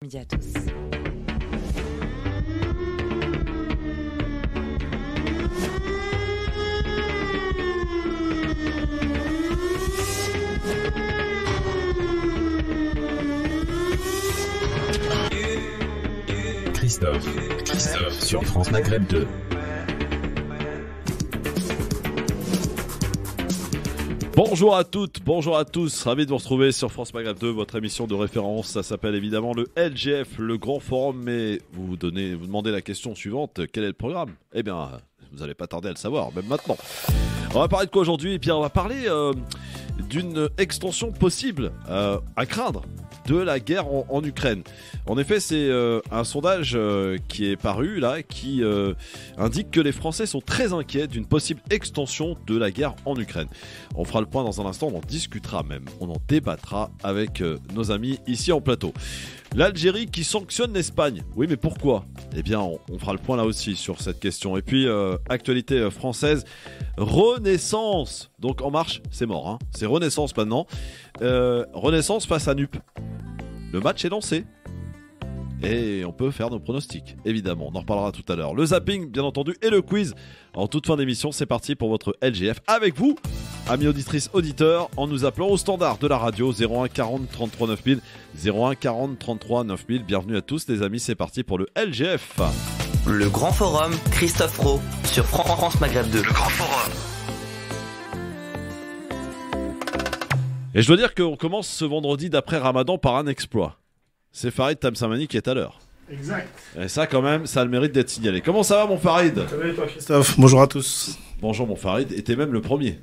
Midi à tous. Christophe sur France Maghreb 2. Bonjour à toutes, bonjour à tous, ravi de vous retrouver sur France Maghreb 2, votre émission de référence. Ça s'appelle évidemment le LGF, le Grand Forum, mais vous demandez la question suivante, quel est le programme? Eh bien, vous n'allez pas tarder à le savoir, même maintenant. On va parler de quoi aujourd'hui? Eh bien, on va parler d'une extension possible à craindre de la guerre en Ukraine. En effet, c'est un sondage qui est paru là, qui indique que les Français sont très inquiets d'une possible extension de la guerre en Ukraine. On fera le point dans un instant, on en discutera même, on en débattra avec nos amis ici en plateau. L'Algérie qui sanctionne l'Espagne. Oui, mais pourquoi? Eh bien, on fera le point là aussi sur cette question. Et puis, actualité française, Renaissance. Donc En Marche, c'est mort, hein. C'est Renaissance maintenant. Renaissance face à NUP. Le match est lancé. Et on peut faire nos pronostics, évidemment. On en reparlera tout à l'heure. Le zapping, bien entendu, et le quiz. En toute fin d'émission, c'est parti pour votre LGF. Avec vous, amis auditrices, auditeurs, en nous appelant au standard de la radio 01 40 33 9000. 01 40 33 9000. Bienvenue à tous, les amis. C'est parti pour le LGF. Le Grand Forum, Christophe Rowe, sur France Maghreb 2. Le Grand Forum. Et je dois dire qu'on commence ce vendredi d'après Ramadan par un exploit. C'est Farid Tamsamani qui est à l'heure. Exact. Et ça, quand même, ça a le mérite d'être signalé. Comment ça va, mon Farid? Ça va et toi, Christophe? Bonjour à tous. Bonjour, mon Farid. Et t'es même le premier.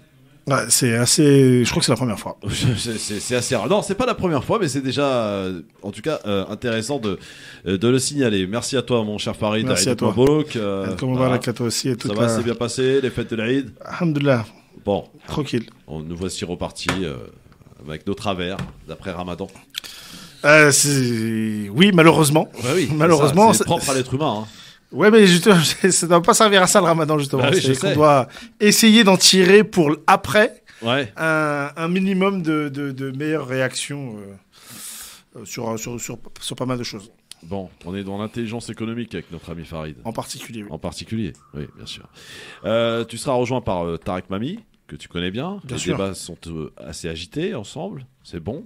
Ouais, c'est assez... Je crois que c'est la première fois. C'est assez rare. Non, c'est pas la première fois, mais c'est déjà, en tout cas, intéressant de le signaler. Merci à toi, mon cher Farid. Merci à toi. Comment va la Kato aussi et tout. Ça va, c'est bien passé, les fêtes de l'Aïd? Alhamdoulilah. Bon. Tranquille. Nous voici repartis avec nos travers d'après Ramadan. Oui, malheureusement. Bah oui, malheureusement, c'est propre à l'être humain. Hein. Ouais, mais justement, ça ne doit pas servir à ça le Ramadan, justement. Bah oui, c'est qu'on doit essayer d'en tirer pour après un minimum de meilleures réactions sur pas mal de choses. Bon, on est dans l'intelligence économique avec notre ami Farid. En particulier, oui. En particulier, oui, bien sûr. Tu seras rejoint par Tarek Mami, que tu connais bien. Les débats sont assez agités ensemble, c'est bon.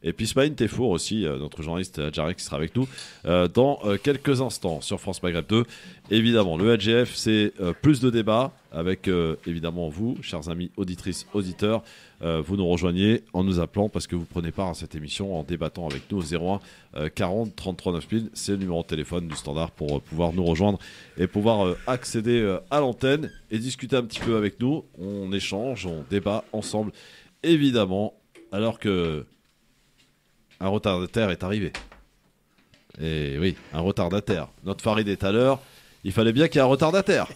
Et puis Smaïn Tefour aussi, notre journaliste Adjarek qui sera avec nous dans quelques instants sur France Maghreb 2. Évidemment, le LGF, c'est plus de débats avec évidemment vous, chers amis auditrices, auditeurs. Vous nous rejoignez en nous appelant parce que vous prenez part à cette émission en débattant avec nous au 01 40 33 9000. C'est le numéro de téléphone du standard pour pouvoir nous rejoindre et pouvoir accéder à l'antenne et discuter un petit peu avec nous. On échange, on débat ensemble, évidemment, alors que un retardataire est arrivé. Et oui, un retardataire. Notre Farid est à l'heure. Il fallait bien qu'il y ait un retardataire.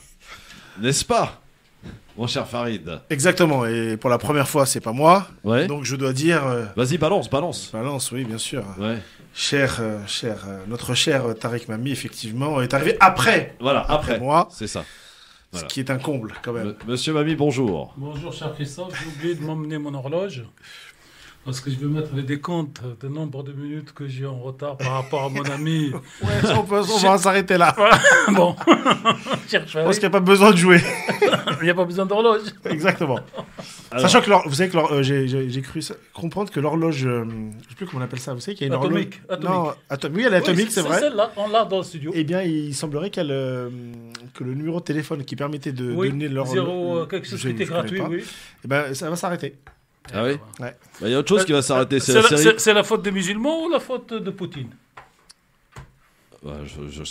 N'est-ce pas, mon cher Farid? Exactement. Et pour la première fois, c'est pas moi. Ouais. Donc je dois dire... Vas-y, balance. Balance, oui, bien sûr. Ouais. Notre cher Tarek Mami, effectivement, est arrivé après. Voilà, après moi. C'est ça. Voilà. Ce qui est un comble, quand même. Monsieur Mami, bonjour. Bonjour, cher Christophe. J'ai oublié de m'emmener mon horloge. Parce que je vais mettre les décomptes de nombre de minutes que j'ai en retard par rapport à mon ami. Ouais, on va s'arrêter là. Bon. Parce qu'il n'y a pas besoin de jouer. Il n'y a pas besoin d'horloge. Exactement. Alors, sachant que vous savez que j'ai cru comprendre que l'horloge, je ne sais plus comment on appelle ça, vous savez qu'il y a une atomique. Non, oui, elle est atomique, c'est vrai. Celle-là, on l'a dans le studio. Eh bien, il semblerait que le numéro de téléphone qui permettait de donner l'horloge... quelque chose qui était gratuit, oui. Eh bien, ça va s'arrêter. Ah oui. Ouais. Il y a autre chose qui va s'arrêter, c'est la série. C'est la faute des musulmans ou la faute de Poutine? Je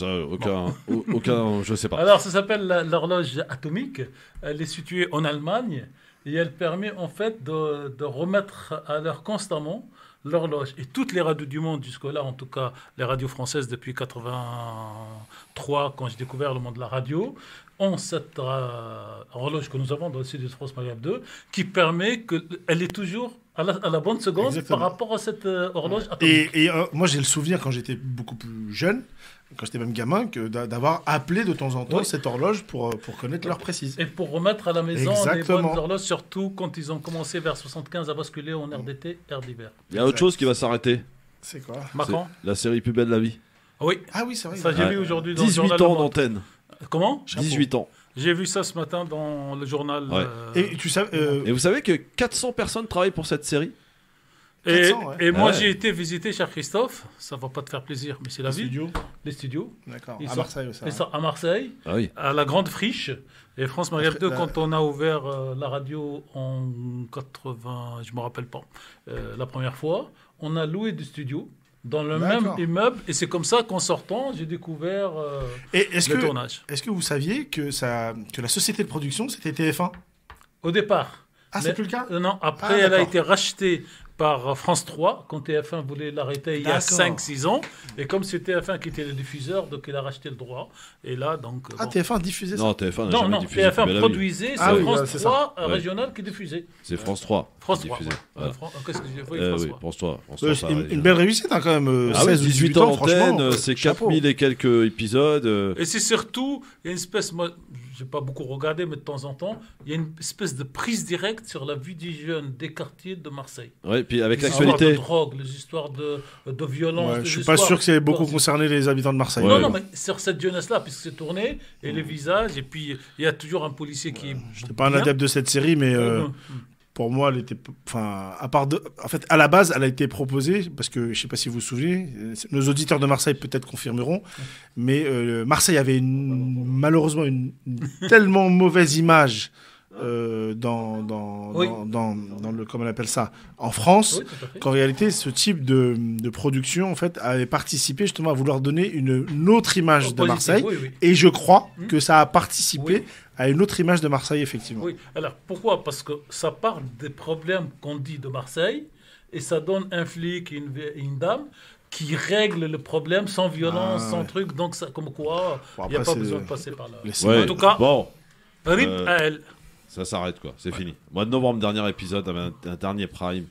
sais pas. Alors, ça s'appelle l'horloge atomique. Elle est située en Allemagne et elle permet en fait de remettre à l'heure constamment l'horloge. Et toutes les radios du monde jusque-là, en tout cas les radios françaises depuis 83, quand j'ai découvert le monde de la radio, ont cette horloge que nous avons dans le site de France Maghreb 2 qui permet qu'elle est toujours à la bonne seconde. Exactement. Par rapport à cette horloge atomique. Et moi, j'ai le souvenir, quand j'étais beaucoup plus jeune, quand j'étais même gamin, d'avoir appelé de temps en temps cette horloge pour connaître l'heure précise. Et pour remettre à la maison les bonnes horloges, surtout quand ils ont commencé vers 75 à basculer en RDT, air d'hiver. Il y a autre chose qui va s'arrêter. C'est quoi? Macron. La série Plus belle la vie. Oui. Ah oui, c'est vrai. Ça, j'ai vu aujourd'hui dans le 18 journal. ans d'antenne. Comment? 18 ans. J'ai vu ça ce matin dans le journal. Ouais. Et tu sais, Et vous savez que 400 personnes travaillent pour cette série? 400, ouais. Et moi, Ouais. j'ai été visiter, cher Christophe. Ça va pas te faire plaisir, mais c'est la vie. Les studios. D'accord. Ils À sont- Marseille aussi. Ils sont à Marseille, Ah oui. à la Grande Friche. Et France Maghreb 2, Là- quand on a ouvert la radio en 80, je me rappelle pas, la première fois, on a loué des studios dans le même D'accord. immeuble. Et c'est comme ça qu'en sortant, j'ai découvert Et est-ce le que, tournage. est-ce que vous saviez que la société de production, c'était TF1? Au départ. Ah, c'est plus le cas? Non, après, Ah, elle a d'accord. été rachetée par France 3, quand TF1 voulait l'arrêter il y a D'accord. 5-6 ans. Et comme c'est TF1 qui était le diffuseur, donc il a racheté le droit. Et là, donc... Ah, bon. TF1 diffusait ça? Non, TF1 n'a Non, jamais non, diffusé Plus belle TF1 la vie. produisait, Ah c'est oui, France voilà, c'est 3 Ouais. régional qui diffusait. C'est France 3. France qui 3. diffusait. Voilà. Qu'est-ce que j'ai fait? Oui, France 3. France 3. France 3 ça Une arrive. belle réussite, hein, quand même. Ah oui, 16 ou 18 ans franchement, d'antenne, c'est chapeau. 4000 et quelques épisodes. Et c'est surtout, il y a une espèce, moi, j'ai pas beaucoup regardé, mais de temps en temps, il y a une espèce de prise directe sur la vie des jeunes des quartiers de Marseille. Ouais, puis avec Les histoires l'actualité. de drogue, les histoires de violence. Ouais, les je suis pas histoires- sûr que c'est beaucoup concerné les habitants de Marseille. Non, Ouais. non, mais sur cette jeunesse-là, puisque c'est tourné, et les visages, et puis il y a toujours un policier qui est. Je n'étais pas un bien. adepte de cette série, mais pour moi, elle était. Enfin, en fait, à la base, elle a été proposée, parce que je sais pas si vous vous souvenez, nos auditeurs de Marseille peut-être confirmeront, mais Marseille avait malheureusement une tellement mauvaise image dans le, comment on appelle ça, en France, Oui, tout à fait. qu'en réalité, ce type de production, en fait, avait participé justement à vouloir donner une autre image de Positif, Marseille. oui, oui. Et je crois que ça a participé Oui. à une autre image de Marseille, effectivement. Oui, alors pourquoi? Parce que ça parle des problèmes qu'on dit de Marseille, et ça donne un flic et une dame qui règlent le problème sans violence, sans ouais. truc, donc ça, comme quoi, Bon, il n'y a après, pas c'est- besoin de passer par là. Ouais. En tout cas, Bon, RIP à elle. ça s'arrête quoi, c'est fini. Mois de novembre, dernier épisode, un dernier prime.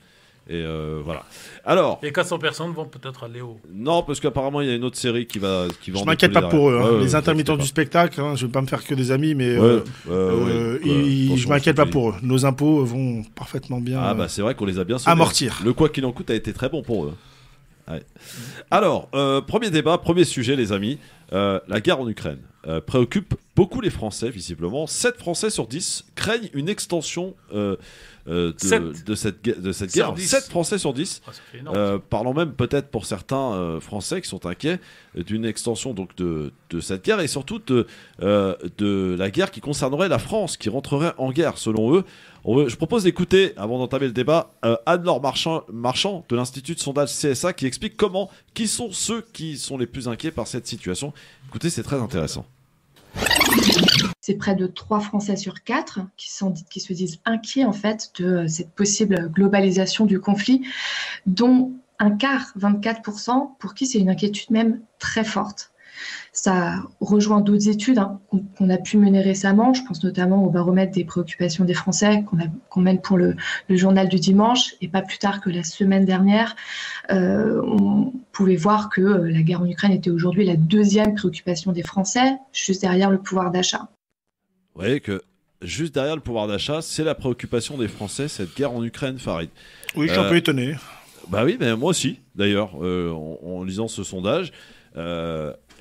Et voilà. Alors, Et 400 personnes vont peut-être aller au... non, parce qu'apparemment, il y a une autre série qui va Je en m'inquiète pas découler pour eux, derrière. hein. Ouais, ouais, les intermittents t'inquiète du spectacle, hein, je vais pas me faire que des amis, mais pas. je Attention, m'inquiète pas c'est- pour eux. Nos impôts vont parfaitement bien. Ah bah c'est vrai qu'on les a bien sauvés. Amortir. Le quoi qu'il en coûte a été très bon pour eux. Ouais. Alors, premier débat, premier sujet les amis. La guerre en Ukraine préoccupe beaucoup les Français visiblement. 7 Français sur 10 craignent une extension de cette guerre. Sur 10. 7 Français sur 10. Ah, ça fait énorme. Parlons même peut-être pour certains Français qui sont inquiets d'une extension donc de cette guerre et surtout de la guerre qui concernerait la France, qui rentrerait en guerre selon eux. Je propose d'écouter, avant d'entamer le débat, Anne-Laure Marchand de l'Institut de sondage CSA qui explique qui sont ceux qui sont les plus inquiets par cette situation. Écoutez, c'est très intéressant. C'est près de 3 Français sur 4 qui se disent inquiets en fait de cette possible globalisation du conflit, dont un quart, 24%, pour qui c'est une inquiétude même très forte. Ça rejoint d'autres études qu'on a pu mener récemment. Je pense notamment au baromètre des préoccupations des Français qu'on mène pour le journal du dimanche. Et pas plus tard que la semaine dernière, on pouvait voir que la guerre en Ukraine était aujourd'hui la 2e préoccupation des Français, juste derrière le pouvoir d'achat. Vous voyez que juste derrière le pouvoir d'achat, c'est la préoccupation des Français, cette guerre en Ukraine, Farid. Oui, je suis un peu étonné. Bah oui, mais moi aussi, d'ailleurs, en lisant ce sondage.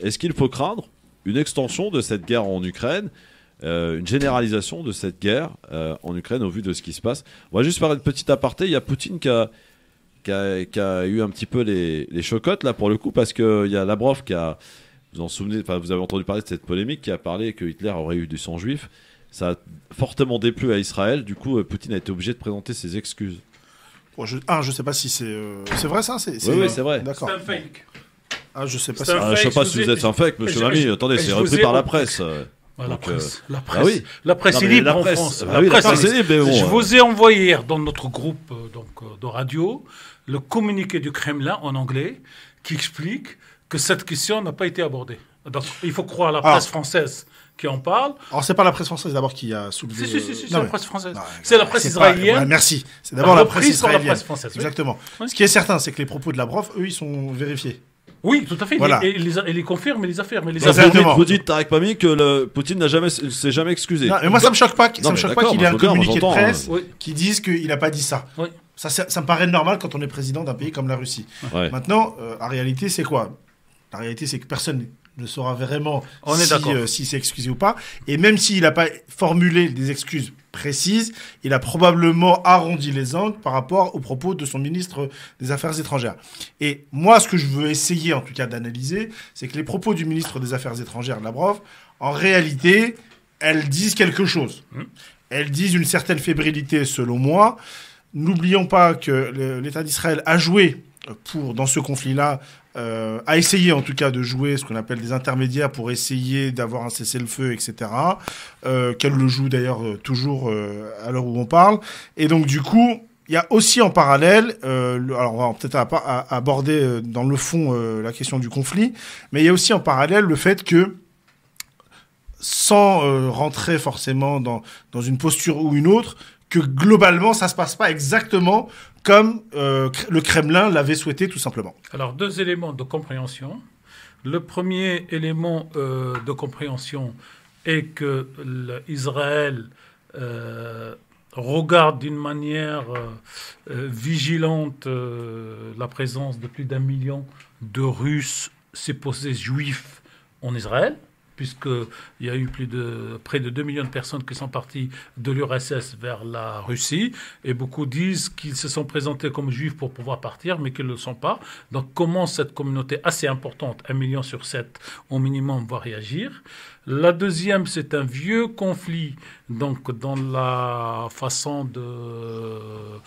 Est-ce qu'il faut craindre une extension de cette guerre en Ukraine, une généralisation de cette guerre en Ukraine au vu de ce qui se passe? On va juste faire une petite aparté. Il y a Poutine qui a eu un petit peu les chocottes là pour le coup, parce qu'il y a Lavrov qui a, vous en souvenez, vous avez entendu parler de cette polémique, qui a parlé que Hitler aurait eu du sang juif. Ça a fortement déplu à Israël. Du coup, Poutine a été obligé de présenter ses excuses. Bon, je sais pas si c'est vrai ça. Oui, c'est vrai. D'accord. C'est un fake. Ah, je sais pas C'est si. un Je sais fake, pas je si vous vous ai- êtes un fake, monsieur Lamy. Attendez, c'est je vous repris ai- par la presse. La Donc, presse, la ah presse, oui. la presse Non, est mais libre la en presse- France. ah oui, la presse est est libre, mais bon, Je vous ai envoyé hier dans notre groupe de radio le communiqué du Kremlin en anglais qui explique que cette question n'a pas été abordée. Donc, il faut croire la presse française qui en parle. Alors, c'est pas la presse française d'abord qui a soulevé. Si, c'est non, la mais- presse française. non, C'est la presse c'est pas- israélienne. ouais, merci. C'est d'abord la presse reprise par la israélienne. presse française, oui. Exactement. Oui. Ce qui est certain, c'est que les propos de Lavrov, eux, ils sont vérifiés. Oui, tout à fait. Voilà. Et il les confirme et les affirme. Exactement. Vous dites, Tarek Pami, que Poutine s'est jamais excusé. Non, mais moi, ça me choque pas. Non, Ça me mais choque d'accord, pas qu'il ait moi, un je veux bien, communiqué de moi, presse Oui. qui dise qu'il n'a pas dit ça. Oui. Ça me paraît normal quand on est président d'un pays comme la Russie. Ouais. Maintenant, la réalité, c'est quoi? La réalité, c'est que personne ne saura vraiment s'il s'est excusé ou pas. Et même s'il n'a pas formulé des excuses précises, il a probablement arrondi les angles par rapport aux propos de son ministre des Affaires étrangères. Et moi, ce que je veux essayer, en tout cas, d'analyser, c'est que les propos du ministre des Affaires étrangères, Lavrov, en réalité, elles disent quelque chose. Elles disent une certaine fébrilité, selon moi. N'oublions pas que l'État d'Israël a joué dans ce conflit-là, a essayé en tout cas de jouer ce qu'on appelle des intermédiaires pour essayer d'avoir un cessez-le-feu, etc. Qu'elle le joue d'ailleurs toujours à l'heure où on parle. Et donc du coup, il y a aussi en parallèle, alors on va peut-être aborder dans le fond la question du conflit, mais il y a aussi en parallèle le fait que, sans rentrer forcément dans une posture ou une autre, que globalement, ça se passe pas exactement comme le Kremlin l'avait souhaité, tout simplement. Alors, 2 éléments de compréhension. Le premier élément de compréhension est que Israël regarde d'une manière vigilante la présence de plus d'1 million de Russes supposés juifs en Israël, puisqu'il y a eu près de 2 millions de personnes qui sont parties de l'URSS vers la Russie, et beaucoup disent qu'ils se sont présentés comme juifs pour pouvoir partir, mais qu'ils ne le sont pas. Donc comment cette communauté assez importante, 1 million sur 7 au minimum, va réagir? La deuxième, c'est un vieux conflit, donc dans la façon de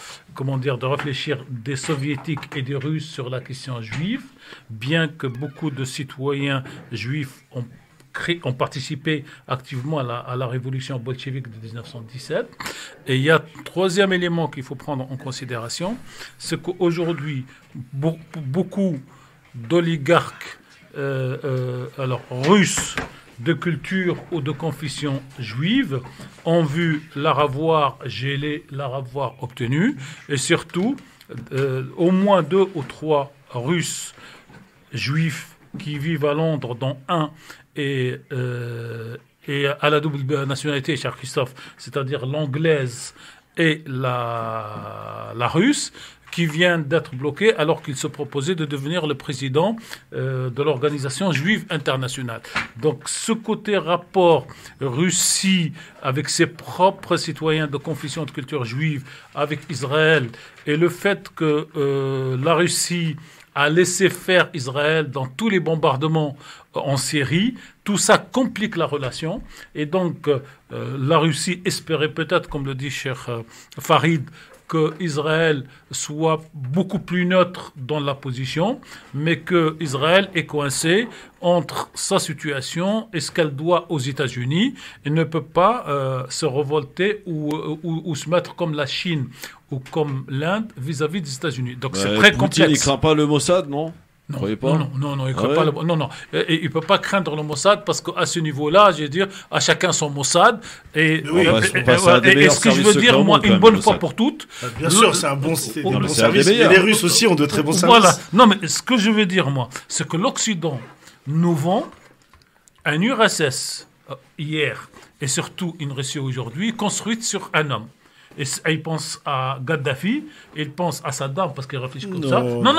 réfléchir des soviétiques et des Russes sur la question juive, bien que beaucoup de citoyens juifs ont participé activement à la révolution bolchevique de 1917. Et il y a un 3e élément qu'il faut prendre en considération, c'est qu'aujourd'hui, beaucoup d'oligarques russes de culture ou de confession juive ont vu leur avoir gelé, leur avoir obtenu, et surtout, au moins 2 ou 3 Russes juifs qui vivent à Londres, dont un et à la double nationalité, cher Christophe, c'est-à-dire l'anglaise et la russe, qui vient d'être bloqué alors qu'il se proposait de devenir le président de l'Organisation juive internationale. Donc ce côté rapport Russie avec ses propres citoyens de confession de culture juive, avec Israël, et le fait que la Russie a laissé faire Israël dans tous les bombardements en Syrie, tout ça complique la relation. Et donc, la Russie espérait peut-être, comme le dit cher Farid, qu'Israël soit beaucoup plus neutre dans la position, mais qu'Israël est coincé entre sa situation et ce qu'elle doit aux États-Unis et ne peut pas se révolter ou se mettre comme la Chine ou comme l'Inde vis-à-vis des États-Unis. Donc c'est très complexe. Poutine, il craint pas le Mossad, non? Non, il craint pas il peut pas craindre le Mossad parce qu'à ce niveau-là, je veux dire, à chacun son Mossad. Et ce que je veux dire, moi, une bonne fois pour toutes. Bien sûr, c'est un bon service. Et les Russes aussi ont de très bons services. Voilà. Non, mais ce que je veux dire, moi, c'est que l'Occident nous vend un URSS hier et surtout une Russie aujourd'hui construite sur un homme. Et il pense à Gaddafi, il pense à Saddam parce qu'il réfléchit comme ça. Non,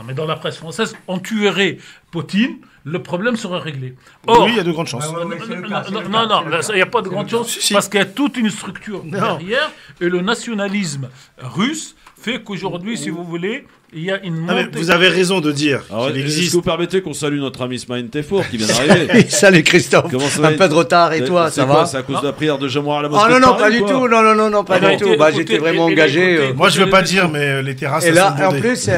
mais dans la presse française, on tuerait Poutine, le problème serait réglé. Or, oui, il y a de grandes chances. Non, il n'y a pas de grandes chances parce qu'il y a toute une structure derrière et le nationalisme russe fait qu'aujourd'hui, si vous voulez, il y a une montée... Vous avez raison de dire qu'il existe. Est-ce que vous permettez qu'on salue notre ami Smaïn Tefour qui vient d'arriver? Salut Christophe. Un peu de retard et toi, ça va? C'est à cause de la prière de Jean-Moir à la mosquée? Non, pas du tout. Non, pas du tout. J'étais vraiment engagé. Moi, je veux pas dire, mais les terrasses. Et là, en plus,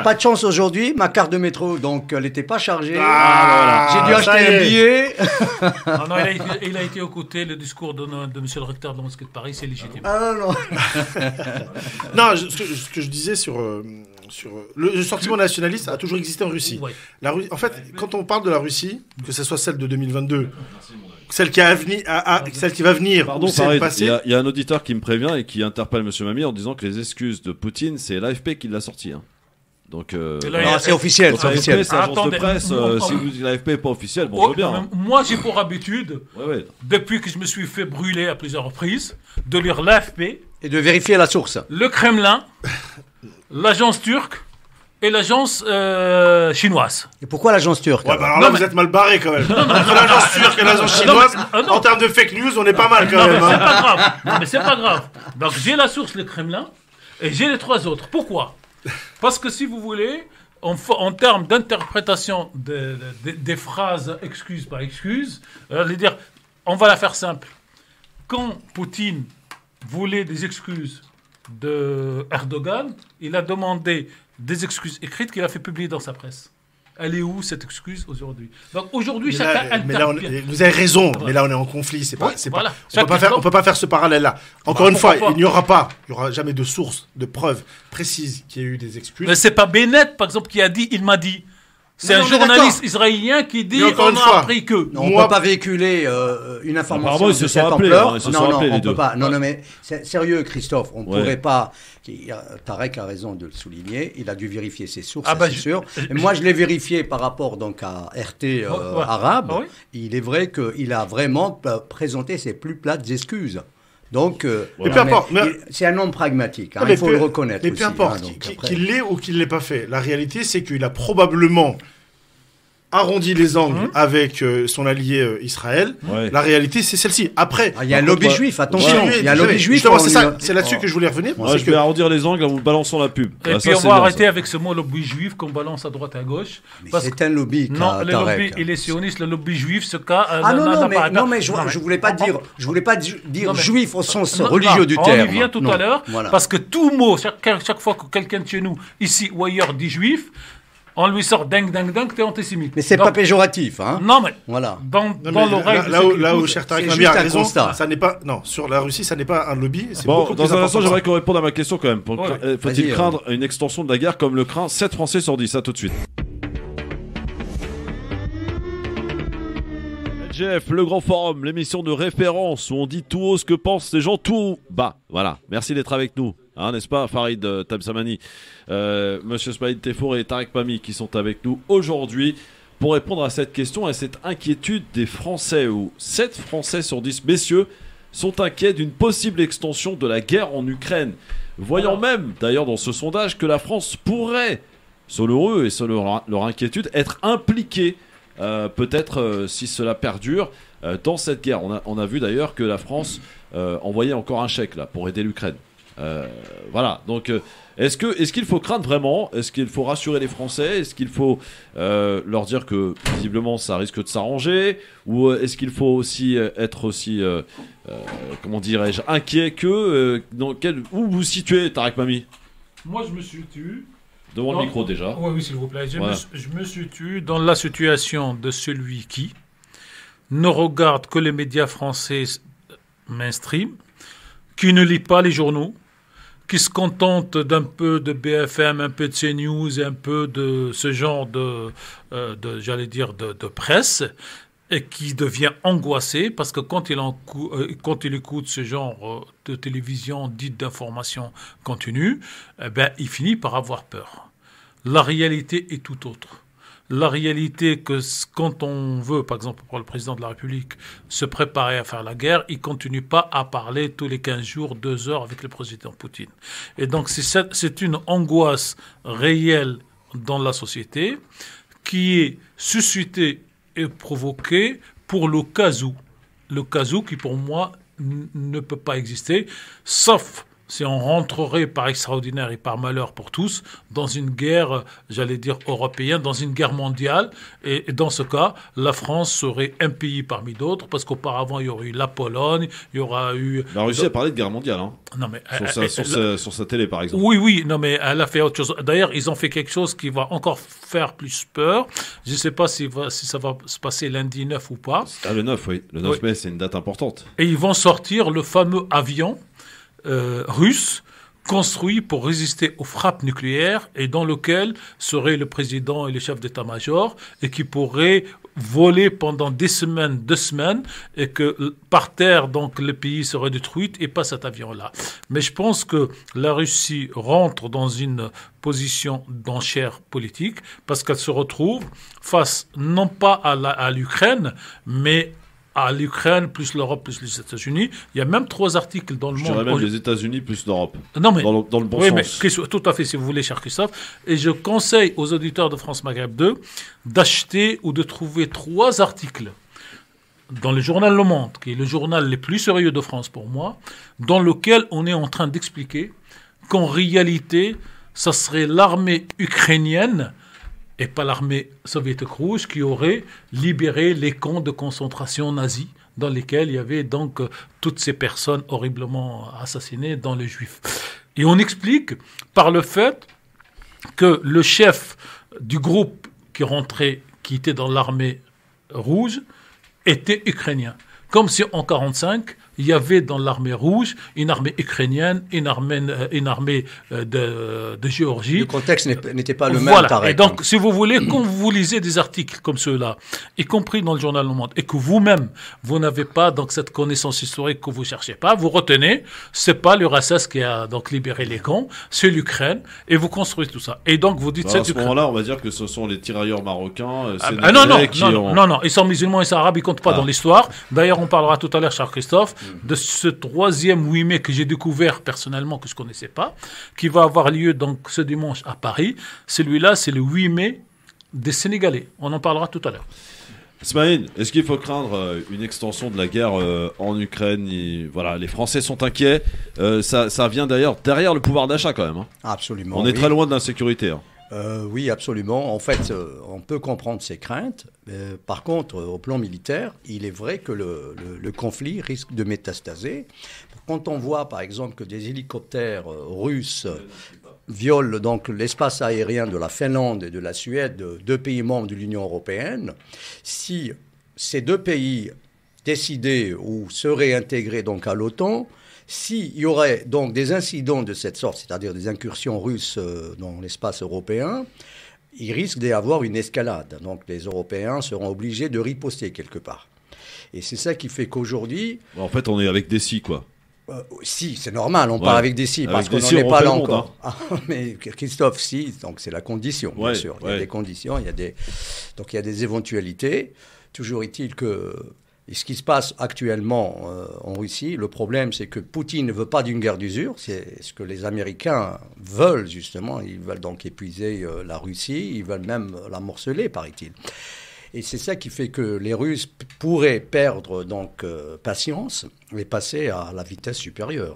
pas de chance aujourd'hui. Ma carte de métro, donc, elle n'était pas chargée. J'ai dû acheter un billet. Non, il a été écouté le discours de monsieur le recteur de la mosquée de Paris, c'est légitime. Non, ce que je disais sur le sentiment nationaliste a toujours existé en Russie. Ouais. En fait, quand on parle de la Russie, que ce soit celle de 2022, celle qui va venir, pardon, ou celle passée... Il y a un auditeur qui me prévient et qui interpelle M. Mamie en disant que les excuses de Poutine, c'est l'AFP qui l'a sorti. Hein. Donc, c'est officiel. C'est l'AFP, c'est l'agence de presse. Si vous dites l'AFP n'est pas officiel, bon, je veux bien. Moi, j'ai pour habitude, depuis que je me suis fait brûler à plusieurs reprises, de lire l'AFP Et de vérifier la source. le Kremlin, l'agence turque et l'agence chinoise. Et pourquoi l'agence turque Ouais, bah alors là, vous êtes mal barré quand même. Entre l'agence turque et l'agence chinoise, non. en termes de fake news, on est pas mal quand Non, mais même. c'est hein. pas grave. Non, mais c'est pas grave. Donc j'ai la source, le Kremlin, et j'ai les 3 autres. Pourquoi? Parce que si vous voulez, en termes d'interprétation des phrases excuse par excuse, dire, on va la faire simple. Quand Poutine voulait des excuses de Erdogan, il a demandé des excuses écrites qu'il a fait publier dans sa presse. Elle est où cette excuse aujourd'hui? Donc aujourd'hui, chacun Mais là, interprète. vous avez raison, mais là on est en conflit. C'est pas, Oui, c'est voilà. pas, on peut pas faire ce parallèle-là. Encore une fois, il n'y aura jamais de source, de preuve précise qu'il y ait eu des excuses. Mais c'est pas Bennett, par exemple, qui a dit, il m'a dit. C'est un on est journaliste d'accord. israélien qui dit, Mais encore on une a fois, appris que. Non, on ne Moi- peut pas véhiculer une information Apparemment, ils de se cette sont appelés, ampleur. hein, ils se non, sont non, appelés, on les peut deux. pas. Non, non, mais c'est sérieux, Christophe. On ne Ouais. pourrait pas. Tarek a raison de le souligner. Il a dû vérifier ses sources, Ah bah, c'est sûr. Et moi, je l'ai vérifié par rapport donc à RT Ouais. arabe. Ah oui. Il est vrai qu'il a vraiment présenté ses plus plates excuses. Donc, Mais peu importe, mais- c'est un homme pragmatique. hein, Non, mais il faut peu- le reconnaître. Mais aussi, peu importe, hein, donc après- qu'il l'ait ou qu'il ne l'ait pas fait. La réalité, c'est qu'il a probablement arrondi les angles avec son allié Israël. Ouais. La réalité, c'est celle-ci. Après, Ah, il y a un Par contre, lobby ouais. juif, attention. Oui, Il y a un lobby juif. Justement, on c'est lui ça. a- C'est là-dessus que je voulais revenir. Ouais, c'est je que- vais arrondir les angles en vous balançant la pub. Et Ah, puis ça, on c'est va bien, arrêter ça. avec ce mot lobby juif qu'on balance à droite et à gauche. Mais Parce c'est un lobby, non, le Tarek. lobby, il est sioniste, le lobby juif, ce cas. Ah non, mais je voulais pas dire Non, mais- juif au sens Non, religieux non, du on terme. y vient tout Non, à l'heure, voilà. parce que tout mot, chaque fois que quelqu'un de chez nous, ici ou ailleurs, dit juif, on lui sort dingue, t'es antisémite. Mais c'est Donc, pas péjoratif, hein. Non, mais Voilà. dans, Non, dans mais l'oreille de là ceux où, qui là où écoutent, cher Tarek c'est Mami a juste un raison, constat. ça n'est pas, non, sur la Russie, ça n'est pas un lobby, c'est Bon, beaucoup dans plus un instant, important. j'aimerais qu'on réponde à ma question quand même. Ouais. Faut-il Vas-y, craindre une extension de la guerre comme le craint 7 Français sur 10? Ça tout de suite. LGF, le grand forum, l'émission de référence où on dit tout haut ce que pensent les gens tout bas. Voilà, merci d'être avec nous, hein, n'est-ce pas Farid Tamsamani, Monsieur Smaïd Tefour et Tarek Pami qui sont avec nous aujourd'hui pour répondre à cette question et à cette inquiétude des Français où 7 Français sur 10, messieurs, sont inquiets d'une possible extension de la guerre en Ukraine. Voyant même, d'ailleurs dans ce sondage, que la France pourrait, selon eux et selon leur inquiétude, être impliquée, peut-être si cela perdure, dans cette guerre. On a vu d'ailleurs que la France envoyait encore un chèque là, pour aider l'Ukraine. Voilà, donc est-ce qu'il faut craindre vraiment? Est-ce qu'il faut rassurer les Français? Est-ce qu'il faut leur dire que visiblement ça risque de s'arranger? Ou est-ce qu'il faut aussi être aussi, comment dirais-je, inquiet que où vous vous situez, Tarek Mami? moi je me situe. Devant Non. le micro déjà. Oui, s'il vous plaît. Voilà. Je me situe dans la situation de celui qui ne regarde que les médias français mainstream, qui ne lit pas les journaux, qui se contente d'un peu de BFM, un peu de CNews et un peu de ce genre j'allais dire, de presse, et qui devient angoissé parce que quand il écoute ce genre de télévision dite d'information continue, eh ben, il finit par avoir peur. La réalité est tout autre. La réalité que quand on veut, par exemple pour le président de la République, se préparer à faire la guerre, il ne continue pas à parler tous les 15 jours, 2 heures avec le président Poutine. Et donc c'est une angoisse réelle dans la société qui est suscitée et provoquée pour le cas où qui pour moi ne peut pas exister, sauf si on rentrerait par extraordinaire et par malheur pour tous dans une guerre, j'allais dire européenne, dans une guerre mondiale. Et dans ce cas, la France serait un pays parmi d'autres, parce qu'auparavant, il y aurait eu la Pologne, il y aura eu... La Russie a parlé de guerre mondiale, hein, Non, mais, sur sa télé par exemple. oui, non, mais elle a fait autre chose. D'ailleurs, ils ont fait quelque chose qui va encore faire plus peur. Je ne sais pas si ça va se passer lundi 9 ou pas. Ah, le 9, oui. Le 9 Oui. mai, c'est une date importante. Et ils vont sortir le fameux avion russe construit pour résister aux frappes nucléaires et dans lequel serait le président et le chef d'état-major et qui pourrait voler pendant 2 semaines et que par terre donc le pays serait détruit et pas cet avion-là. Mais je pense que la Russie rentre dans une position d'enchère politique parce qu'elle se retrouve face non pas à l'Ukraine mais à l'Ukraine, plus l'Europe, plus les États-Unis. Il y a même 3 articles dans le Je monde. dirais même les États-Unis plus l'Europe. Non, mais, dans le bon oui, sens. mais tout à fait, si vous voulez, cher Christophe. Et je conseille aux auditeurs de France Maghreb 2 d'acheter ou de trouver 3 articles dans le journal Le Monde, qui est le journal le plus sérieux de France pour moi, dans lequel on est en train d'expliquer qu'en réalité, ça serait l'armée ukrainienne et pas l'armée soviétique rouge qui aurait libéré les camps de concentration nazis dans lesquels il y avait donc toutes ces personnes horriblement assassinées, dont les juifs. Et on explique par le fait que le chef du groupe qui était dans l'armée rouge, était ukrainien. Comme si en 1945, il y avait dans l'armée rouge une armée ukrainienne, une armée de Géorgie. Le contexte n'était pas le même. Voilà. Tarek. Et donc, si vous voulez, quand vous lisez des articles comme ceux-là, y compris dans le journal Le Monde, et que vous-même, vous n'avez pas donc cette connaissance historique que vous cherchez pas, vous retenez, c'est pas l'URSS qui a donc libéré les camps, c'est l'Ukraine, et vous construisez tout ça. Et donc, vous dites À ce moment-là, on va dire que ce sont les tirailleurs marocains. Non, ils sont musulmans et arabes, ils comptent pas dans l'histoire. D'ailleurs, on parlera tout à l'heure, cher Christophe, de ce 3e 8 mai que j'ai découvert personnellement, que je ne connaissais pas, qui va avoir lieu donc ce dimanche à Paris. Celui-là, c'est le 8 mai des Sénégalais. On en parlera tout à l'heure. Ismaël, est-ce qu'il faut craindre une extension de la guerre en Ukraine? Voilà, les Français sont inquiets. Ça vient d'ailleurs derrière le pouvoir d'achat quand même. Hein. Absolument. On est très loin de l'insécurité. Hein. Oui, absolument. En fait, on peut comprendre ces craintes. Par contre, au plan militaire, il est vrai que le conflit risque de métastaser. Quand on voit, par exemple, que des hélicoptères russes violent donc l'espace aérien de la Finlande et de la Suède, 2 pays membres de l'Union européenne, si ces 2 pays décidaient ou seraient intégrés donc à l'OTAN, s'il y aurait donc des incidents de cette sorte, c'est-à-dire des incursions russes dans l'espace européen, il risque d'y avoir une escalade. Donc les Européens seront obligés de riposter quelque part. Et c'est ça qui fait qu'aujourd'hui... En fait, on est avec des si, quoi. Si, c'est normal, on part avec des si, parce qu'on n'en est pas là encore. Mais Christophe, si, donc c'est la condition, bien sûr. Il y a des conditions, donc il y a des éventualités. Toujours est-il que... Et ce qui se passe actuellement en Russie, le problème, c'est que Poutine ne veut pas d'une guerre d'usure. C'est ce que les Américains veulent, justement. Ils veulent donc épuiser la Russie. Ils veulent même la morceler, paraît-il. Et c'est ça qui fait que les Russes pourraient perdre donc patience et passer à la vitesse supérieure.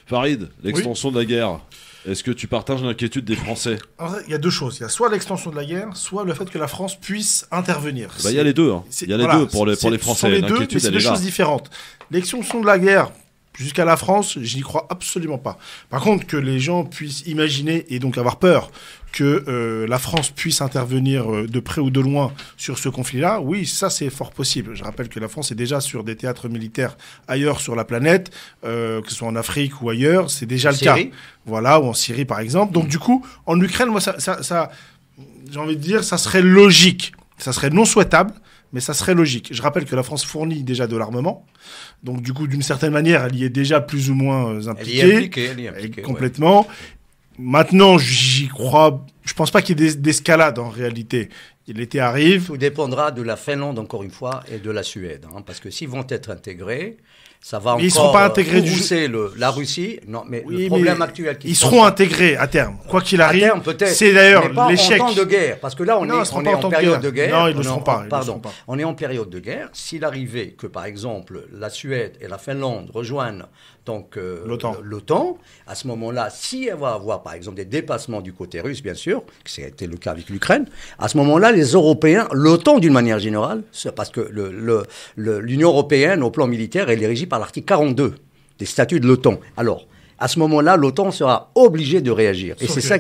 Farid, l'extension de la guerre, est-ce que tu partages l'inquiétude des Français? Alors, il y a 2 choses. Il y a soit l'extension de la guerre, soit le fait que la France puisse intervenir. Il y a les deux. Hein. Il y a les deux pour les Français. Les deux, mais c'est des choses différentes. L'extension de la guerre jusqu'à la France, je n'y crois absolument pas. Par contre, que les gens puissent imaginer et donc avoir peur que la France puisse intervenir de près ou de loin sur ce conflit-là, oui, ça c'est fort possible. Je rappelle que la France est déjà sur des théâtres militaires ailleurs sur la planète, que ce soit en Afrique ou ailleurs, c'est déjà le cas. Voilà, ou en Syrie par exemple. Donc du coup, en Ukraine, moi, ça j'ai envie de dire, ça serait logique. Ça serait non souhaitable, mais ça serait logique. Je rappelle que la France fournit déjà de l'armement. Donc, du coup, d'une certaine manière, elle y est déjà plus ou moins impliquée. Elle y est impliquée complètement. Ouais. Maintenant, j'y crois... Je pense pas qu'il y ait d'escalade, en réalité. L'été arrive. Tout dépendra de la Finlande, encore une fois, et de la Suède. Hein, parce que s'ils vont être intégrés... Ça va mais encore pousser la Russie. Non, mais oui, le problème actuel... Ils seront intégrés à terme, quoi qu'il arrive. À terme, peut-être. C'est d'ailleurs l'échec. En temps de guerre, parce que là, on est en période de guerre. Non, ils ne le seront pas. Pardon, on est en période de guerre. S'il arrivait que, par exemple, la Suède et la Finlande rejoignent donc l'OTAN, à ce moment-là, si elle va avoir, par exemple, des dépassements du côté russe, bien sûr, c'était le cas avec l'Ukraine, à ce moment-là, les Européens, l'OTAN d'une manière générale, parce que l'Union européenne, au plan militaire, elle est régie par l'article 42 des statuts de l'OTAN. Alors, à ce moment-là, l'OTAN sera obligée de réagir. Et c'est ça.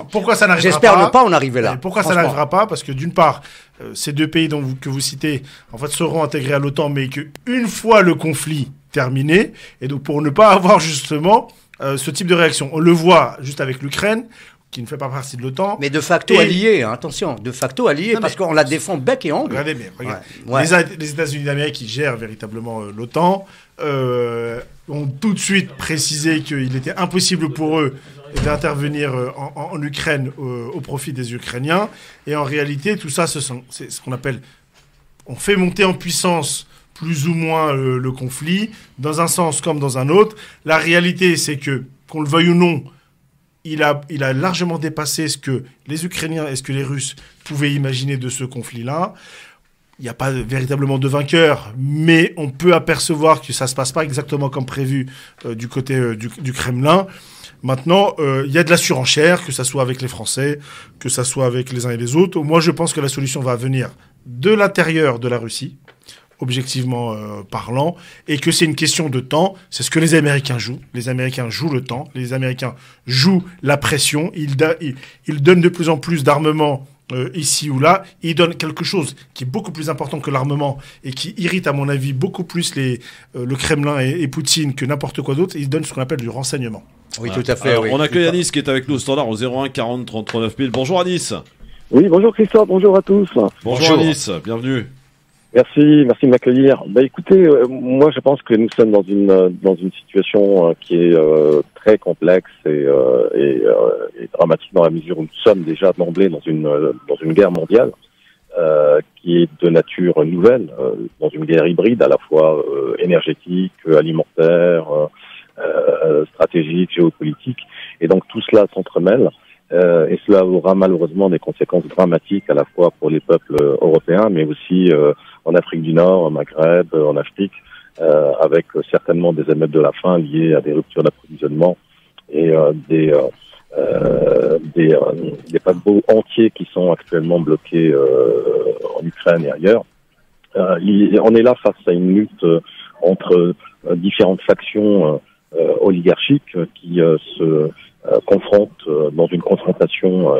Pourquoi ça n'arrivera pas? J'espère ne pas en arriver là. Pourquoi ça n'arrivera pas? Parce que d'une part, ces 2 pays que vous citez, en fait, seront intégrés à l'OTAN, mais qu'une fois le conflit terminé, et donc pour ne pas avoir justement ce type de réaction. On le voit juste avec l'Ukraine, qui ne fait pas partie de l'OTAN. Mais de facto allié, hein, attention, de facto allié, parce qu'on la défend bec et ongle. Regardez bien, les États-Unis d'Amérique, qui gèrent véritablement l'OTAN, ont tout de suite précisé qu'il était impossible pour eux d'intervenir en Ukraine au profit des Ukrainiens. Et en réalité, tout ça, c'est ce qu'on appelle... On fait monter en puissance plus ou moins le conflit, dans un sens comme dans un autre. La réalité, c'est que, qu'on le veuille ou non, il a largement dépassé ce que les Ukrainiens et ce que les Russes pouvaient imaginer de ce conflit-là. Il n'y a pas véritablement de vainqueur, mais on peut apercevoir que ça ne se passe pas exactement comme prévu du côté du Kremlin. Maintenant, il y a de la surenchère, que ça soit avec les Français, que ça soit avec les uns et les autres. Moi, je pense que la solution va venir de l'intérieur de la Russie, objectivement parlant, et que c'est une question de temps. C'est ce que les Américains jouent. Les Américains jouent le temps. Les Américains jouent la pression. Ils donnent de plus en plus d'armement ici ou là. Ils donnent quelque chose qui est beaucoup plus important que l'armement et qui irrite, à mon avis, beaucoup plus le Kremlin et Poutine que n'importe quoi d'autre. Ils donnent ce qu'on appelle du renseignement. Oui, Voilà. tout à fait. Alors, oui. on accueille Anis qui est avec nous au standard au 01 40 39 000. Bonjour Anis. Oui, bonjour Christophe, bonjour à tous. Bonjour Anis, bienvenue. Merci de m'accueillir. Écoutez, moi je pense que nous sommes dans une situation qui est très complexe et dramatique dans la mesure où nous sommes déjà d'emblée dans une guerre mondiale qui est de nature nouvelle, dans une guerre hybride à la fois énergétique, alimentaire, stratégique, géopolitique, et donc tout cela s'entremêle. Et cela aura malheureusement des conséquences dramatiques à la fois pour les peuples européens, mais aussi en Afrique du Nord, au Maghreb, en Afrique, avec certainement des émeutes de la faim liées à des ruptures d'approvisionnement et des paquebots entiers qui sont actuellement bloqués en Ukraine et ailleurs. On est là face à une lutte entre différentes factions oligarchiques qui se confrontent dans une confrontation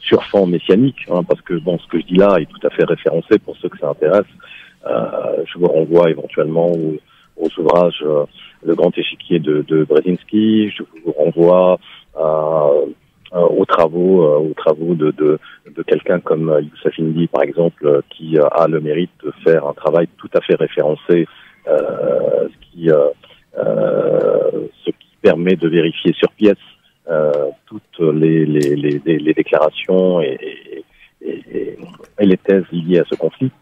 sur fond messianique, parce que ce que je dis là est tout à fait référencé pour ceux que ça intéresse. Je vous renvoie éventuellement aux ouvrages Le Grand Échiquier de Brzezinski. Je vous renvoie aux travaux de quelqu'un comme Youssef Indy, par exemple, qui a le mérite de faire un travail tout à fait référencé, ce qui permet de vérifier sur pièce toutes les déclarations et les thèses liées à ce conflit.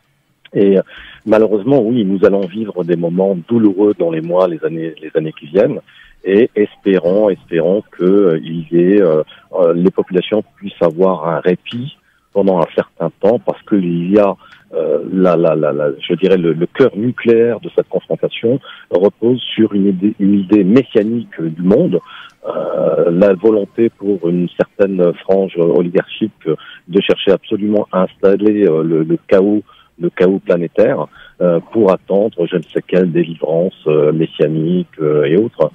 Et malheureusement, oui, nous allons vivre des moments douloureux dans les mois, les années qui viennent, et espérons que les populations puissent avoir un répit pendant un certain temps, parce qu'il y a je dirais le cœur nucléaire de cette confrontation repose sur une idée messianique du monde, la volonté pour une certaine frange oligarchique de chercher absolument à installer le chaos planétaire pour attendre je ne sais quelle délivrance messianique et autres.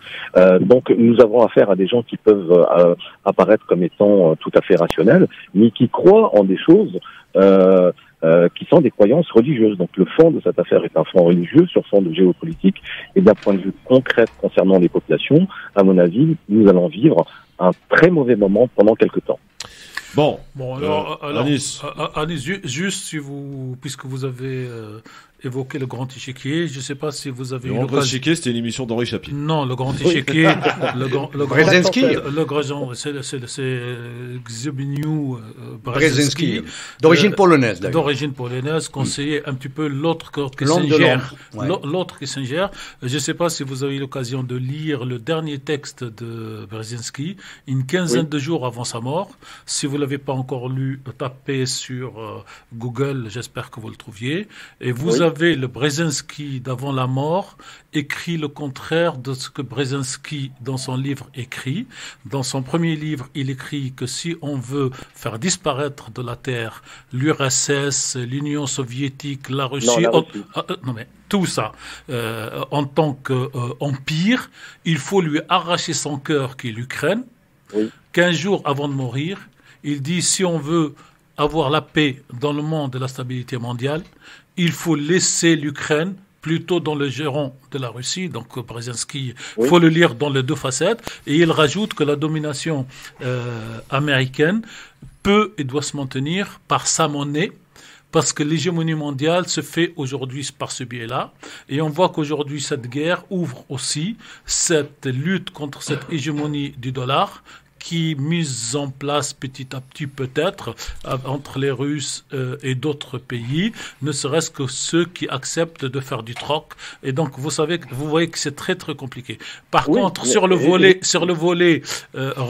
Donc nous avons affaire à des gens qui peuvent apparaître comme étant tout à fait rationnels, mais qui croient en des choses qui sont des croyances religieuses. Donc le fond de cette affaire est un fond religieux sur fond de géopolitique, et d'un point de vue concret concernant les populations, à mon avis, nous allons vivre un très mauvais moment pendant quelque temps. Bon, alors Anis, juste puisque vous avez évoqué le Grand Échiquier, je ne sais pas si vous avez eu Le Grand Échiquier, c'était une émission d'Henri Chapi. Non, le Grand Échiquier, Brzezinski. C'est Zbigniew Brzezinski, d'origine polonaise d'ailleurs. D'origine polonaise, conseiller un petit peu l'autre Kissinger. L'autre Kissinger. Je ne sais pas si vous avez eu l'occasion de lire le dernier texte de Brzezinski, une quinzaine de jours avant sa mort. Si vous ne l'avez pas encore lu, tapez sur Google, j'espère que vous le trouviez. Et vous avez le Brzezinski d'avant la mort écrit le contraire de ce que Brzezinski dans son livre écrit. Dans son premier livre, il écrit que si on veut faire disparaître de la Terre l'URSS, l'Union soviétique, la Russie, tout ça, en tant qu'empire, il faut lui arracher son cœur qui est l'Ukraine. 15 jours avant de mourir, il dit si on veut avoir la paix dans le monde et la stabilité mondiale, il faut laisser l'Ukraine plutôt dans le giron de la Russie. Donc Brzezinski, il faut le lire dans les deux facettes. Et il rajoute que la domination américaine peut et doit se maintenir par sa monnaie, parce que l'hégémonie mondiale se fait aujourd'hui par ce biais-là. Et on voit qu'aujourd'hui, cette guerre ouvre aussi cette lutte contre cette hégémonie du dollar, qui est mise en place petit à petit peut-être entre les Russes et d'autres pays, ne serait-ce que ceux qui acceptent de faire du troc. Et donc vous voyez que c'est très très compliqué. Par contre, sur le volet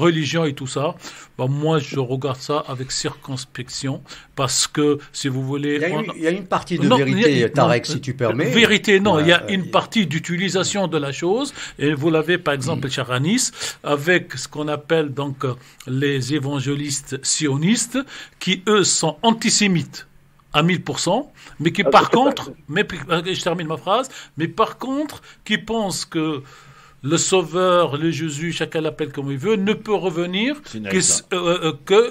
religion et tout ça, moi je regarde ça avec circonspection parce que si vous voulez, il y a une partie de vérité, Tarek, si tu permets. Vérité, non, il y a une partie d'utilisation de la chose, et vous l'avez par exemple chez Anis, avec ce qu'on appelle donc les évangélistes sionistes, qui eux sont antisémites à 1000%, mais qui par contre, je termine ma phrase, mais par contre, qui pensent que le Sauveur, le Jésus, chacun l'appelle comme il veut, ne peut revenir que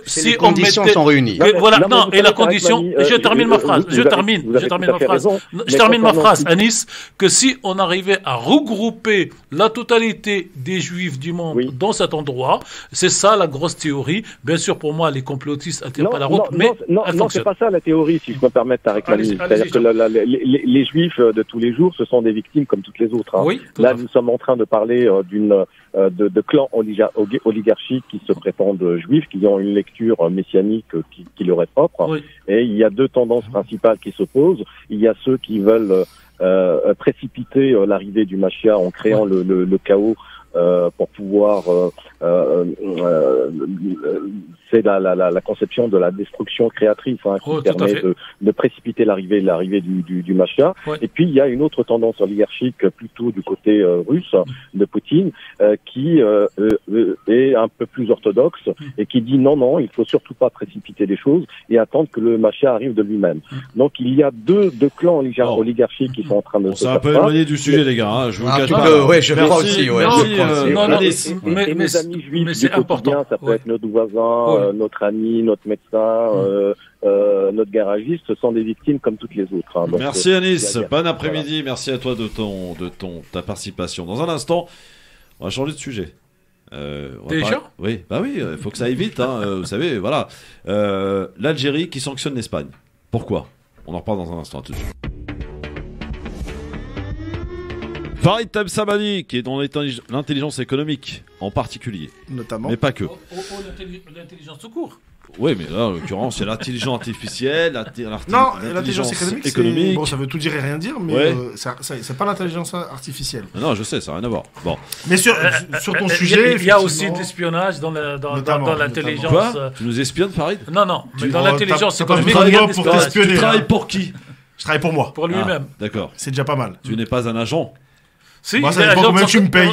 si les conditions sont réunies. Voilà, non, et la condition, je termine ma phrase, je termine ma phrase, Anis, que si on arrivait à regrouper la totalité des Juifs du monde dans cet endroit, c'est ça la grosse théorie. Bien sûr, pour moi, les complotistes n'attirent pas la route, mais non, c'est pas ça la théorie, si je me permets, Tarek Mani. C'est-à-dire que les Juifs de tous les jours, ce sont des victimes comme toutes les autres. Oui, là, nous sommes en train de parler de clans oligarchiques qui se prétendent juifs, qui ont une lecture messianique qui leur est propre. Oui. Et il y a deux tendances principales qui s'opposent. Il y a ceux qui veulent précipiter l'arrivée du Mashiach en créant le chaos pour pouvoir c'est la conception de la destruction créatrice qui permet de précipiter l'arrivée du Mashiach. Et puis il y a une autre tendance oligarchique plutôt du côté russe de Poutine qui est un peu plus orthodoxe et qui dit non, il faut surtout pas précipiter les choses et attendre que le Mashiach arrive de lui-même. Donc il y a deux clans oligarchiques qui sont en train de se faire. C'est un peu éloigné du sujet, les gars. Hein, je vous cache pas. Ouais, je crois aussi. Mais nos amis juifs du quotidien, ça peut être notre voisin, notre ami, notre médecin, notre garagiste, ce sont des victimes comme toutes les autres. Hein. Donc, merci Anis, bon après-midi, merci à toi de ta participation. Dans un instant, on va changer de sujet. Déjà ? Oui, il faut que ça aille vite, hein, vous savez, voilà. L'Algérie qui sanctionne l'Espagne. Pourquoi ? On en reparle dans un instant, tout de suite. Farid Temsamani, qui est dans l'intelligence économique, en particulier. Notamment. Mais pas que. L'intelligence tout court. Oui, mais là, en l'occurrence, c'est l'intelligence artificielle, l'intelligence économique. Bon, ça veut tout dire et rien dire, mais c'est pas l'intelligence artificielle. Non, je sais, ça n'a rien à voir. Bon. Mais sur ton sujet, il y a aussi de l'espionnage dans l'intelligence. Quoi ? Tu nous espionnes, Farid ? Non, mais dans l'intelligence économique, il y a pour t'espionner. Tu travailles pour qui ? Je travaille pour moi. Pour lui-même. D'accord. C'est déjà pas mal. Tu n'es pas un agent ? Si, moi, ça dépend combien tu me payes.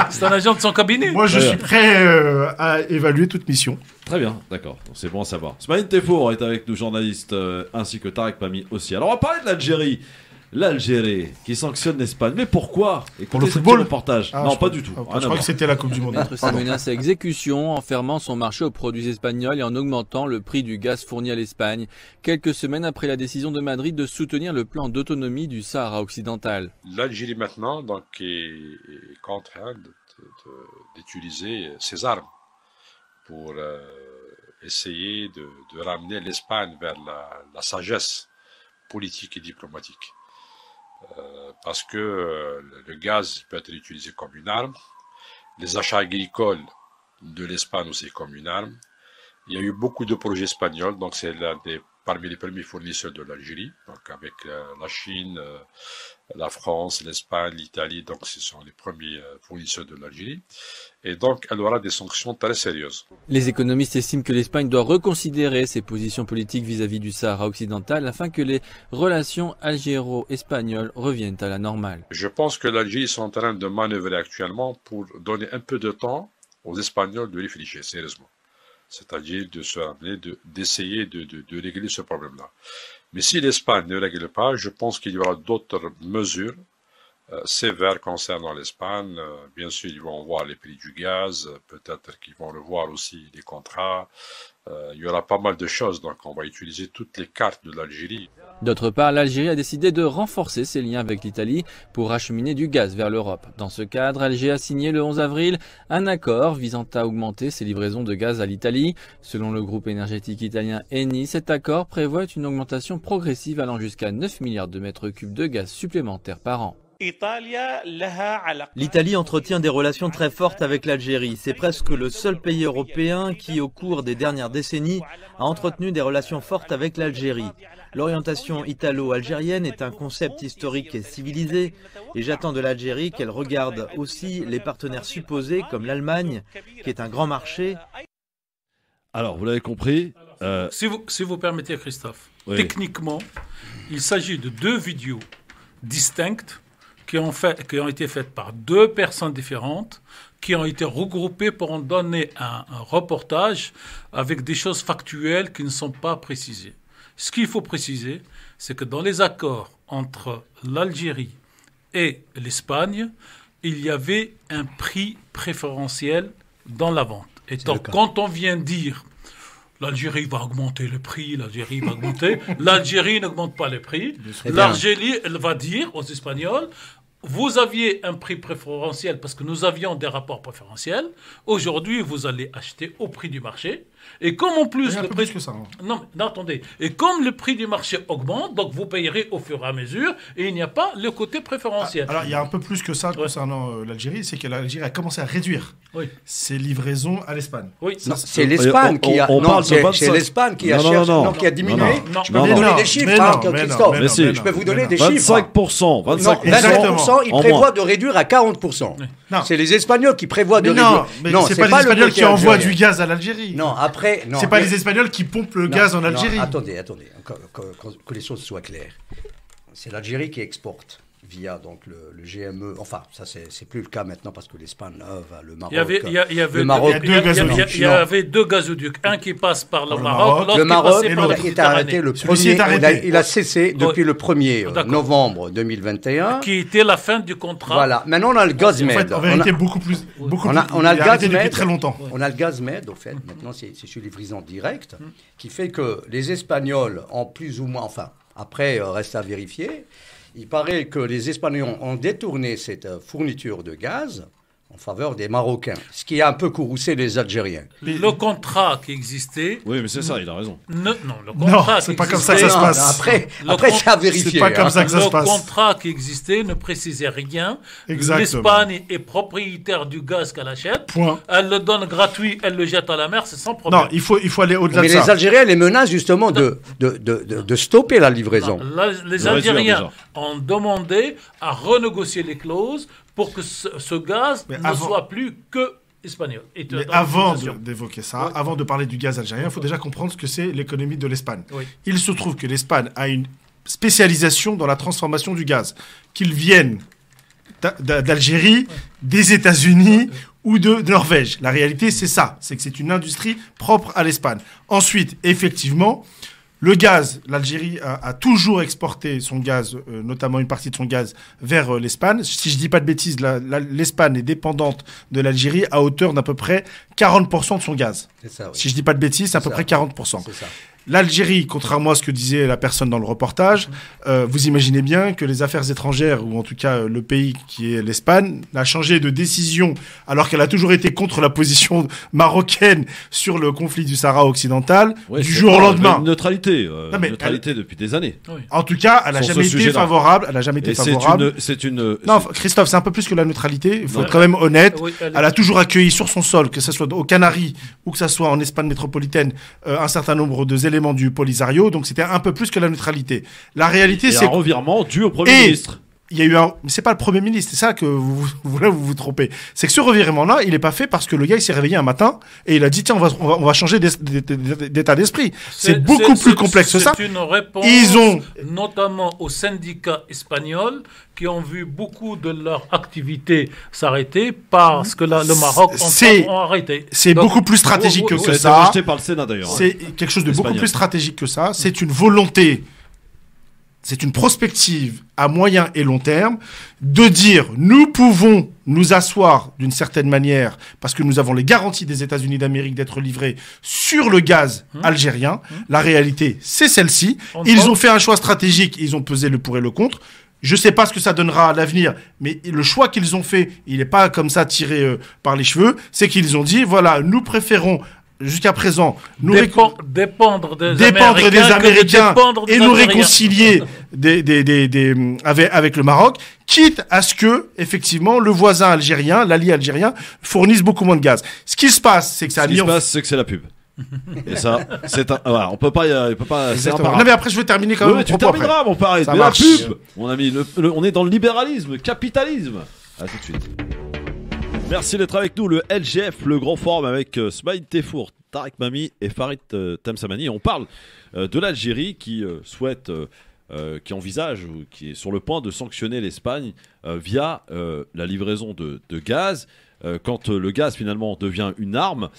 C'est un agent de son cabinet. Moi, je suis prêt à évaluer toute mission. Très bien, d'accord. C'est bon à savoir. Smaïn Tefour est avec nous, journaliste, ainsi que Tarek Pami aussi. Alors, on va parler de l'Algérie. L'Algérie qui sanctionne l'Espagne. Mais pourquoi ? Pour le football ? Reportage. Non, pas du tout. Je crois que c'était la Coupe du Monde. Ça menace à exécution en fermant son marché aux produits espagnols et en augmentant le prix du gaz fourni à l'Espagne, quelques semaines après la décision de Madrid de soutenir le plan d'autonomie du Sahara occidental. L'Algérie maintenant donc, est contrainte d'utiliser ses armes pour essayer de ramener l'Espagne vers la sagesse politique et diplomatique. Parce que le gaz peut être utilisé comme une arme, les achats agricoles de l'Espagne aussi comme une arme. Il y a eu beaucoup de projets espagnols, donc c'est parmi les premiers fournisseurs de l'Algérie, donc avec la Chine, la France, l'Espagne, l'Italie, donc ce sont les premiers fournisseurs de l'Algérie. Et donc elle aura des sanctions très sérieuses. Les économistes estiment que l'Espagne doit reconsidérer ses positions politiques vis-à-vis du Sahara occidental afin que les relations algéro-espagnoles reviennent à la normale. Je pense que l'Algérie est en train de manœuvrer actuellement pour donner un peu de temps aux Espagnols de réfléchir sérieusement. C'est-à-dire d'essayer de régler ce problème-là. Mais si l'Espagne ne règle pas, je pense qu'il y aura d'autres mesures sévères concernant l'Espagne. Bien sûr, ils vont voir les prix du gaz, peut-être qu'ils vont revoir aussi les contrats. Il y aura pas mal de choses, donc on va utiliser toutes les cartes de l'Algérie. D'autre part, l'Algérie a décidé de renforcer ses liens avec l'Italie pour acheminer du gaz vers l'Europe. Dans ce cadre, Alger a signé le 11 avril un accord visant à augmenter ses livraisons de gaz à l'Italie. Selon le groupe énergétique italien Eni, cet accord prévoit une augmentation progressive allant jusqu'à 9 milliards de mètres cubes de gaz supplémentaires par an. L'Italie entretient des relations très fortes avec l'Algérie. C'est presque le seul pays européen qui, au cours des dernières décennies, a entretenu des relations fortes avec l'Algérie. L'orientation italo-algérienne est un concept historique et civilisé, et j'attends de l'Algérie qu'elle regarde aussi les partenaires supposés comme l'Allemagne, qui est un grand marché. Alors, vous l'avez compris. Si vous permettez, Christophe, oui. Techniquement, il s'agit de 2 vidéos distinctes qui ont été faites par 2 personnes différentes, qui ont été regroupées pour en donner un reportage avec des choses factuelles qui ne sont pas précisées. Ce qu'il faut préciser, c'est que dans les accords entre l'Algérie et l'Espagne, il y avait un prix préférentiel dans la vente. Et donc, quand on vient dire l'Algérie va augmenter le prix, l'Algérie va augmenter, l'Algérie n'augmente pas le prix. L'Algérie, elle va dire aux Espagnols, vous aviez un prix préférentiel parce que nous avions des rapports préférentiels. Aujourd'hui, vous allez acheter au prix du marché. Et comme en plus le prix que ça. Non, attendez. Et comme le prix du marché augmente, donc vous payerez au fur et à mesure, et il n'y a pas le côté préférentiel. Alors il y a un peu plus que ça concernant l'Algérie, c'est que l'Algérie a commencé à réduire ses livraisons à l'Espagne. Oui, c'est l'Espagne qui a. Non, c'est l'Espagne qui a cherché, qui a diminué. Je peux vous donner des chiffres, Christophe. Je peux vous donner des chiffres. 25%. 25%, ils prévoient de réduire à 40%. C'est les Espagnols qui prévoient de réduire. Non, c'est pas les Espagnols qui envoient du gaz à l'Algérie. Non, après. C'est pas les Espagnols qui pompent le gaz en Algérie. Attendez, que les choses soient claires. C'est l'Algérie qui exporte via donc le GME. Enfin, ça c'est plus le cas maintenant parce que l'Espagne va le Maroc. Il y avait 2 gazoducs, un qui passe par le Maroc, l'autre le Maroc qui passe par la est arrêté le 1er. Il a cessé depuis le 1er novembre 2021. Qui était la fin du contrat. Voilà. Maintenant on a le Gazmed. En vérité, beaucoup plus. On a le Gazmed depuis très longtemps. On a le Gazmed, au fait. Maintenant c'est sur livraison directe, qui fait que les Espagnols ont plus ou moins, enfin après reste à vérifier. Il paraît que les Espagnols ont détourné cette fourniture de gaz en faveur des Marocains, ce qui a un peu courroucé les Algériens. Le contrat qui existait... Oui, mais c'est ça, il a raison. Non, le contrat c'est pas comme ça que ça se passe. Après c'est à vérifier. C'est pas comme ça que ça se passe. Le contrat qui existait ne précisait rien. L'Espagne est propriétaire du gaz qu'elle achète. Point. Elle le donne gratuit, elle le jette à la mer, c'est sans problème. Non, il faut aller au-delà de ça. Mais les Algériens les menacent justement de stopper la livraison. Les Algériens ont demandé à renégocier les clauses pour que ce gaz ne soit plus que espagnol. Mais avant d'évoquer ça, avant de parler du gaz algérien, il faut déjà comprendre ce que c'est l'économie de l'Espagne. Il se trouve que l'Espagne a une spécialisation dans la transformation du gaz. Qu'ils viennent d'Algérie, des États-Unis ou de Norvège. La réalité, c'est ça. C'est que c'est une industrie propre à l'Espagne. Ensuite, effectivement, le gaz, l'Algérie a toujours exporté son gaz, notamment une partie de son gaz, vers l'Espagne. Si je dis pas de bêtises, l'Espagne est dépendante de l'Algérie à hauteur d'à peu près 40% de son gaz. C'est ça, oui. Si je dis pas de bêtises, c'est à peu près 40%. C'est ça. L'Algérie, contrairement à ce que disait la personne dans le reportage, vous imaginez bien que les affaires étrangères, ou en tout cas le pays qui est l'Espagne, a changé de décision alors qu'elle a toujours été contre la position marocaine sur le conflit du Sahara occidental, du jour au lendemain. Une neutralité, depuis des années. Oui. En tout cas, elle n'a jamais été favorable. Elle n'a jamais été favorable. Non, Christophe, c'est un peu plus que la neutralité. Il faut être quand même honnête. Oui, elle a toujours accueilli sur son sol, que ce soit aux Canaries ou que ce soit en Espagne métropolitaine, un certain nombre d'éléments du Polisario, donc c'était un peu plus que la neutralité. La réalité, c'est un revirement dû au Premier ministre. Il y a eu mais c'est pas le Premier ministre, c'est ça que vous vous trompez. C'est que ce revirement-là, il est pas fait parce que le gars il s'est réveillé un matin et il a dit tiens on va changer d'état d'esprit. C'est beaucoup plus complexe que ça. C'est une réponse, notamment aux syndicats espagnols qui ont vu beaucoup de leur activité s'arrêter parce que le Maroc ont arrêté. C'est beaucoup plus stratégique que ça. C'est rejeté par le Sénat d'ailleurs. C'est quelque chose de beaucoup plus stratégique que ça. C'est une volonté. C'est une prospective à moyen et long terme de dire nous pouvons nous asseoir d'une certaine manière parce que nous avons les garanties des États-Unis d'Amérique d'être livrés sur le gaz algérien. La réalité, c'est celle-ci. Ils ont fait un choix stratégique, ils ont pesé le pour et le contre. Je ne sais pas ce que ça donnera à l'avenir, mais le choix qu'ils ont fait, il n'est pas comme ça tiré par les cheveux. C'est qu'ils ont dit voilà, nous préférons jusqu'à présent, dépendre des Américains et nous réconcilier avec le Maroc, quitte à ce que, effectivement, le voisin algérien, l'allié algérien, fournisse beaucoup moins de gaz. Ce qui se passe, c'est que ça a mis... Ce qui se passe, c'est que c'est la pub. Et ça, c'est un... Voilà, on peut pas... c'est non, mais après, je vais terminer quand même. Oui, tu termineras, mon pari. Mais la pub, mon ami, on est dans le libéralisme, le capitalisme. À tout de suite. Merci d'être avec nous, le LGF, le grand forum avec Smaïd Tefour, Tarek Mami et Farid Temsamani. On parle de l'Algérie qui souhaite, qui envisage ou qui est sur le point de sanctionner l'Espagne via la livraison de gaz. Quand le gaz finalement devient une arme,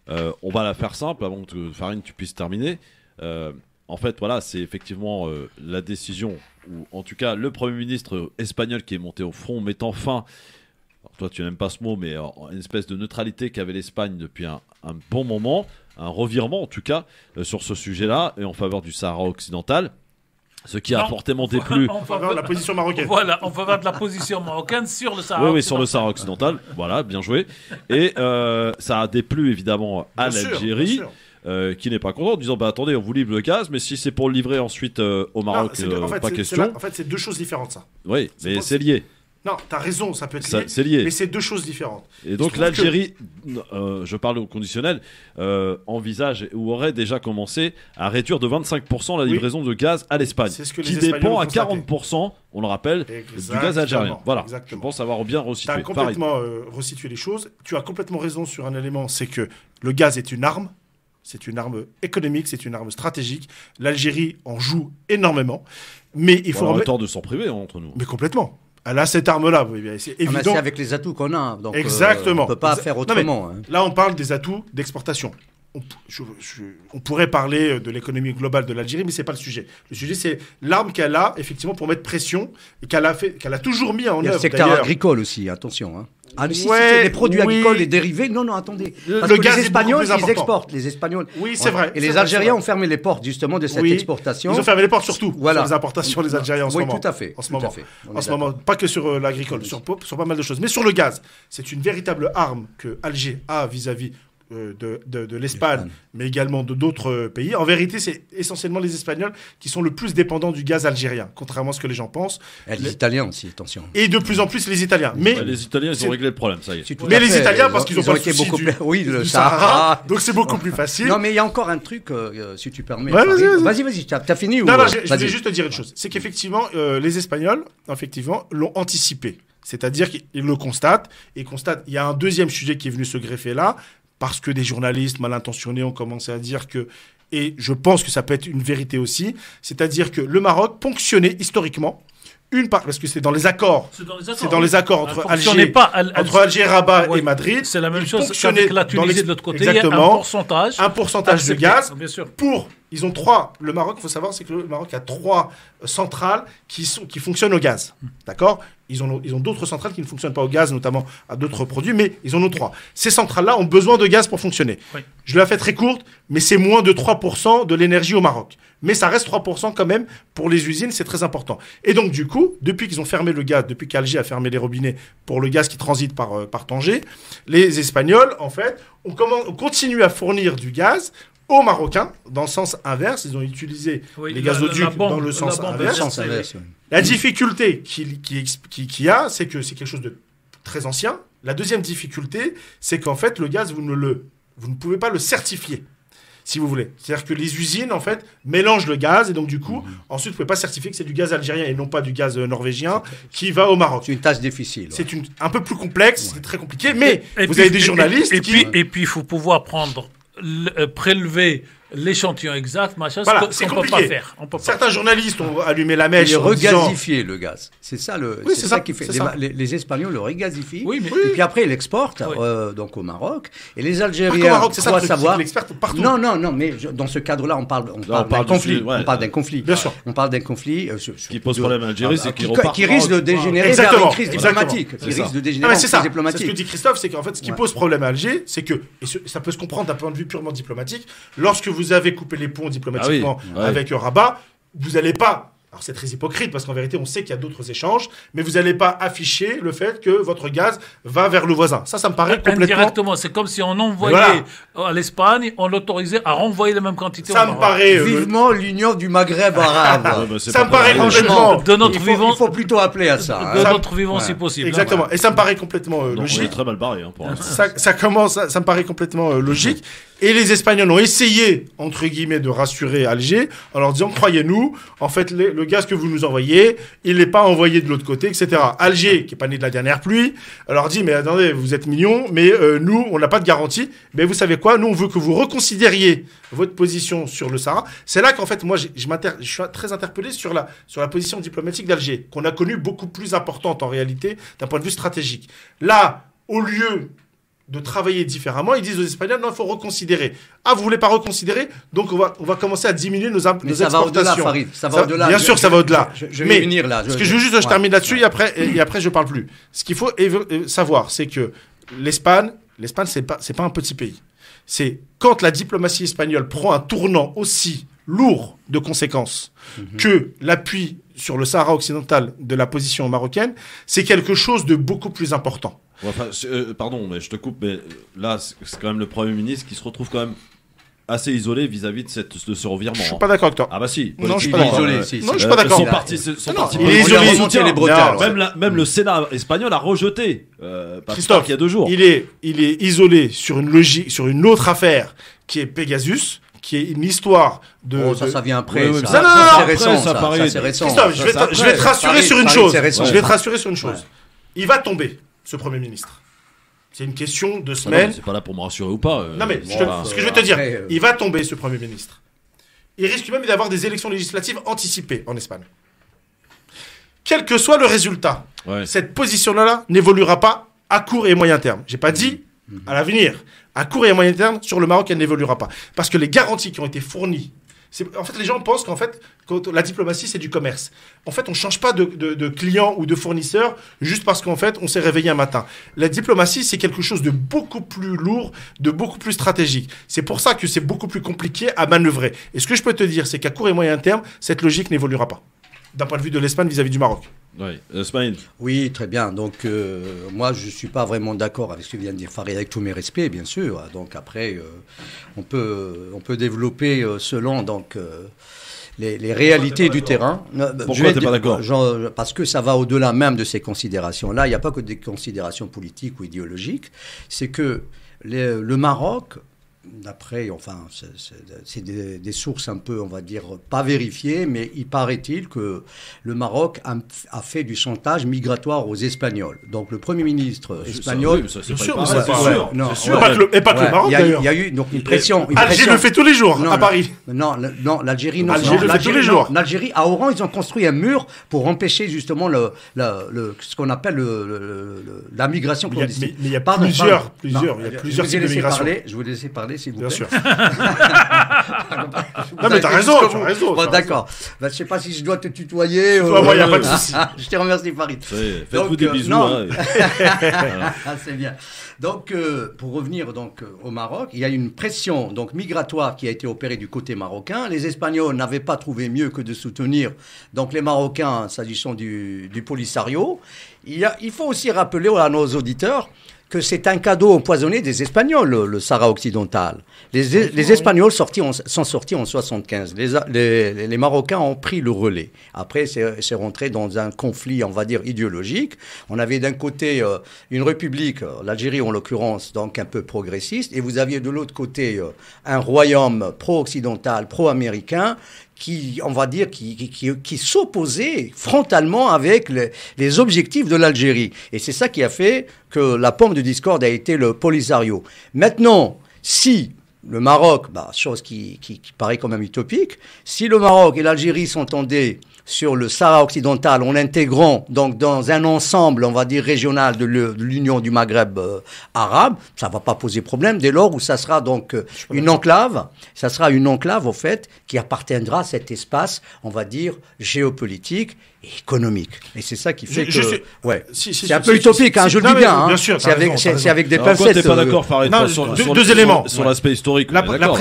on va la faire simple avant que Farid tu puisses terminer. En fait, voilà, c'est effectivement la décision, ou en tout cas le Premier ministre espagnol qui est monté au front, mettant fin... Toi, tu n'aimes pas ce mot, mais une espèce de neutralité qu'avait l'Espagne depuis un bon moment, un revirement en tout cas sur ce sujet-là, et en faveur du Sahara occidental, ce qui a fortement déplu. En faveur de la position marocaine. Voilà, en faveur de la position marocaine sur le Sahara occidental. Oui, sur le Sahara occidental, voilà, bien joué. Et ça a déplu évidemment à l'Algérie. Qui n'est pas content en disant attendez, on vous livre le gaz, mais si c'est pour le livrer ensuite au Maroc, pas question. En fait, c'est deux choses différentes, ça. Oui, mais c'est lié. Non, t'as raison, ça peut être lié, c'est lié. Mais c'est deux choses différentes. Et donc l'Algérie, je parle au conditionnel, envisage ou aurait déjà commencé à réduire de 25% la livraison de gaz à l'Espagne, qui dépend à 40%, on le rappelle, du gaz algérien. Voilà, je pense avoir bien resitué. Tu as complètement resitué les choses. Tu as complètement raison sur un élément, c'est que le gaz est une arme. C'est une arme économique, c'est une arme stratégique. L'Algérie en joue énormément. Mais il faut... On a le tort de s'en priver entre nous. Mais complètement. Elle a cette arme-là, c'est évident. C'est avec les atouts qu'on a, donc exactement. On ne peut pas faire autrement. Là, on parle des atouts d'exportation. On pourrait parler de l'économie globale de l'Algérie, mais ce n'est pas le sujet. Le sujet, c'est l'arme qu'elle a, effectivement, pour mettre pression, et qu'elle a toujours mis en œuvre. Le secteur agricole aussi, attention. Si c'est des produits agricoles et dérivés, non, attendez. Parce que les Espagnols, ils exportent. Les Espagnols. Oui, c'est vrai. Et les Algériens ont fermé les portes, justement, de cette exportation. Ils ont fermé les portes surtout sur les importations, les Algériens, en ce moment. Oui, tout à fait. En ce moment. Pas que sur l'agricole, sur pas mal de choses. Mais sur le gaz, c'est une véritable arme que Alger a vis-à-vis de l'Espagne, mais également de d'autres pays. En vérité, c'est essentiellement les Espagnols qui sont le plus dépendants du gaz algérien, contrairement à ce que les gens pensent. Et les Italiens aussi, attention. Et de plus en plus les Italiens. Mais les Italiens, ils ont réglé le problème, ça y est. Mais les Italiens, parce qu'ils ont pas le souci du Sahara, donc c'est beaucoup plus facile. Non, mais il y a encore un truc, si tu permets. Vas-y. T'as fini ou... Non, je voulais juste te dire une chose. C'est qu'effectivement, les Espagnols, effectivement, l'ont anticipé. C'est-à-dire qu'ils le constatent. Et constatent. Il y a un deuxième sujet qui est venu se greffer là, parce que des journalistes mal intentionnés ont commencé à dire que, et je pense que ça peut être une vérité aussi, c'est-à-dire que le Maroc ponctionnait historiquement parce que c'est dans les accords. C'est dans les accords entre Alger, Rabat et Madrid. C'est la même chose avec la Tunisie de l'autre côté. Exactement. Il y a un pourcentage de gaz ils ont trois. Le Maroc, il faut savoir, c'est que le Maroc a 3 centrales qui fonctionnent au gaz. D'accord ? Ils ont d'autres centrales qui ne fonctionnent pas au gaz, notamment à d'autres produits, mais ils en ont 3. Ces centrales-là ont besoin de gaz pour fonctionner. Oui. Je la fais très courte, mais c'est moins de 3% de l'énergie au Maroc. Mais ça reste 3% quand même pour les usines, c'est très important. Et donc, du coup, depuis qu'ils ont fermé le gaz, depuis qu'Alger a fermé les robinets pour le gaz qui transite par Tanger, les Espagnols, en fait, ont continué à fournir du gaz aux Marocains, dans le sens inverse. Ils ont utilisé les gazoducs dans le sens inverse. La difficulté qu'il y a, c'est que c'est quelque chose de très ancien. La deuxième difficulté, c'est qu'en fait, le gaz, vous ne pouvez pas le certifier, si vous voulez. C'est-à-dire que les usines, en fait, mélangent le gaz, et donc, du coup, ensuite, vous ne pouvez pas certifier que c'est du gaz algérien et non pas du gaz norvégien qui va au Maroc. C'est une tâche difficile. C'est un peu plus complexe, c'est très compliqué, mais vous avez des journalistes Et puis, il faut pouvoir prélever l'échantillon exact, machin, voilà, c'est qu'on ne peut pas faire. Certains journalistes ont allumé la mèche. Ils regasifier le gaz. C'est ça, c'est ça qui fait. Les Espagnols le regazifient. Oui, mais... Et puis après, ils l'exportent donc au Maroc. Et les Algériens doivent savoir. Non, mais dans ce cadre-là, on parle d'un conflit. On parle d'un conflit. Bien sûr. On parle d'un conflit. Ce qui pose problème à l'Algérie, c'est qui risque de dégénérer vers une crise diplomatique. C'est ce que dit Christophe, c'est qu'en fait, ce qui pose problème à Alger, c'est que, et ça peut se comprendre d'un point de vue purement diplomatique, lorsque vous avez coupé les ponts diplomatiquement avec Rabat, vous n'allez pas Alors c'est très hypocrite parce qu'en vérité on sait qu'il y a d'autres échanges, mais vous n'allez pas afficher le fait que votre gaz va vers le voisin. Ça me paraît complètement... Indirectement, c'est comme si on envoyait à l'Espagne, on l'autorisait à renvoyer la même quantité. Ça me paraît... Vivement l'union du Maghreb arabe. Ça me paraît complètement... De notre vivant, il faut plutôt appeler à ça. De notre vivant si possible. Exactement, et ça me paraît complètement logique. On est très mal barré. Ça me paraît complètement logique. Et les Espagnols ont essayé, entre guillemets, de rassurer Alger en leur disant, croyez-nous, en fait, le gaz que vous nous envoyez, il n'est pas envoyé de l'autre côté, etc. Alger, qui n'est pas né de la dernière pluie, leur dit, mais attendez, vous êtes mignons, mais nous, on n'a pas de garantie. Mais vous savez quoi, nous, on veut que vous reconsidériez votre position sur le Sahara. C'est là qu'en fait, moi, je suis très interpellé sur la position diplomatique d'Alger, qu'on a connue beaucoup plus importante en réalité, d'un point de vue stratégique. Là, au lieu de travailler différemment, ils disent aux Espagnols, non, il faut reconsidérer. Ah, vous voulez pas reconsidérer? Donc, on va commencer à diminuer nos exportations. Va au-delà, Farid. Ça va au-delà. Bien sûr, ça va au-delà. Je vais venir là. Ce que je veux juste, je termine là-dessus et après, je parle plus. Ce qu'il faut savoir, c'est que l'Espagne, c'est pas un petit pays. C'est quand la diplomatie espagnole prend un tournant aussi lourd de conséquences que l'appui sur le Sahara occidental de la position marocaine, c'est quelque chose de beaucoup plus important. Enfin, pardon, mais je te coupe, mais là, c'est quand même le Premier ministre qui se retrouve quand même assez isolé vis-à-vis de ce revirement. Je suis pas d'accord avec toi. Ah bah si. Non, je suis pas d'accord. Non, je suis pas d'accord. Il est isolé. Même le Sénat espagnol a rejeté. Christophe, il y a 2 jours. Il est isolé sur une logique, sur une autre affaire qui est Pegasus, qui est une histoire de... Oh, ça vient après. Non, c'est récent. C'est récent. Christophe, je vais te rassurer sur une chose. Je vais te rassurer sur une chose. Il va tomber, ce Premier ministre. C'est une question de semaines. C'est pas là pour me rassurer ou pas. Non, mais ce que je veux te dire, il va tomber, ce Premier ministre. Il risque même d'avoir des élections législatives anticipées en Espagne. Quel que soit le résultat, cette position-là n'évoluera pas à court et moyen terme. J'ai pas dit à l'avenir. À court et à moyen terme, sur le Maroc, elle n'évoluera pas. Parce que les garanties qui ont été fournies... En fait, les gens pensent qu'en fait, la diplomatie, c'est du commerce. En fait, on ne change pas de client ou de fournisseur juste parce qu'en fait, on s'est réveillé un matin. La diplomatie, c'est quelque chose de beaucoup plus lourd, de beaucoup plus stratégique. C'est pour ça que c'est beaucoup plus compliqué à manœuvrer. Et ce que je peux te dire, c'est qu'à court et moyen terme, cette logique n'évoluera pas. D'un point de vue de l'Espagne vis-à-vis du Maroc. Oui, très bien. Donc, moi, je ne suis pas vraiment d'accord avec ce que vient de dire Farid, avec tous mes respects, bien sûr. Donc, après, on peut développer selon les réalités du terrain. Pourquoi tu n'es pas d'accord? Parce que ça va au-delà même de ces considérations-là. Il n'y a pas que des considérations politiques ou idéologiques. C'est que le Maroc... D'après, enfin, c'est des sources un peu, on va dire, pas vérifiées, mais il paraît-il que le Maroc a fait du chantage migratoire aux Espagnols. Donc le Premier ministre espagnol... C'est sûr. Et pas que le Maroc, d'ailleurs. Il y a eu donc une pression... Alger le fait tous les jours, à Paris. Non, l'Algérie... Alger le fait tous les jours. L'Algérie, à Oran, ils ont construit un mur pour empêcher justement ce qu'on appelle la migration clandestine. Mais il y a plusieurs types de migration. Je vous laisse parler. S'il vous plaît. Bien sûr. Non, mais t'as raison. Bon, d'accord. Je ne sais pas si je dois te tutoyer. Il n'y a pas de souci. Je te remercie, Farid. Faites-vous des bisous. C'est bien. Donc, pour revenir au Maroc, il y a une pression migratoire qui a été opérée du côté marocain. Les Espagnols n'avaient pas trouvé mieux que de soutenir les Marocains s'agissant du Polisario. Il faut aussi rappeler à nos auditeurs que c'est un cadeau empoisonné des Espagnols, le Sahara occidental. Les Espagnols sont sortis en 1975. Les Marocains ont pris le relais. Après, c'est rentré dans un conflit, on va dire, idéologique. On avait d'un côté une république, l'Algérie en l'occurrence, donc un peu progressiste, et vous aviez de l'autre côté un royaume pro-occidental, pro-américain, qui s'opposait frontalement avec les objectifs de l'Algérie. Et c'est ça qui a fait que la pomme de discorde a été le Polisario. Maintenant, si le Maroc, chose qui paraît quand même utopique, si le Maroc et l'Algérie s'entendaient sur le Sahara occidental en l'intégrant dans un ensemble, on va dire, régional de l'Union du Maghreb arabe, ça ne va pas poser problème dès lors où ça sera une enclave, au fait, qui appartiendra à cet espace, on va dire, géopolitique et économique. Et c'est ça qui fait c'est un peu utopique, je le dis bien. Bien sûr, c'est avec des pincettes. Pourquoi tu n'es pas d'accord, Farid, deux éléments. Sur l'aspect historique. historique. La d'accord.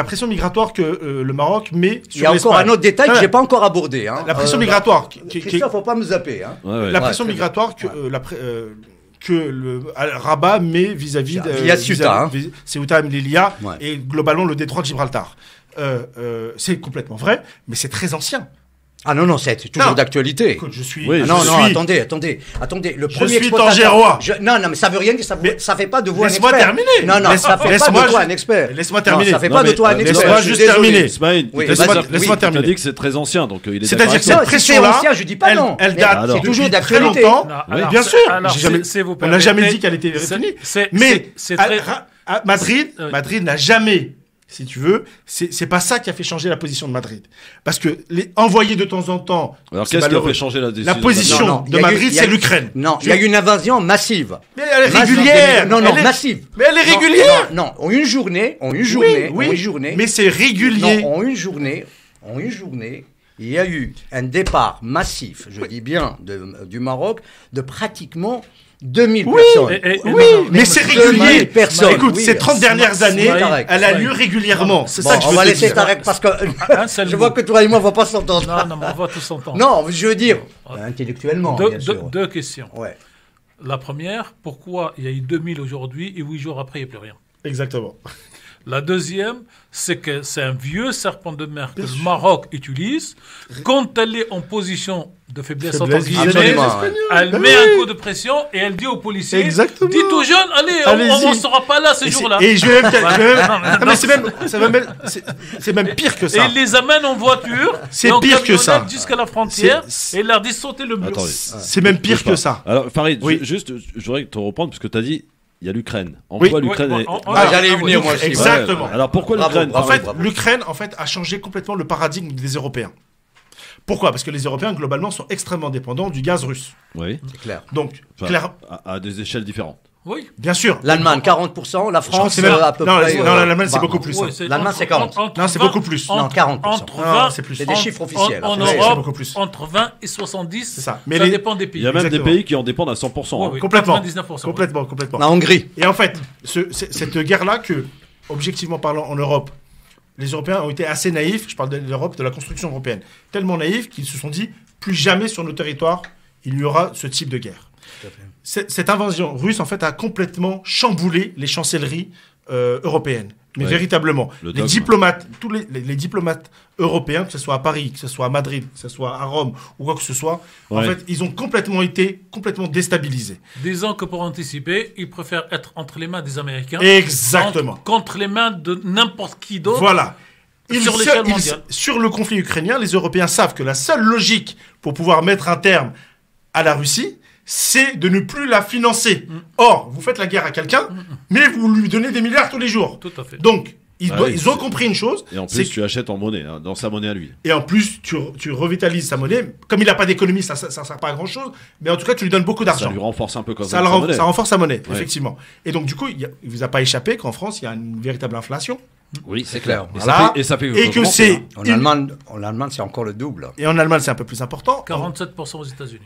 pression migratoire que le Maroc met sur l'Espagne. Il y a encore un autre détail que j'ai pas encore abordé. Hein. La pression migratoire. Christophe, faut pas me zapper. Hein. La pression migratoire que le Rabat met vis-à-vis via Ceuta, Ceuta et Melilla, Ouais. et globalement le détroit de Gibraltar. C'est complètement vrai, mais c'est très ancien. Ah non, c'est toujours d'actualité. Écoute, je suis. Oui, attendez. Le premier suis tangérois. Non, mais ça veut rien dire. Ça fait pas de vous un expert. Laisse-moi terminer. Non, ça fait pas de toi un expert. Laisse-moi terminer. Ça fait pas de toi un expert. Laisse-moi juste terminer. Ismaël, Oui, laisse-moi tu terminer. as dit que c'est très ancien, donc il est C'est-à-dire que cette Si c'est pression-là, ancien, je dis pas non. elle date C'est toujours depuis très d'actualité. longtemps. Non, alors, Bien sûr. alors, J'ai jamais- c'est vous On n'a permettez- jamais dit qu'elle était finie. Mais c'est très... à Madrid n'a jamais, si tu veux, c'est pas ça qui a fait changer la position de Madrid. Parce que envoyer de temps en temps, Alors c'est qu'est-ce qui a malheureux. fait changer la décision La position Non, de Madrid, c'est l'Ukraine. Non, il y a eu une invasion massive. Mais elle est régulière. Non, Elle est- massive. Mais elle est régulière. Non, en une journée. Mais c'est régulier. Non, en une journée, il y a eu un départ massif, je dis bien, du Maroc, de pratiquement 2000 personnes. Mais c'est 2000 régulier. personnes. Écoute, ces 30 dernières années, Tarek, elle a lieu régulièrement. C'est Bon, ça que je on veux va te laisser dire. Tarek parce que je vois que toi et moi, on va pas s'entendre. Non, mais on va tous s'entendre. Non, je veux dire, intellectuellement, bien sûr. Deux questions. Ouais. La première, pourquoi il y a eu 2000 aujourd'hui et 8 jours après, il n'y a plus rien? Exactement. La deuxième, c'est que c'est un vieux serpent de mer que le Maroc utilise. Quand elle est en position de faiblesse entre guillemets, absolument, elle Ben met oui. un coup de pression et elle dit aux policiers, Exactement. dites aux jeunes, allez, Allez-y. on ne sera pas là ce Et jour-là. Et je vais même, Non, mais c'est même pire que Et ça. ils les amènent en voiture. C'est et en pire que ça. camionnette jusqu'à la frontière C'est- et ils leur disent sautez le mur. Attendez. C'est même pire que ça. Alors Farid, Oui. juste, je voudrais te reprendre parce que tu as dit il y a l'Ukraine. En Oui. quoi l'Ukraine Ouais, est... J'allais y venir, moi aussi. Exactement. Alors pourquoi Bravo, l'Ukraine bravo. En fait, l'Ukraine, a changé complètement le paradigme des Européens. Pourquoi? Parce que les Européens, globalement, sont extrêmement dépendants du gaz russe. Oui. C'est clair. Donc, Enfin, clair, à des échelles différentes. Oui. bien sûr. L'Allemagne, 40%, la Je crois que France, c'est même... à peu non, près. l'Allemagne, c'est bah, beaucoup plus. Oui, hein. c'est L'Allemagne, entre- c'est 40. entre Non, c'est 20 beaucoup plus. Non, 40%. Entre Non, 20, c'est plus. C'est des chiffres officiels. En Après, c'est Europe, beaucoup plus. entre 20 et 70, C'est ça. Mais Mais ça les- dépend des Il pays. y a même Exactement. des pays qui en dépendent à 100%. Oui, hein. oui. Complètement. 99%. Complètement. La Hongrie. Et en fait, cette guerre-là, que, objectivement parlant, en Europe, les Européens ont été assez naïfs, je parle de l'Europe, de la construction européenne, tellement naïfs qu'ils se sont dit, plus jamais sur nos territoires, il y aura ce type de guerre. Cette invasion russe, en fait, a complètement chamboulé les chancelleries européennes. Mais Ouais. véritablement, Le les dogme. diplomates, tous les diplomates européens, que ce soit à Paris, que ce soit à Madrid, que ce soit à Rome ou quoi que ce soit, en Ouais. fait, ils ont été complètement déstabilisés. Disons que pour anticiper, ils préfèrent être entre les mains des Américains. Exactement. Contre les mains de n'importe qui d'autre. Voilà. Sur l'échelle mondiale. Sur le conflit ukrainien, les Européens savent que la seule logique pour pouvoir mettre un terme à la Russie, c'est de ne plus la financer. Or, vous faites la guerre à quelqu'un, mais vous lui donnez des milliards tous les jours. Tout à fait. Donc, ils oui, ont compris une chose. Et en c'est plus, tu achètes en monnaie, hein, dans sa monnaie à lui. Et en plus, tu revitalises sa monnaie. Comme il n'a pas d'économie, ça ne sert pas à grand-chose. Mais en tout cas, tu lui donnes beaucoup Ça d'argent. lui renforce un peu quand Ça même sa monnaie. renforce sa monnaie, Ouais. effectivement. Et donc, du coup, il ne vous a pas échappé qu'en France, il y a une véritable inflation. Oui, C'est clair. Et Voilà. ça fait, et ça fait Et que comment, c'est... En Allemagne, c'est encore le double, Et en Allemagne, c'est un peu plus important. 47% aux États-Unis.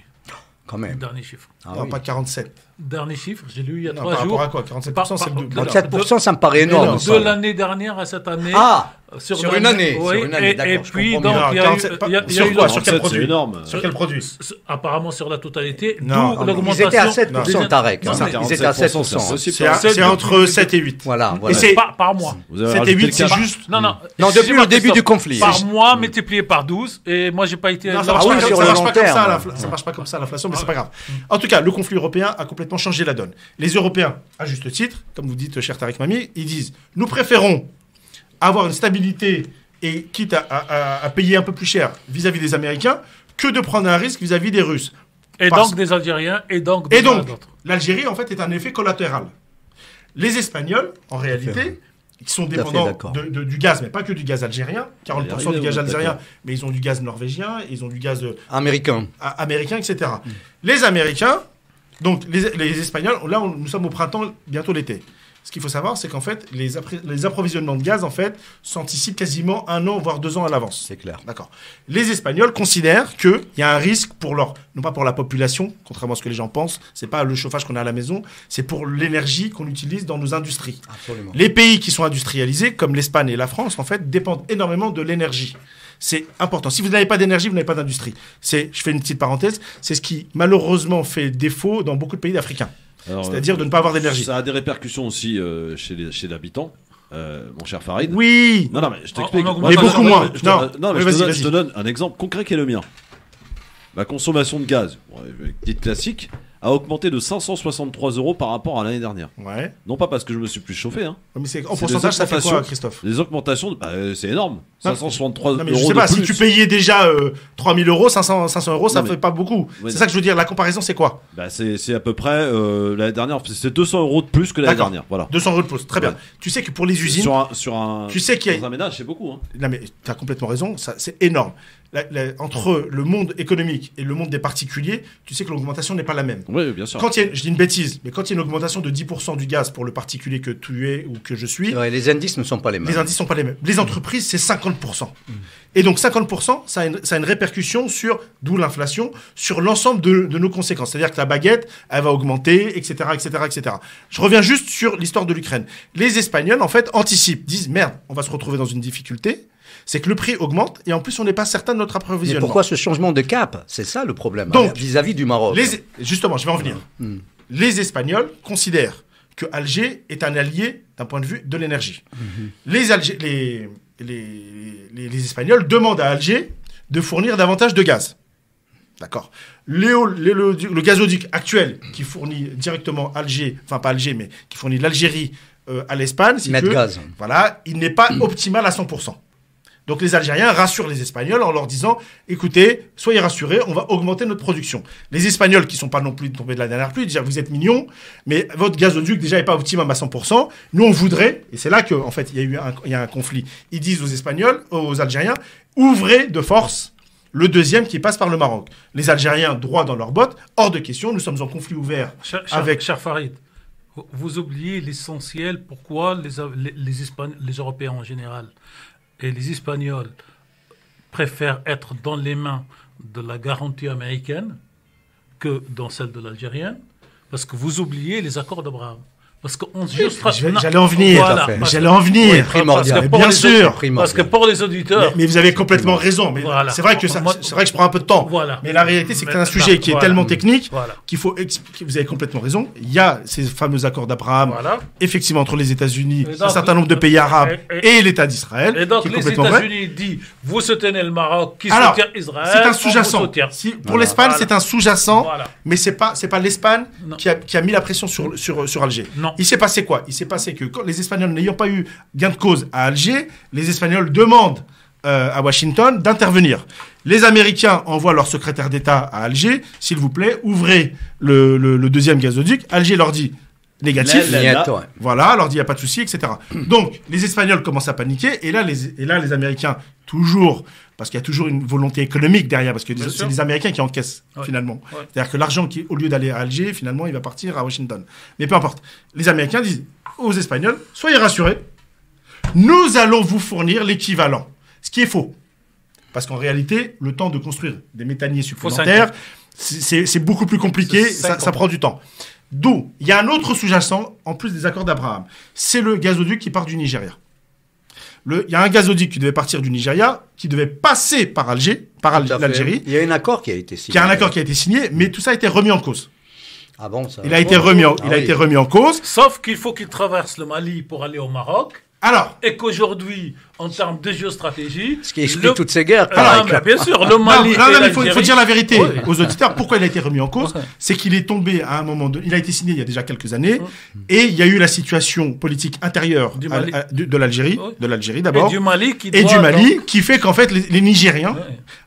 quand même. Dernier chiffre. Ah Non, oui. pas 47. Dernier chiffre, j'ai lu il y a Non, 3 par jours. rapport à quoi 47%, c'est le double. 37%, ça me paraît énorme. De ça. l'année dernière à cette année. Ah, sur une année. Oui, Sur une année, et d'accord, je puis, comprends donc, mieux. il y a eu- 47, il y a eu sur quoi la- Sur 47, quel c'est produit énorme. Sur quel produit Apparemment sur la totalité. Non, D'où non, l'augmentation. Ils étaient à 7%, des- Tarek. Non, hein. mais- Ils étaient à 7%. C'est entre 7 et 8. Voilà, Et voilà. c'est par mois. Vous avez 7 et rajouté 8, le c'est cap. juste... Non, non. Non, depuis excusez-moi, le début Christophe. du conflit. Par mois multiplié par 12. Et moi, j'ai pas été. Non, là- ça marche Ah oui, pas comme sur ça, le marche long pas comme ça, terme. ça marche pas comme ça, l'inflation, mais c'est pas grave. En tout cas, le conflit européen a complètement changé la donne. Les Européens, à juste titre, comme vous dites, cher Tarek Mami, ils disent « Nous préférons avoir une stabilité et quitte à payer un peu plus cher vis-à-vis des Américains que de prendre un risque vis-à-vis des Russes. » Et Parce- donc des Algériens. Et donc Et des donc, d'autres. l'Algérie, en fait, est un effet collatéral. Les Espagnols, en réalité, qui sont fait dépendants d'accord. du gaz, mais pas que du gaz algérien, 40% du gaz D'accord. algérien, mais ils ont du gaz norvégien, ils ont du gaz Américain. américain, etc. Les Américains, donc les Espagnols, là, nous sommes au printemps, bientôt l'été. ce qu'il faut savoir, c'est qu'en fait, les approvisionnements de gaz, en fait, s'anticipent quasiment 1 an, voire 2 ans à l'avance. C'est clair. D'accord. Les Espagnols considèrent qu'il y a un risque non pas pour la population, contrairement à ce que les gens pensent, c'est pas le chauffage qu'on a à la maison, c'est pour l'énergie qu'on utilise dans nos industries. Absolument. Les pays qui sont industrialisés, comme l'Espagne et la France, en fait, dépendent énormément de l'énergie. C'est important. Si vous n'avez pas d'énergie, vous n'avez pas d'industrie. Je fais une petite parenthèse, c'est ce qui malheureusement fait défaut dans beaucoup de pays africains. C'est-à-dire de ne pas avoir d'énergie. Ça a des répercussions aussi chez l'habitant. Mon cher Farid. Oui. Non, mais je t'explique. Mais beaucoup moins. Je te donne un exemple concret qui est le mien. Ma consommation de gaz, petite classique, a augmenté de 563 € par rapport à l'année dernière. Ouais. Non pas parce que je me suis plus chauffé. Hein. Mais en pourcentage, ça fait quoi, Christophe? Les augmentations, c'est énorme. 563 €. Non, mais je sais pas, si tu payais déjà 3 000 €, 500 €, ça fait pas beaucoup. C'est ça que je veux dire. La comparaison, c'est quoi? C'est à peu près l'année dernière, c'est 200 € de plus que l'année dernière. Voilà. 200 € de plus, très bien. Tu sais que pour les usines. Tu sais qu'il y a. Dans un ménage, c'est beaucoup. Hein. Non, mais tu as complètement raison, c'est énorme. Entre le monde économique et le monde des particuliers, tu sais que l'augmentation n'est pas la même. Oui, bien sûr. Je dis une bêtise, mais quand il y a une augmentation de 10% du gaz pour le particulier que tu es ou que je suis... Ouais, les indices ne sont pas les mêmes. Les indices ne sont pas les mêmes. Les entreprises, c'est 50%. Et donc 50%, ça a une répercussion d'où l'inflation, sur l'ensemble de nos conséquences. C'est-à-dire que la baguette, elle va augmenter, etc., etc., etc. Je reviens juste sur l'histoire de l'Ukraine. Les Espagnols, en fait, anticipent, disent, merde, on va se retrouver dans une difficulté. C'est que le prix augmente et en plus on n'est pas certain de notre approvisionnement. Mais pourquoi ce changement de cap? C'est ça le problème. Donc, vis-à-vis du Maroc. Justement, je vais en venir. Les Espagnols considèrent que Alger est un allié d'un point de vue de l'énergie. Les Espagnols demandent à Alger de fournir davantage de gaz. D'accord. Le gazoduc actuel qui fournit directement Alger, enfin pas Alger, mais qui fournit l'Algérie à l'Espagne, voilà, il n'est pas optimal à 100%. Donc les Algériens rassurent les Espagnols en leur disant « Écoutez, soyez rassurés, on va augmenter notre production. » Les Espagnols, qui ne sont pas non plus tombés de la dernière pluie, disent « Vous êtes mignons, mais votre gazoduc déjà n'est pas optimum à 100%. Nous, on voudrait, et c'est là qu'en fait, il y a un conflit. Ils disent aux Espagnols, aux Algériens « Ouvrez de force le deuxième qui passe par le Maroc. » Les Algériens, droit dans leurs bottes, hors de question, nous sommes en conflit ouvert avec... Cher Farid, vous oubliez l'essentiel, pourquoi les Européens en général et les Espagnols préfèrent être dans les mains de la garantie américaine que dans celle de l'Algérienne, parce que vous oubliez les accords d'Abraham. Parce qu'on j'allais en venir. Voilà, j'allais en venir. Primordial. Bien sûr. Parce que pour les auditeurs. Mais vous avez complètement raison. Mais voilà. C'est vrai que je prends un peu de temps. Voilà. Mais la réalité, c'est que c'est un sujet qui est tellement technique qu'il faut expliquer. Vous avez complètement raison. Il y a ces fameux accords d'Abraham, effectivement, entre les États-Unis, un certain nombre de pays arabes et l'État d'Israël. Et donc, les États-Unis disent vous soutenez le Maroc qui soutient Israël. C'est un sous-jacent. Pour l'Espagne, c'est un sous-jacent. Mais c'est pas l'Espagne qui a mis la pression sur Alger. Il s'est passé quoi? Il s'est passé que quand les Espagnols n'ayant pas eu gain de cause à Alger, les Espagnols demandent à Washington d'intervenir. Les Américains envoient leur secrétaire d'État à Alger, s'il vous plaît, ouvrez le deuxième gazoduc. Alger leur dit négatif. Voilà, leur dit il n'y a pas de souci, etc. Donc, les Espagnols commencent à paniquer, et là, les Américains, toujours, parce qu'il y a toujours une volonté économique derrière, parce que c'est les Américains qui encaissent, finalement. C'est-à-dire que l'argent qui, au lieu d'aller à Alger, finalement, il va partir à Washington. Mais peu importe. Les Américains disent aux Espagnols, soyez rassurés, nous allons vous fournir l'équivalent. Ce qui est faux. Parce qu'en réalité, le temps de construire des méthaniers supplémentaires, c'est beaucoup plus compliqué, ça prend du temps. D'où, il y a un autre sous-jacent, en plus des accords d'Abraham. C'est le gazoduc qui part du Nigeria. Il y a un gazoduc qui devait partir du Nigeria, qui devait passer par Alger, par l'Algérie. Il y a un accord qui a été signé. Il y a un accord qui a été signé, mais tout ça a été remis en cause. Ah bon, ça. Il a été remis en cause. Sauf qu'il faut qu'il traverse le Mali pour aller au Maroc. Alors, et qu'aujourd'hui, en termes de géostratégie... Ce qui explique toutes ces guerres. Bien sûr, le Mali il faut dire la vérité aux auditeurs. Pourquoi il a été remis en cause? C'est qu'il est tombé à un moment... Il a été signé il y a déjà quelques années. Et il y a eu la situation politique intérieure de l'Algérie d'abord. Et du Mali qui fait qu'en fait, les Nigériens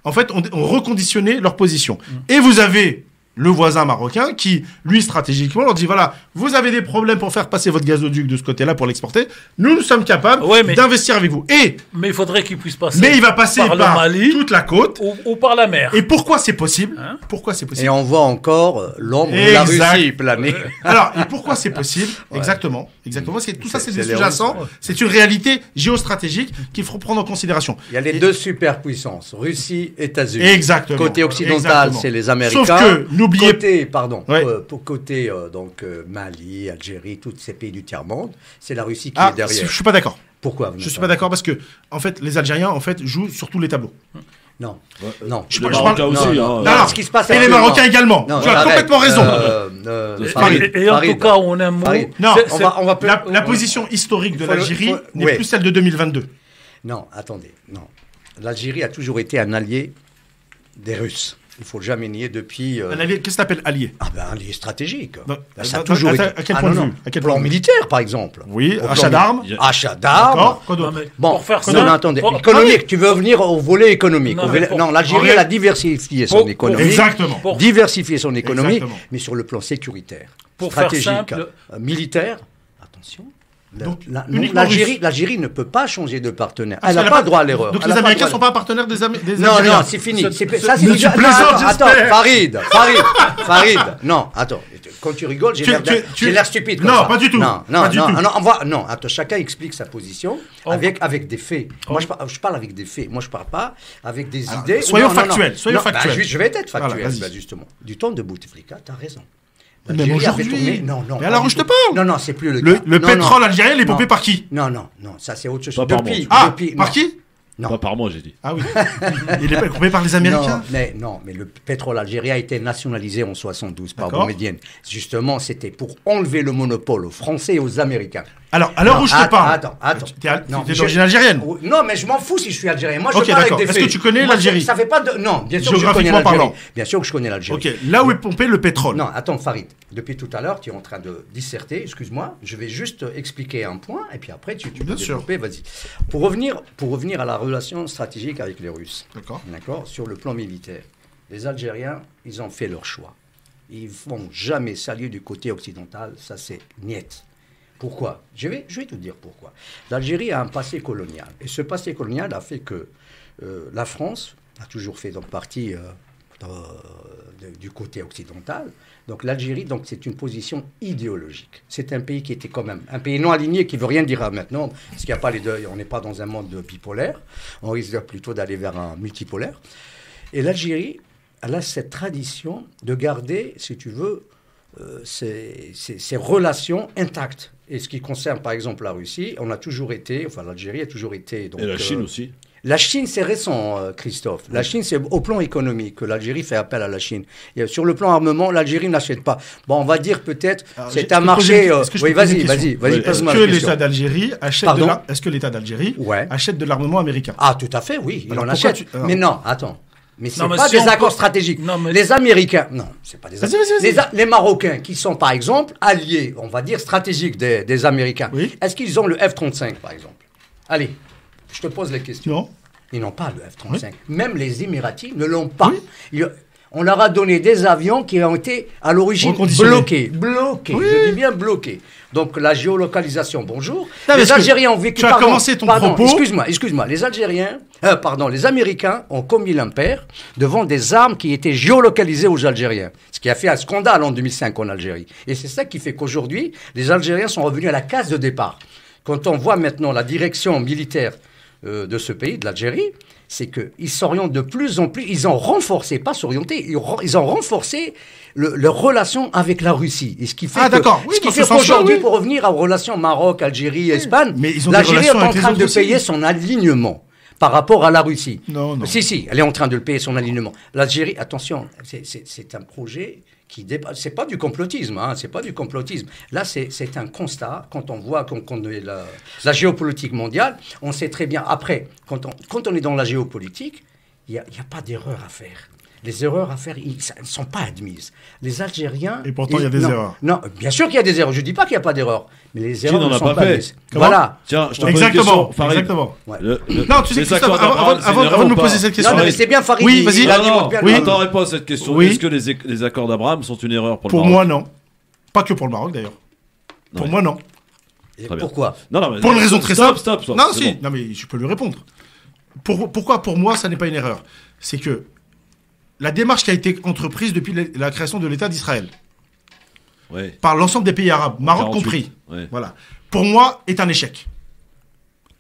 en fait, ont reconditionné leur position. Et vous avez le voisin marocain qui, lui, stratégiquement, leur dit, voilà, vous avez des problèmes pour faire passer votre gazoduc de ce côté-là pour l'exporter. Nous sommes capables d'investir avec vous. Mais il faudrait qu'il puisse passer il va passer par le Mali toute la côte. Ou par la mer. Et pourquoi c'est possible Pourquoi c'est possible Et on voit encore l'ombre de la Russie planer. Alors, et pourquoi c'est possible Exactement. Parce que tout ça, c'est des sous-jacents. C'est une réalité géostratégique qu'il faut prendre en considération. Il y a les deux superpuissances, Russie, États-Unis. Exactement. Côté occidental, c'est les Américains. Sauf que, n'oubliez pas. Pour côté Mali, Algérie, tous ces pays du tiers-monde, c'est la Russie qui est derrière. Je suis pas d'accord. Pourquoi Je suis pas d'accord parce que, en fait, les Algériens, jouent sur tous les tableaux. Non. Les Marocains aussi. Non, ce qui se passe et les Marocains également. Tu as complètement raison. Et en tout cas, on a un mot. Non, la position historique de l'Algérie n'est plus celle de 2022. Non, attendez. Non. L'Algérie a toujours été un allié des Russes. Il ne faut jamais nier depuis... Qu'est-ce que tu appelles allié ? Allié stratégique. Ça a toujours été... À quel point de vue ? À quel plan militaire, par exemple. Oui, achat d'armes. Achat d'armes. Quoi d'autre ? Bon, attendez. Économique, tu veux venir au volet économique. Non, l'Algérie, elle a diversifié son économie. Exactement. Diversifié son économie, mais sur le plan sécuritaire, stratégique, militaire. Attention. L'Algérie ne peut pas changer de partenaire. Elle n'a pas droit à l'erreur. Donc les Américains ne sont pas partenaires des Algériens. Non, c'est fini. Ça, c'est attends, Farid. Non, attends. Quand tu rigoles, j'ai l'air stupide. Non, pas du tout. Non, attends, chacun explique sa position avec des faits. Moi, je parle avec des faits. Moi, je ne parle pas avec des idées. Soyons factuels. Je vais être factuel, justement. Du temps de Bouteflika, tu as raison. Même aujourd'hui. Mais alors, je te parle. Non, c'est plus le cas. Le pétrole algérien, il est pompé par qui ? Non, ça c'est autre chose. Pas par moi. Par qui ? Non. Pas par moi, j'ai dit. Ah oui. Il est pompé par les Américains ? Non, mais le pétrole algérien a été nationalisé en 72 par Boumedienne. Justement, c'était pour enlever le monopole aux Français et aux Américains. Alors, à l'heure où je te parle. Attends. T'es d'origine algérienne ? Non, mais je m'en fous si je suis algérien. Moi, je parle avec des faits. Est-ce que tu connais l'Algérie ? Ça fait pas de. Non, bien sûr que je connais l'Algérie. Bien sûr que je connais l'Algérie. Ok, là où est pompé le pétrole. Non, attends, Farid. Depuis tout à l'heure, tu es en train de disserter. Excuse-moi. Je vais juste expliquer un point et puis après, tu peux développer. Vas-y. Pour revenir à la relation stratégique avec les Russes. D'accord. Sur le plan militaire, les Algériens, ils ont fait leur choix. Ils ne vont jamais s'allier du côté occidental. Ça, c'est niet. Pourquoi ? Je vais te dire pourquoi. L'Algérie a un passé colonial. Et ce passé colonial a fait que la France a toujours fait donc partie du côté occidental. Donc l'Algérie, c'est une position idéologique. C'est un pays qui était quand même un pays non aligné, qui ne veut rien dire maintenant, parce qu'il n'y a pas les deux. On n'est pas dans un monde bipolaire. On risque plutôt d'aller vers un multipolaire. Et l'Algérie, elle a cette tradition de garder, si tu veux, ces relations intactes. Et ce qui concerne, par exemple, la Russie, l'Algérie a toujours été... Donc, et la Chine aussi. La Chine, c'est récent, Christophe. La Chine, c'est au plan économique que l'Algérie fait appel à la Chine. Et sur le plan armement, l'Algérie n'achète pas. Bon, on va dire peut-être, c'est un marché... Oui, vas-y, Est-ce que l'État d'Algérie achète de l'armement américain ? Ah, tout à fait, oui. Il en achète. Mais non, attends. Mais ce n'est pas des accords stratégiques. Les Américains, non, ce n'est pas des accords. Les Marocains, qui sont par exemple alliés, on va dire stratégiques des Américains, est-ce qu'ils ont le F-35 par exemple ? Allez, je te pose la question. Non. Ils n'ont pas le F-35. Même les Émiratis ne l'ont pas. On leur a donné des avions qui ont été à l'origine bloqués. Je dis bien bloqués. Donc la géolocalisation, bonjour. Les Algériens ont vécu... Tu as commencé ton propos. Excuse-moi. Les Américains ont commis l'impair devant des armes qui étaient géolocalisées aux Algériens. Ce qui a fait un scandale en 2005 en Algérie. Et c'est ça qui fait qu'aujourd'hui, les Algériens sont revenus à la case de départ. Quand on voit maintenant la direction militaire de ce pays, de l'Algérie, c'est qu'ils s'orientent de plus en plus, ils ont renforcé, pas s'orienter, ils ont renforcé leur relation avec la Russie. Et ce qui fait qu'aujourd'hui, pour revenir aux relations Maroc, Algérie, Espagne, l'Algérie est en train de payer son alignement par rapport à la Russie. Non. Si, elle est en train de le payer son alignement. L'Algérie, attention, c'est un projet qui dépasse. C'est pas du complotisme, c'est pas du complotisme. Là, c'est un constat. Quand on voit qu'on est la géopolitique mondiale, on sait très bien. Après, quand on est dans la géopolitique, il n'y a pas d'erreur à faire. Les erreurs à faire, elles ne sont pas admises. Les Algériens... Et pourtant, il y a des erreurs. Non, bien sûr qu'il y a des erreurs. Je ne dis pas qu'il n'y a pas d'erreurs. Mais les erreurs n'en ne a sont pas pas fait. admises. Voilà. Tiens, je te pose Exactement. une question, Farid. Exactement. Ouais. Non, tu sais, Christophe, avant de me poser cette question... Non, mais c'est bien Farid. Oui, vas-y. Attends, réponds à cette question. Oui. Est-ce que les accords d'Abraham sont une erreur pour le Pour Maroc? moi, non. Pas que pour le Maroc, d'ailleurs. Pour moi, non. Pourquoi? Non, Pour une raison très simple. Stop. Non, c'est si. bon. Non, mais je peux lui répondre. Pourquoi, pour moi, ça n'est pas une erreur? C'est que la démarche qui a été entreprise depuis la création de l'État d'Israël, par l'ensemble des pays arabes, Maroc 48, compris, ouais. voilà, pour moi, est un échec.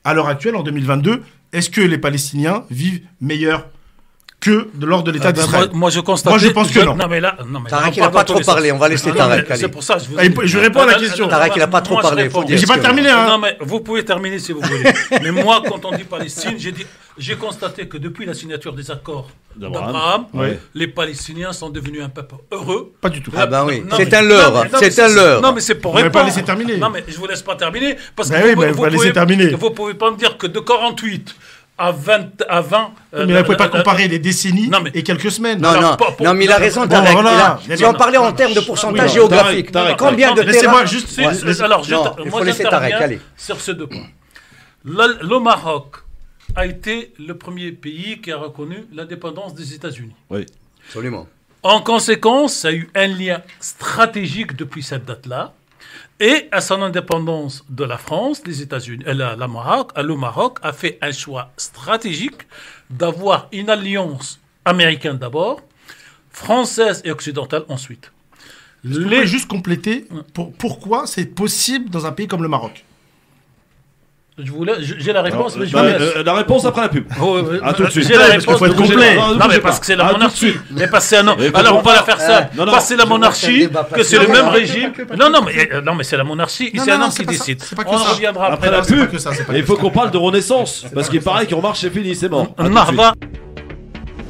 À l'heure actuelle, en 2022, est-ce que les Palestiniens vivent meilleur que lors de l'État d'Israël? Moi, je constate. Moi, je pense que non. Non, mais là, Tarek, il n'a pas trop parlé. On va laisser Tarek. C'est pour ça que je réponds à la question. Tarek, il n'a pas trop parlé. Mais j'ai pas terminé. Non, mais vous pouvez terminer si vous voulez. Mais moi, quand on dit Palestine, j'ai constaté que depuis la signature des accords d'Abraham, les Palestiniens sont devenus un peuple heureux. Pas du tout. Ah ben oui, c'est un leurre. C'est un leurre. Non, mais c'est pour Vous m'avez répondre. pas laissé terminer. Non, mais je vous laisse pas terminer parce Ben que oui, mais vous laissez terminer. Vous pouvez pas me dire que de 48 à 20. Mais vous ne pouvez pas comparer des décennies et quelques semaines. Non, mais il a raison, Tarek. Si on parlait en termes de pourcentage géographique, combien de terrains... Laissez-moi juste... Alors, il faut laisser Tarek, allez. Sur ces deux points. Le Maroc a été le premier pays qui a reconnu l'indépendance des États-Unis. Oui, absolument. En conséquence, ça a eu un lien stratégique depuis cette date-là. Et à son indépendance de la France, les États-Unis, le Maroc a fait un choix stratégique d'avoir une alliance américaine d'abord, française et occidentale ensuite. Vous pouvez juste compléter pourquoi c'est possible dans un pays comme le Maroc? J'ai la réponse, mais je vous laisse. La réponse après la pub. À tout de suite. J'ai la réponse. Faut être complet. Non, mais parce que c'est la monarchie. Mais parce que c'est alors on va la faire ça. Parce que c'est la monarchie, que c'est le même régime. Non, mais c'est la monarchie. Et c'est un homme qui décide. On reviendra après la pub. Il faut qu'on parle de Renaissance. Parce qu'il paraît qu'en marche, c'est fini, c'est mort.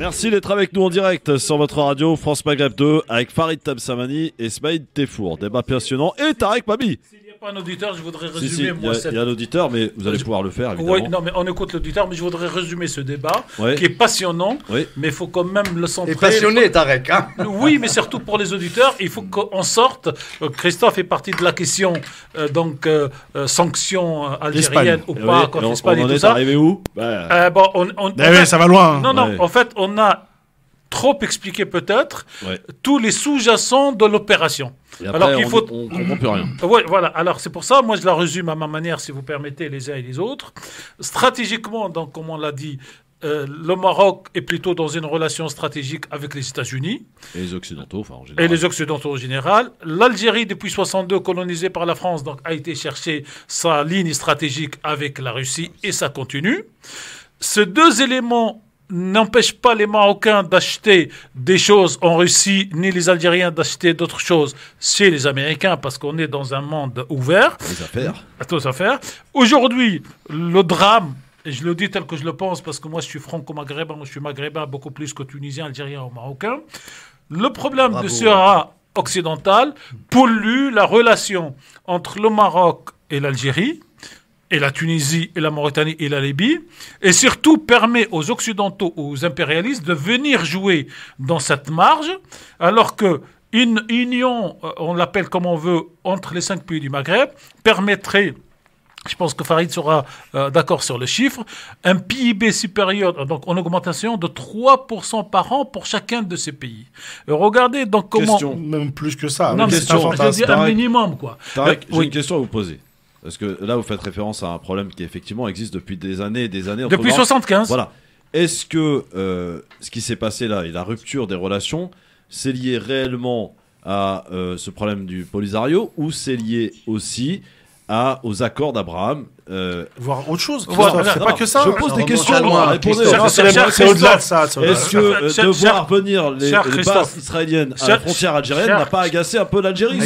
Merci d'être avec nous en direct sur votre radio France Maghreb 2 avec Farid Tamsamani et Smaïd Tefour. Débat passionnant et Tarek Mabi. Pas un auditeur, je voudrais résumer. Il y a un auditeur, mais vous allez pouvoir le faire, évidemment. Oui, non, mais on écoute l'auditeur, mais je voudrais résumer ce débat qui est passionnant, mais il faut quand même le centrer. Et passionné, Tarek, hein? Oui, mais surtout pour les auditeurs, il faut qu'on sorte. Christophe est parti de la question, sanctions algériennes ou pas, contre l'Espagne et tout ça. On en est arrivé où? Ça va loin. Non, en fait, on a trop expliqué peut-être tous les sous-jacents de l'opération. Et après, alors qu'il faut... on comprend plus rien. Oui, voilà. Alors c'est pour ça, moi je la résume à ma manière, si vous permettez, les uns et les autres. Stratégiquement, donc comme on l'a dit, le Maroc est plutôt dans une relation stratégique avec les États-Unis. Et les Occidentaux, enfin en général. Et les Occidentaux en général. L'Algérie, depuis 1962, colonisée par la France, donc a été chercher sa ligne stratégique avec la Russie et ça continue. Ces deux éléments n'empêche pas les Marocains d'acheter des choses en Russie, ni les Algériens d'acheter d'autres choses chez les Américains, parce qu'on est dans un monde ouvert. Les affaires. Aujourd'hui, le drame, et je le dis tel que je le pense, parce que moi je suis franco-maghrébin, je suis maghrébin beaucoup plus que tunisien, algérien ou marocain. Le problème de Sahara occidental pollue la relation entre le Maroc et l'Algérie, et la Tunisie, et la Mauritanie, et la Libye, et surtout permet aux Occidentaux, aux impérialistes, de venir jouer dans cette marge, alors que une union, on l'appelle comme on veut, entre les 5 pays du Maghreb, permettrait, je pense que Farid sera d'accord sur le chiffre, un PIB supérieur, donc en augmentation de 3% par an pour chacun de ces pays. Regardez donc comment... Même plus que ça. Non, mais c'est un minimum, quoi. Tarek, j'ai une question à vous poser. Parce que là, vous faites référence à un problème qui effectivement existe depuis des années et des années. Depuis 1975. Voilà. Est-ce que ce qui s'est passé là et la rupture des relations, c'est lié réellement à ce problème du Polisario ou c'est lié aussi aux accords d'Abraham Voire autre chose. Voilà, c'est pas que ça. Je pose des questions. C'est au-delà de ça. Est-ce que de voir venir les bases israéliennes à la frontière algérienne n'a pas agacé un peu l'Algérie?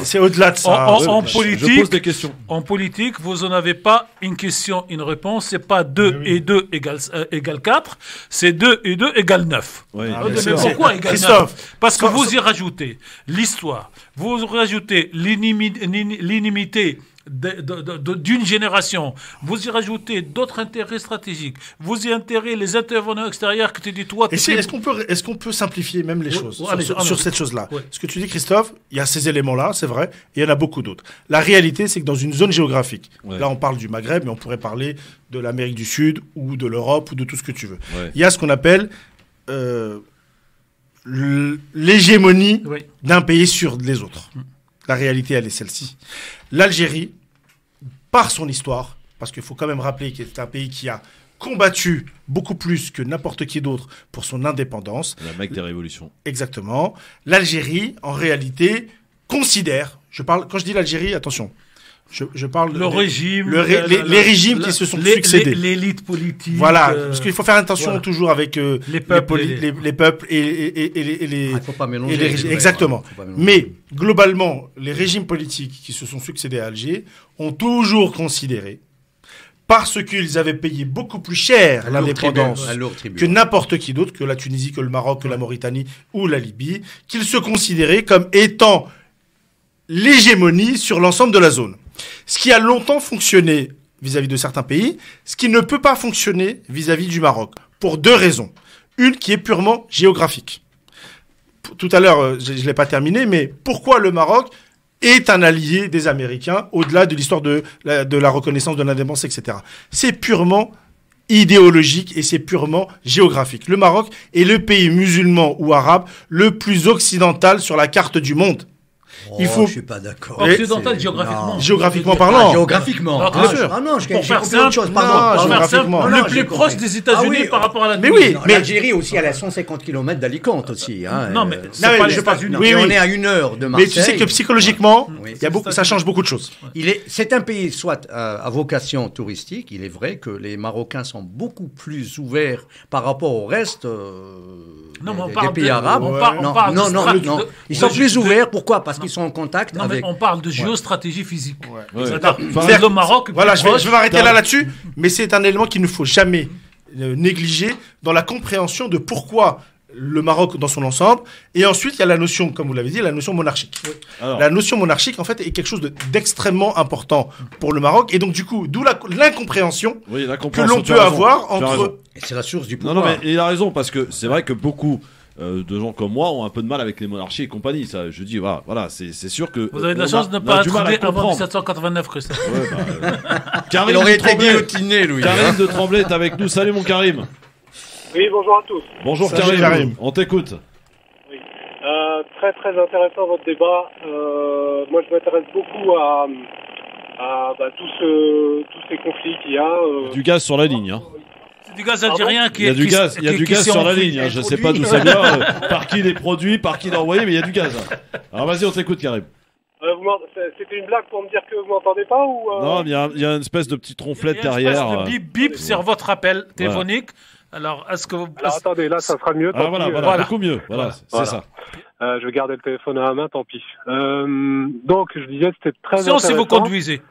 C'est au-delà de ça. En politique, je pose des questions. En politique, vous n'en avez pas une question, une réponse. C'est pas 2 et 2 égale 4. C'est 2 et 2 égale 9. Mais pourquoi égale 9? Parce que vous y rajoutez l'histoire. Vous rajoutez l'inimité d'une génération, vous y rajoutez d'autres intérêts stratégiques, vous y intégrez les intervenants extérieurs que tu dis toi. Est-ce qu'on peut simplifier même les choses sur cette chose-là? Ce que tu dis, Christophe, il y a ces éléments-là, c'est vrai, et il y en a beaucoup d'autres. La réalité, c'est que dans une zone géographique, là on parle du Maghreb, mais on pourrait parler de l'Amérique du Sud ou de l'Europe ou de tout ce que tu veux. Il y a ce qu'on appelle l'hégémonie d'un pays sur les autres. La réalité, elle est celle-ci. L'Algérie, par son histoire, parce qu'il faut quand même rappeler que c'est un pays qui a combattu beaucoup plus que n'importe qui d'autre pour son indépendance. La Mecque des révolutions. Exactement. L'Algérie, en réalité, considère, quand je dis l'Algérie, attention, je parle le régime, les régimes qui se sont succédés. L'élite politique. Voilà, parce qu'il faut faire attention toujours avec les peuples et les. Il faut pas mélanger. les régimes. Exactement. Mais globalement, les régimes politiques qui se sont succédés à Alger ont toujours considéré, parce qu'ils avaient payé beaucoup plus cher l'indépendance que n'importe qui d'autre, que la Tunisie, que le Maroc, que la Mauritanie ou la Libye, qu'ils se considéraient comme étant l'hégémonie sur l'ensemble de la zone. Ce qui a longtemps fonctionné vis-à-vis de certains pays, ce qui ne peut pas fonctionner vis-à-vis du Maroc, pour deux raisons. Une qui est purement géographique. Tout à l'heure, je ne l'ai pas terminé, mais pourquoi le Maroc est un allié des Américains, au-delà de l'histoire de la reconnaissance de l'indépendance, etc. C'est purement idéologique et c'est purement géographique. Le Maroc est le pays musulman ou arabe le plus occidental sur la carte du monde. Je suis pas d'accord. Occidental, géographiquement. Géographiquement parlant. Géographiquement. Bien sûr. Ah non, pour faire simple, chose. Pardon. Géographiquement. Le plus proche des États-Unis par rapport à la Tunisie. Mais oui, mais l'Algérie aussi, elle a 150 km d'Alicante aussi. Non, mais c'est pas les États-Unis. On est à 1 heure de Marseille. Mais tu sais que psychologiquement, ça change beaucoup de choses. C'est un pays soit à vocation touristique. Il est vrai que les Marocains sont beaucoup plus ouverts par rapport au reste des pays arabes. Non. Ils sont plus ouverts. Pourquoi? Parce qu'ils sont en contact avec. On parle de géostratégie physique. Le Maroc. Voilà, je vais m'arrêter là-dessus, mais c'est un élément qu'il ne faut jamais négliger dans la compréhension de pourquoi le Maroc dans son ensemble. Et ensuite, il y a la notion, comme vous l'avez dit, la notion monarchique. La notion monarchique, en fait, est quelque chose d'extrêmement important pour le Maroc. Et donc, du coup, d'où l'incompréhension que l'on peut avoir entre. Et c'est la source du pouvoir. Non, mais il a raison, parce que c'est vrai que beaucoup de gens comme moi ont un peu de mal avec les monarchies et compagnie. Ça, je dis, voilà, c'est sûr que. Vous avez de la chance de ne pas être né avant 1789, Christophe. Karim, il aurait été guillotiné, Louis. Karim de Tremblay est avec nous. Salut, mon Karim. Oui, bonjour à tous. Bonjour Karim. On t'écoute. Oui. Très très intéressant votre débat. Moi, je m'intéresse beaucoup à tous ces conflits qu'il y a. Du gaz sur la ligne, hein. Du gaz algérien qui est. Il y a du gaz sur la ligne. Je ne sais pas d'où ça vient, par qui il est produit, par qui il est envoyé, mais il y a du gaz. Alors vas-y, on t'écoute, Karim. C'était une blague pour me dire que vous m'entendez pas ou Non, il y a une espèce de petite ronflette derrière. Il y a une espèce de bip sur votre appel téléphonique. Alors, est-ce que vous... Alors, attendez, là, ça sera mieux. Voilà, beaucoup mieux. Voilà, c'est ça. Je vais garder le téléphone à la main, tant pis. Donc, je disais, c'était très intéressant. Attention si vous conduisez.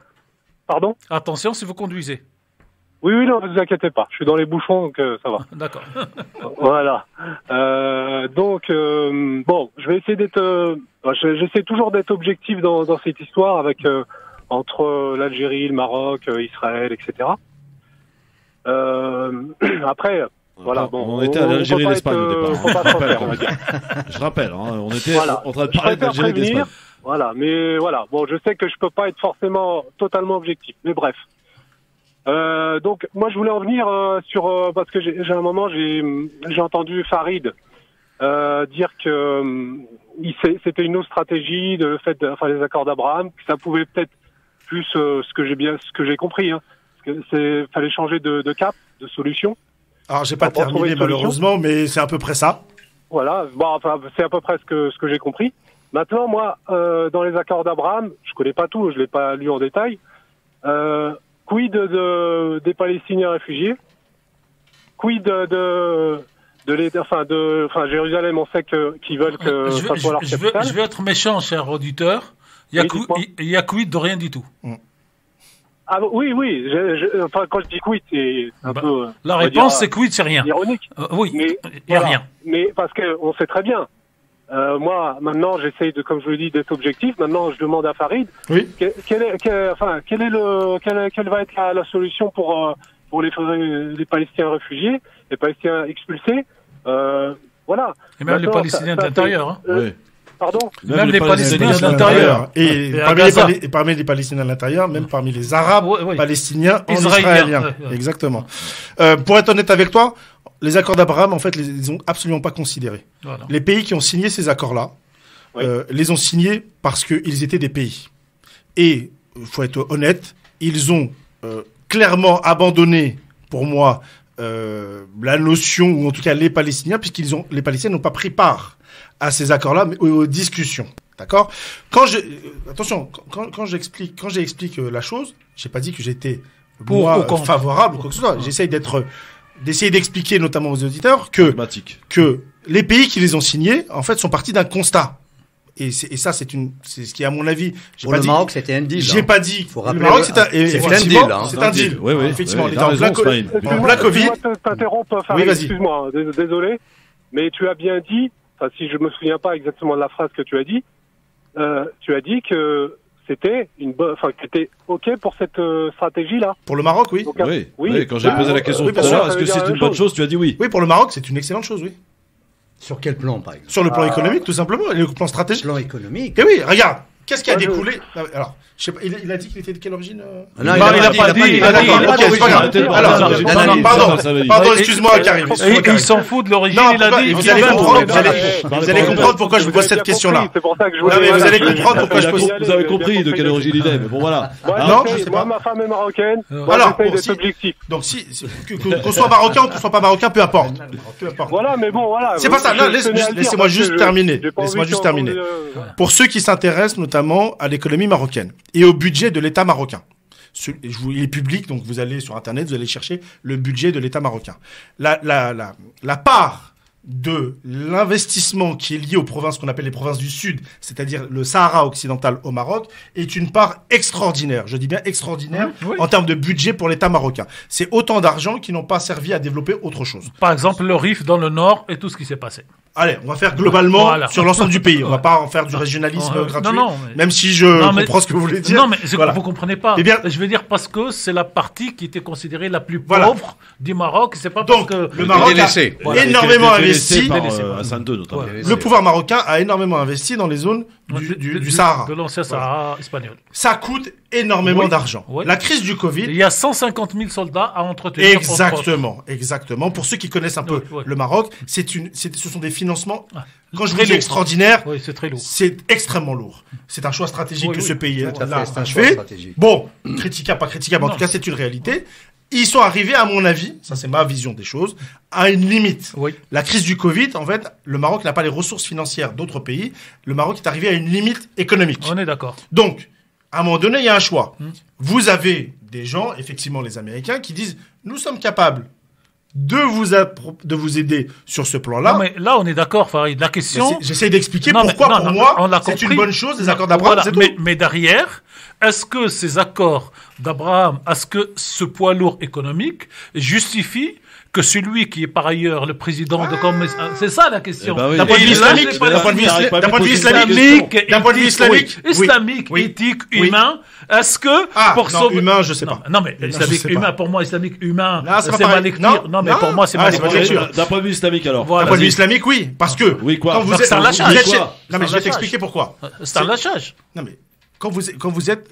Pardon? Attention si vous conduisez. Oui, non, ne vous inquiétez pas. Je suis dans les bouchons, donc ça va. D'accord. Voilà. Donc, je vais essayer d'être... j'essaie toujours d'être objectif dans cette histoire avec entre l'Algérie, le Maroc, Israël, etc. Après, voilà. On était à l'Algérie et l'Espagne au départ. Je rappelle, on était en train de parler d'Algérie et l'Espagne. Voilà, mais voilà. Bon, je sais que je peux pas être forcément totalement objectif, mais bref. Donc, moi, je voulais en venir sur parce que j'ai un moment, j'ai entendu Farid dire que c'était une autre stratégie de le fait les accords d'Abraham, que ça pouvait peut-être plus ce que j'ai compris. Hein, fallait changer de cap, de solution. Alors, j'ai pas terminé malheureusement, mais c'est à peu près ça. Voilà, c'est à peu près ce que j'ai compris. Maintenant, moi, dans les accords d'Abraham, je connais pas tout, je l'ai pas lu en détail. Quid des Palestiniens réfugiés? Quid de Jérusalem, on sait qu'ils veulent que ça soit leur capitale. Je vais être méchant, cher auditeur. Il y a quid de rien du tout. Ah oui. Quand je dis quid, c'est un peu. La réponse, c'est quid, c'est rien. Ironique. Oui, il n'y a rien. Mais parce qu'on sait très bien Moi, maintenant, j'essaye de, comme je le dis, d'être objectif. Maintenant, je demande à Farid, oui. quelle va être la solution pour les Palestiniens réfugiés, les Palestiniens expulsés, voilà. Et même les Palestiniens de l'intérieur. Hein. Oui. Pardon. Même les Palestiniens de l'intérieur. Et parmi les Palestiniens de l'intérieur, même parmi les Arabes palestiniens en israélien. Exactement. Pour être honnête avec toi, les accords d'Abraham, en fait, ils ont absolument pas considéré. Voilà. Les pays qui ont signé ces accords-là, les ont signés parce qu'ils étaient des pays. Et, il faut être honnête, ils ont clairement abandonné, pour moi, la notion, ou en tout cas les Palestiniens, les Palestiniens n'ont pas pris part à ces accords-là, mais aux discussions. D'accord? Attention, quand j'explique la chose, j'ai pas dit que j'étais, moi, favorable ou quoi que ce soit. J'essaye d'essayer d'expliquer notamment aux auditeurs que les pays qui les ont signés, en fait, sont partis d'un constat. Et ça, c'est ce qui, à mon avis, pour le Maroc, c'était un deal. J'ai pas dit. Faut rappeler le Maroc, c'est un deal. C'est un deal. Oui, effectivement, on était en plein Covid. Je t'interromps, Farid, excuse-moi, désolé, mais tu as bien dit, enfin, si je me souviens pas exactement de la phrase que tu as dit que c'était que t'étais OK pour cette stratégie-là. Pour le Maroc, oui. Donc, oui. Quand j'ai posé la question tout à l'heure, est-ce que c'est une bonne chose, tu as dit oui. Oui, pour le Maroc, c'est une excellente chose, oui. Sur quel plan, par exemple? Sur le plan économique, tout simplement, et le plan stratégique. Plan économique. Et oui, regarde, qu'est-ce qui a découlé? Alors, je sais pas, il a dit qu'il était de quelle origine? Non, il a pas dit. Il a dit. Pardon, excuse-moi, Karim. Il s'en fout de l'origine, il a dit. Vous allez comprendre pourquoi je vous pose cette question-là. C'est pour ça que je voulais. Vous allez comprendre pourquoi je pose. Vous avez compris de quelle origine il est, mais bon, voilà. Non, je sais pas. Moi, ma femme est marocaine. Alors, j'essaye d'être objectif. Donc, qu'on soit marocain ou qu'on soit pas marocain, peu importe. Voilà, mais bon, voilà. C'est pas ça. Laissez-moi juste terminer. Laissez-moi juste terminer. Pour ceux qui s'intéressent notamment à l'économie marocaine et au budget de l'État marocain. Il est public, donc vous allez sur Internet, vous allez chercher le budget de l'État marocain. La part de l'investissement qui est lié aux provinces qu'on appelle les provinces du Sud, c'est-à-dire le Sahara occidental au Maroc, est une part extraordinaire. Je dis bien extraordinaire en termes de budget pour l'État marocain. C'est autant d'argent qui n'ont pas servi à développer autre chose. Par exemple, le Rif dans le Nord et tout ce qui s'est passé. Allez, on va faire globalement sur l'ensemble du pays. On va pas en faire du régionalisme gratuit. Même si je comprends ce que vous voulez dire. Non, mais vous comprenez pas. Eh bien, je veux dire parce que c'est la partie qui était considérée la plus pauvre du Maroc. C'est pas parce que le Maroc a énormément investi. notamment. Le pouvoir marocain a énormément investi dans les zones du Sahara. De l'ancien Sahara espagnol. Ça coûte énormément d'argent. La crise du Covid. Il y a 150 000 soldats à entretenir. Exactement. Pour ceux qui connaissent un peu le Maroc, ce sont des financements. Quand je vous dis extraordinaire, c'est très lourd. C'est extrêmement lourd. C'est un choix stratégique que ce pays a fait. Bon, critiquable, pas critiquable, en tout cas, c'est une réalité. Ils sont arrivés, à mon avis, ça c'est ma vision des choses, à une limite. La crise du Covid, en fait, le Maroc n'a pas les ressources financières d'autres pays. Le Maroc est arrivé à une limite économique. On est d'accord. Donc, à un moment donné, il y a un choix. Vous avez des gens, effectivement les Américains, qui disent « Nous sommes capables de vous aider sur ce plan-là. » Non, mais là, on est d'accord, Farid. La question... J'essaie d'expliquer pourquoi, pour moi, c'est une bonne chose, les accords d'Abraham. Mais derrière, est-ce que ces accords d'Abraham, est-ce que ce poids lourd économique justifie que celui qui est par ailleurs le président de c'est ça la question. D'un point de vue islamique, éthique, humain, est-ce que pour sauver humain, je sais pas. Non mais islamique humain, pour moi islamique humain, c'est ma lecture. Non mais pour moi c'est ma lecture. D'un point de vue islamique alors. D'un point de vue islamique, oui, parce que quand vous êtes un lâchage. Non mais je vais t'expliquer pourquoi. C'est un lâchage. Non mais quand vous êtes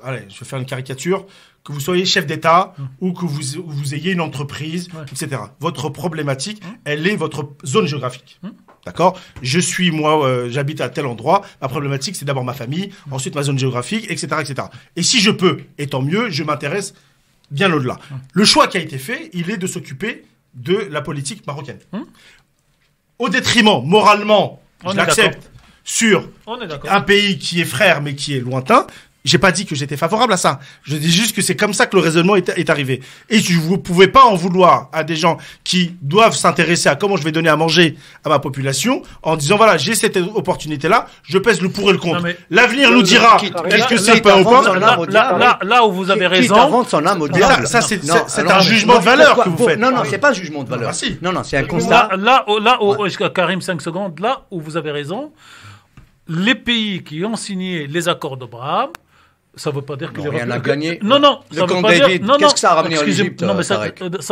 allez, je vais faire une caricature, que vous soyez chef d'État ou que vous ayez une entreprise, etc. Votre problématique, elle est votre zone géographique. D'accord? J'habite à tel endroit. Ma problématique, c'est d'abord ma famille, ensuite ma zone géographique, etc., etc. Et si je peux, et tant mieux, je m'intéresse bien au-delà. Le choix qui a été fait, il est de s'occuper de la politique marocaine. Au détriment, moralement, je l'accepte, sur un pays qui est frère mais qui est lointain. J'ai pas dit que j'étais favorable à ça. Je dis juste que c'est comme ça que le raisonnement est arrivé. Et vous pouvez pas en vouloir à des gens qui doivent s'intéresser à comment je vais donner à manger à ma population en disant voilà, j'ai cette opportunité-là, je pèse le pour et le contre. L'avenir nous dira est-ce que c'est pas ou pas. Là où vous avez raison. Avant son âme au diable. Ça, c'est un jugement de valeur que vous faites. Non, c'est pas un jugement de valeur. Non, c'est un constat. Là où Karim, 5 secondes, là où vous avez raison, les pays qui ont signé les accords d'Abraham, ça ne veut pas dire que rien n'a gagné. Non, ça veut pas dire. Qu'est-ce que ça a ramené en Égypte? Non, mais ça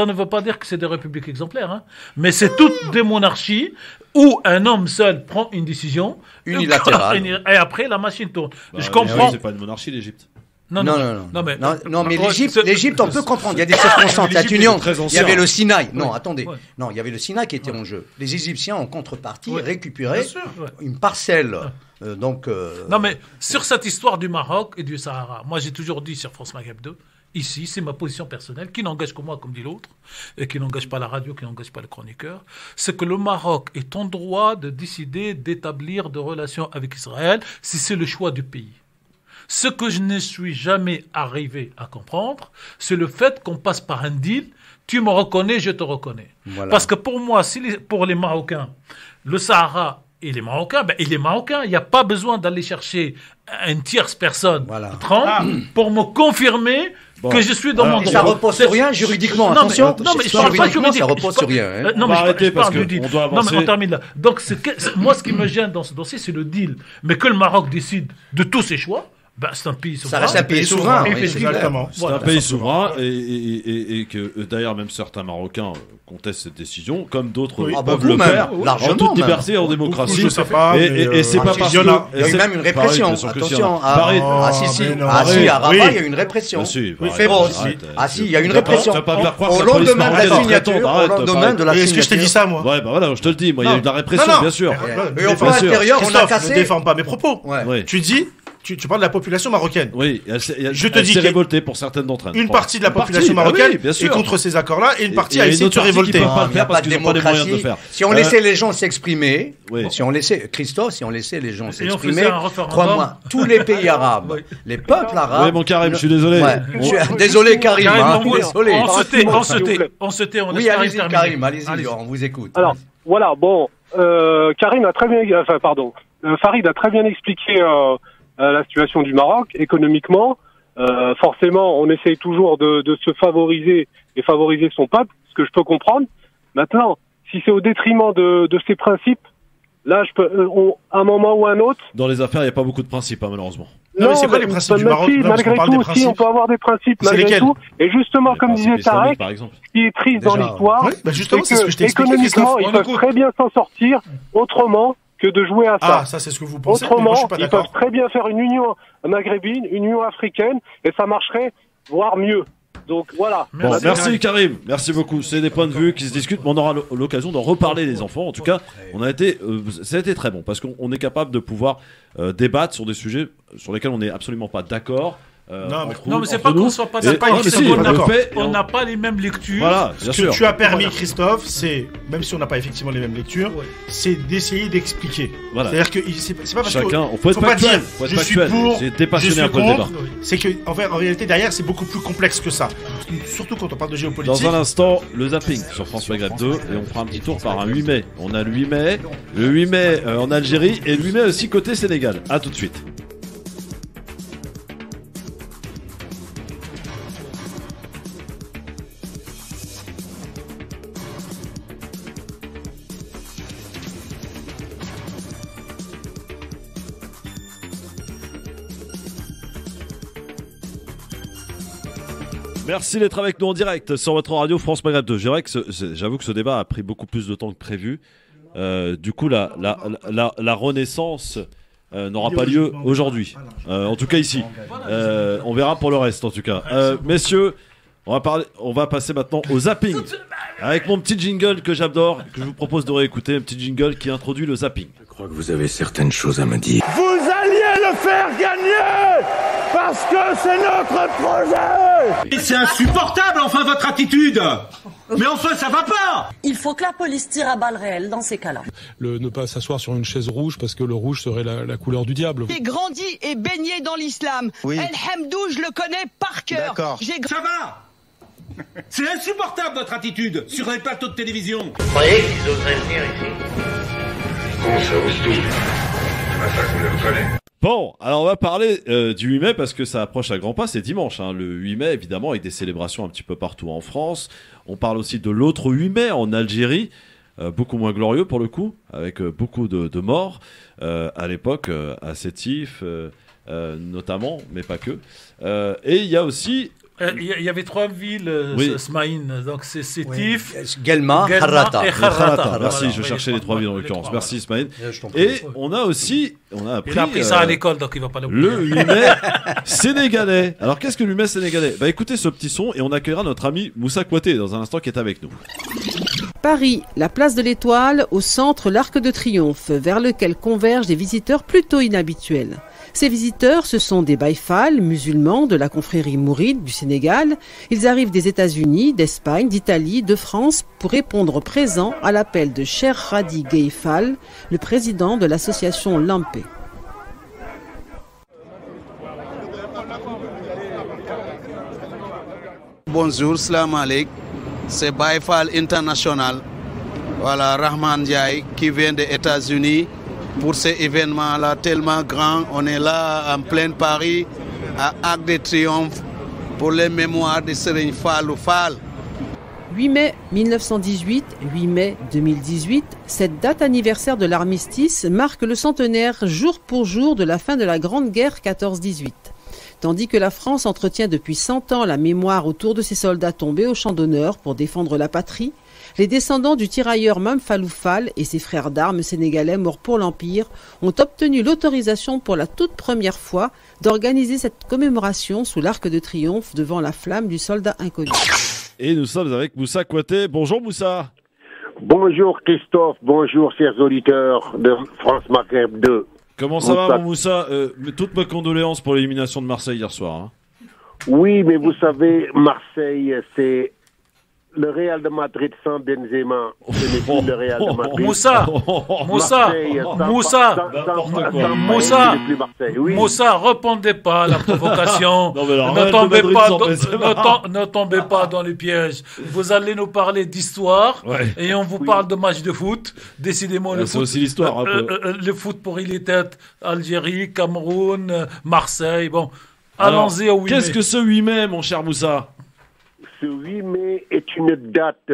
ne veut pas dire que c'est des républiques exemplaires. Hein. Mais c'est toutes des monarchies où un homme seul prend une décision unilatérale et après la machine tourne. Je comprends. C'est pas une monarchie, l'Égypte. Non, mais l'Égypte, on peut comprendre. Il y a des circonstances. Il y avait le Sinaï. Non, attendez. Non, il y avait le Sinaï qui était en jeu. Les Égyptiens, en contrepartie, récupéré une parcelle. Non, mais sur cette histoire du Maroc et du Sahara, moi j'ai toujours dit sur France Maghreb 2, ici, c'est ma position personnelle, qui n'engage que moi, comme dit l'autre, et qui n'engage pas la radio, qui n'engage pas le chroniqueur, c'est que le Maroc est en droit de décider d'établir des relations avec Israël si c'est le choix du pays. Ce que je ne suis jamais arrivé à comprendre, c'est le fait qu'on passe par un deal, tu me reconnais, je te reconnais. Voilà. Parce que pour moi, pour les Marocains, le Sahara et les Marocains, il est Marocain. Il n'y a pas besoin d'aller chercher une tierce personne pour me confirmer que je suis dans mon droit. Ça repose sur rien juridiquement, attention. Non, mais je parle pas juridiquement. Ça repose sur rien. Non, mais je parle du deal. Non, mais on termine là. Donc, moi, ce qui me gêne dans ce dossier, c'est le deal. Mais que le Maroc décide de tous ses choix, c'est un pays souverain. Ça reste un pays souverain. Exactement. C'est un pays souverain et que d'ailleurs même certains Marocains contestent cette décision, comme d'autres peuvent le faire en toute liberté, en démocratie. Je sais pas. Et c'est pas parce que il y a eu même une répression. Attention. À Rabat, il y a eu une répression. Féroce. Il y a eu une répression. Au lendemain de la signature. Est-ce que je t'ai dit ça, moi? Ouais, bah voilà, je te le dis. Moi, il y a eu de la répression, bien sûr. Mais au plan intérieur, on a cassé. Ne défends pas mes propos. Tu dis. Tu parles de la population marocaine. Oui, je te dis révoltée pour certaines d'entre elles. Une partie de la population marocaine est contre ces accords-là et une partie a essayé de se révolter. Il n'y a pas de démocratie. Si on laissait les gens s'exprimer, si on laissait les gens s'exprimer, crois-moi, tous les pays arabes, les peuples arabes. Oui, mon Karim, je suis désolé. Désolé, Karim. Désolé. On se tait. Oui, allez-y, Karim, allez-y, on vous écoute. Alors, voilà, bon, Karim a très bien, Farid a très bien expliqué la situation du Maroc économiquement. Forcément, on essaye toujours de se favoriser et favoriser son peuple, ce que je peux comprendre. Maintenant, si c'est au détriment de ses principes, là, à un moment ou à un autre. Dans les affaires, il n'y a pas beaucoup de principes, malheureusement. Non, mais c'est quoi les principes du Maroc? Malgré tout, si on peut avoir des principes, malgré tout. Et justement, comme disait Tarek, ce qui est triste dans l'histoire, c'est que économiquement, ils peuvent très bien s'en sortir autrement que de jouer à ça. Ah, ça c'est ce que vous pensez. Autrement, ils peuvent très bien faire une union maghrébine, une union africaine, et ça marcherait, voire mieux. Donc voilà. Bon, merci Karim, merci beaucoup. C'est des points de vue qui se discutent, mais on aura l'occasion d'en reparler, les enfants. En tout cas, ça a été très bon, parce qu'on est capable de pouvoir débattre sur des sujets sur lesquels on n'est absolument pas d'accord. Non, mais c'est pas qu'on soit pas d'accord. On n'a pas les mêmes lectures. Voilà, bien sûr. Ce que tu as permis, Christophe, c'est, même si on n'a pas effectivement les mêmes lectures, c'est d'essayer d'expliquer. Voilà. C'est-à-dire que c'est pas parce que. Faut pas dire je suis pour, c'est dépassionner un peu le débat. C'est que, en réalité, derrière, c'est beaucoup plus complexe que ça. Surtout quand on parle de géopolitique. Dans un instant, le zapping sur France Maghreb 2, et on fera un petit tour par un 8 mai. On a le 8 mai, en Algérie, et le 8 mai aussi côté Sénégal. A tout de suite. Merci d'être avec nous en direct sur votre radio France Maghreb 2. J'avoue que ce débat a pris beaucoup plus de temps que prévu. Du coup, la renaissance n'aura pas lieu aujourd'hui. En tout cas ici. On verra pour le reste en tout cas. Messieurs, on va passer maintenant au zapping. Avec mon petit jingle que j'adore, que je vous propose de réécouter. Un petit jingle qui introduit le zapping. Je crois que vous avez certaines choses à me dire. Vous alliez le faire gagner parce que c'est notre projet. C'est insupportable, enfin, votre attitude. Mais enfin, ça va pas! Il faut que la police tire à balles réelles dans ces cas-là. Ne pas s'asseoir sur une chaise rouge parce que le rouge serait la couleur du diable. J'ai grandi et baigné dans l'islam. Oui. El Hamdou, je le connais par cœur. D'accord. Ça va! C'est insupportable votre attitude sur les plateaux de télévision. Vous croyez qu'ils oseraient venir ici? Comment ça ose tout? C'est pas ça qu'on les reconnaît. Bon, alors on va parler du 8 mai parce que ça approche à grands pas, c'est dimanche, hein, le 8 mai évidemment, avec des célébrations un petit peu partout en France. On parle aussi de l'autre 8 mai en Algérie, beaucoup moins glorieux pour le coup, avec beaucoup de morts à l'époque, à Sétif notamment, mais pas que. Et il y a aussi... Il y avait 3 villes, Smaïn, donc c'est Sétif, Guelma, Harrata. Et Harrata. Merci, je cherchais les 3 villes en l'occurrence. Merci Smaïn. Et on a appris il a appris ça à l'école, donc il va pas l'oublier. Le 8 mai sénégalais. Alors qu'est-ce que le 8 mai sénégalais? Bah écoutez ce petit son et on accueillera notre ami Moussa Kouaté dans un instant qui est avec nous. Paris, la place de l'Étoile, au centre l'Arc de Triomphe, vers lequel convergent des visiteurs plutôt inhabituels. Ces visiteurs, ce sont des Baïfal, musulmans de la confrérie mouride du Sénégal. Ils arrivent des États-Unis, d'Espagne, d'Italie, de France pour répondre présent à l'appel de Cheikh Hadi Gaye Fall, le président de l'association Lampé. Bonjour, salam alaikum. C'est Baïfal International. Voilà, Rahman Ndiaye qui vient des États-Unis. Pour ces événements-là tellement grands, on est là en plein Paris, à Arc de Triomphe, pour les mémoires de Serigne Fallou Fall. 8 mai 1918, 8 mai 2018, cette date anniversaire de l'armistice marque le centenaire jour pour jour de la fin de la Grande Guerre 14-18. Tandis que la France entretient depuis 100 ans la mémoire autour de ses soldats tombés au champ d'honneur pour défendre la patrie, les descendants du tirailleur Mame Fallou Fall et ses frères d'armes sénégalais morts pour l'Empire ont obtenu l'autorisation pour la toute première fois d'organiser cette commémoration sous l'Arc de Triomphe devant la flamme du soldat inconnu. Et nous sommes avec Moussa Kouaté. Bonjour Moussa. Bonjour Christophe, bonjour chers auditeurs de France Maghreb 2. Comment ça va mon Moussa? Toutes mes condoléances pour l'élimination de Marseille hier soir. Hein. Oui, mais vous savez, Marseille, c'est le Real de Madrid sans Benzema. Ce n'est plus le Real de Madrid. Moussa, répondez pas à la provocation. Ne tombez pas dans les pièges. Vous allez nous parler d'histoire et on vous parle de match de foot. Décidément, le foot. C'est aussi l'histoire un peu. Le foot pour il est tête. Algérie, Cameroun, Marseille. Bon, allons-y au 8 mai. Qu'est-ce que ce 8 mai, mon cher Moussa? Ce 8 mai est une date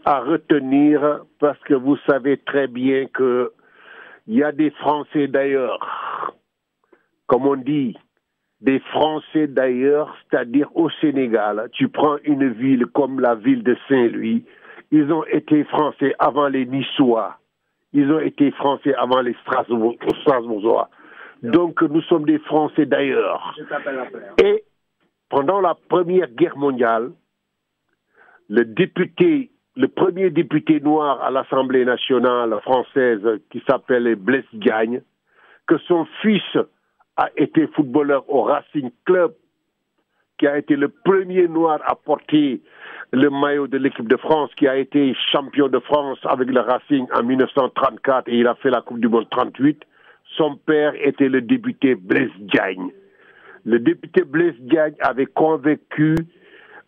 à retenir parce que vous savez très bien qu'il y a des Français d'ailleurs, comme on dit, des Français d'ailleurs, c'est-à-dire au Sénégal. Tu prends une ville comme la ville de Saint-Louis, ils ont été Français avant les Niçois, ils ont été Français avant les Strasbourgeois. Donc nous sommes des Français d'ailleurs. Et pendant la Première Guerre mondiale, le premier député noir à l'Assemblée nationale française qui s'appelle Blaise Diagne, que son fils a été footballeur au Racing Club, qui a été le premier noir à porter le maillot de l'équipe de France, qui a été champion de France avec le Racing en 1934 et il a fait la Coupe du Monde 38. Son père était le député Blaise Diagne. Le député Blaise Diagne avait convaincu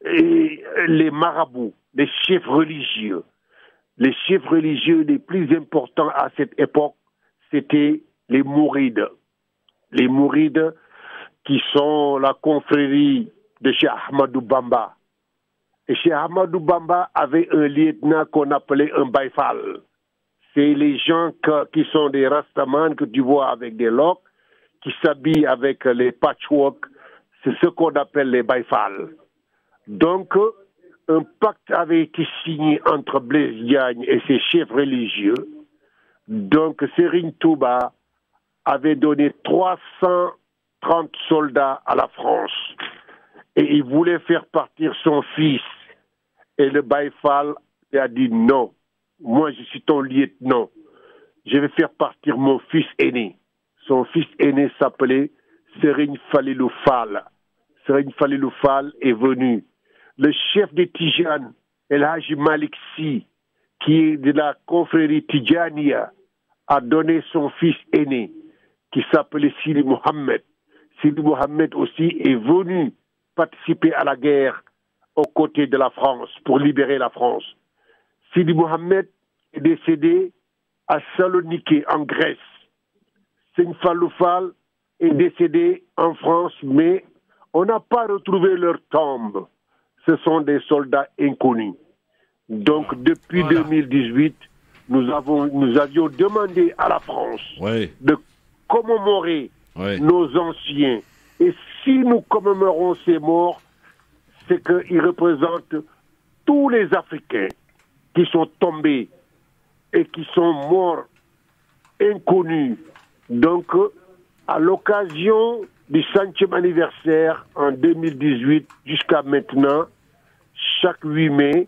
les marabouts, les chefs religieux. Les chefs religieux les plus importants à cette époque, c'était les Mourides. Les Mourides qui sont la confrérie de Cheikh Ahmadou Bamba. Et Cheikh Ahmadou Bamba avait un lieutenant qu'on appelait un Baïfal. C'est les gens qui sont des rastamans que tu vois avec des locks, qui s'habillent avec les patchwork. C'est ce qu'on appelle les Baïfal. Donc, un pacte avait été signé entre Blaise Diagne et ses chefs religieux. Donc, Serigne Touba avait donné 330 soldats à la France. Et il voulait faire partir son fils. Et le Baïfal a dit non. Moi, je suis ton lieutenant. Je vais faire partir mon fils aîné. Son fils aîné s'appelait Serigne Falilou Fall. Serigne Falilou Fall est venu. Le chef des Tijanes, El Haji Malik Sy, qui est de la confrérie Tidjania, a donné son fils aîné, qui s'appelait Sidi Mohamed. Sidi Mohamed aussi est venu participer à la guerre aux côtés de la France, pour libérer la France. Sidi Mohamed est décédé à Salonique, en Grèce. Seigne Fallou Fall est décédé en France, mais on n'a pas retrouvé leur tombe. Ce sont des soldats inconnus. Donc, depuis 2018, nous avions demandé à la France de commémorer nos anciens. Et si nous commémorons ces morts, c'est qu'ils représentent tous les Africains qui sont tombés et qui sont morts inconnus. Donc, à l'occasion du 100e anniversaire en 2018 jusqu'à maintenant, chaque 8 mai,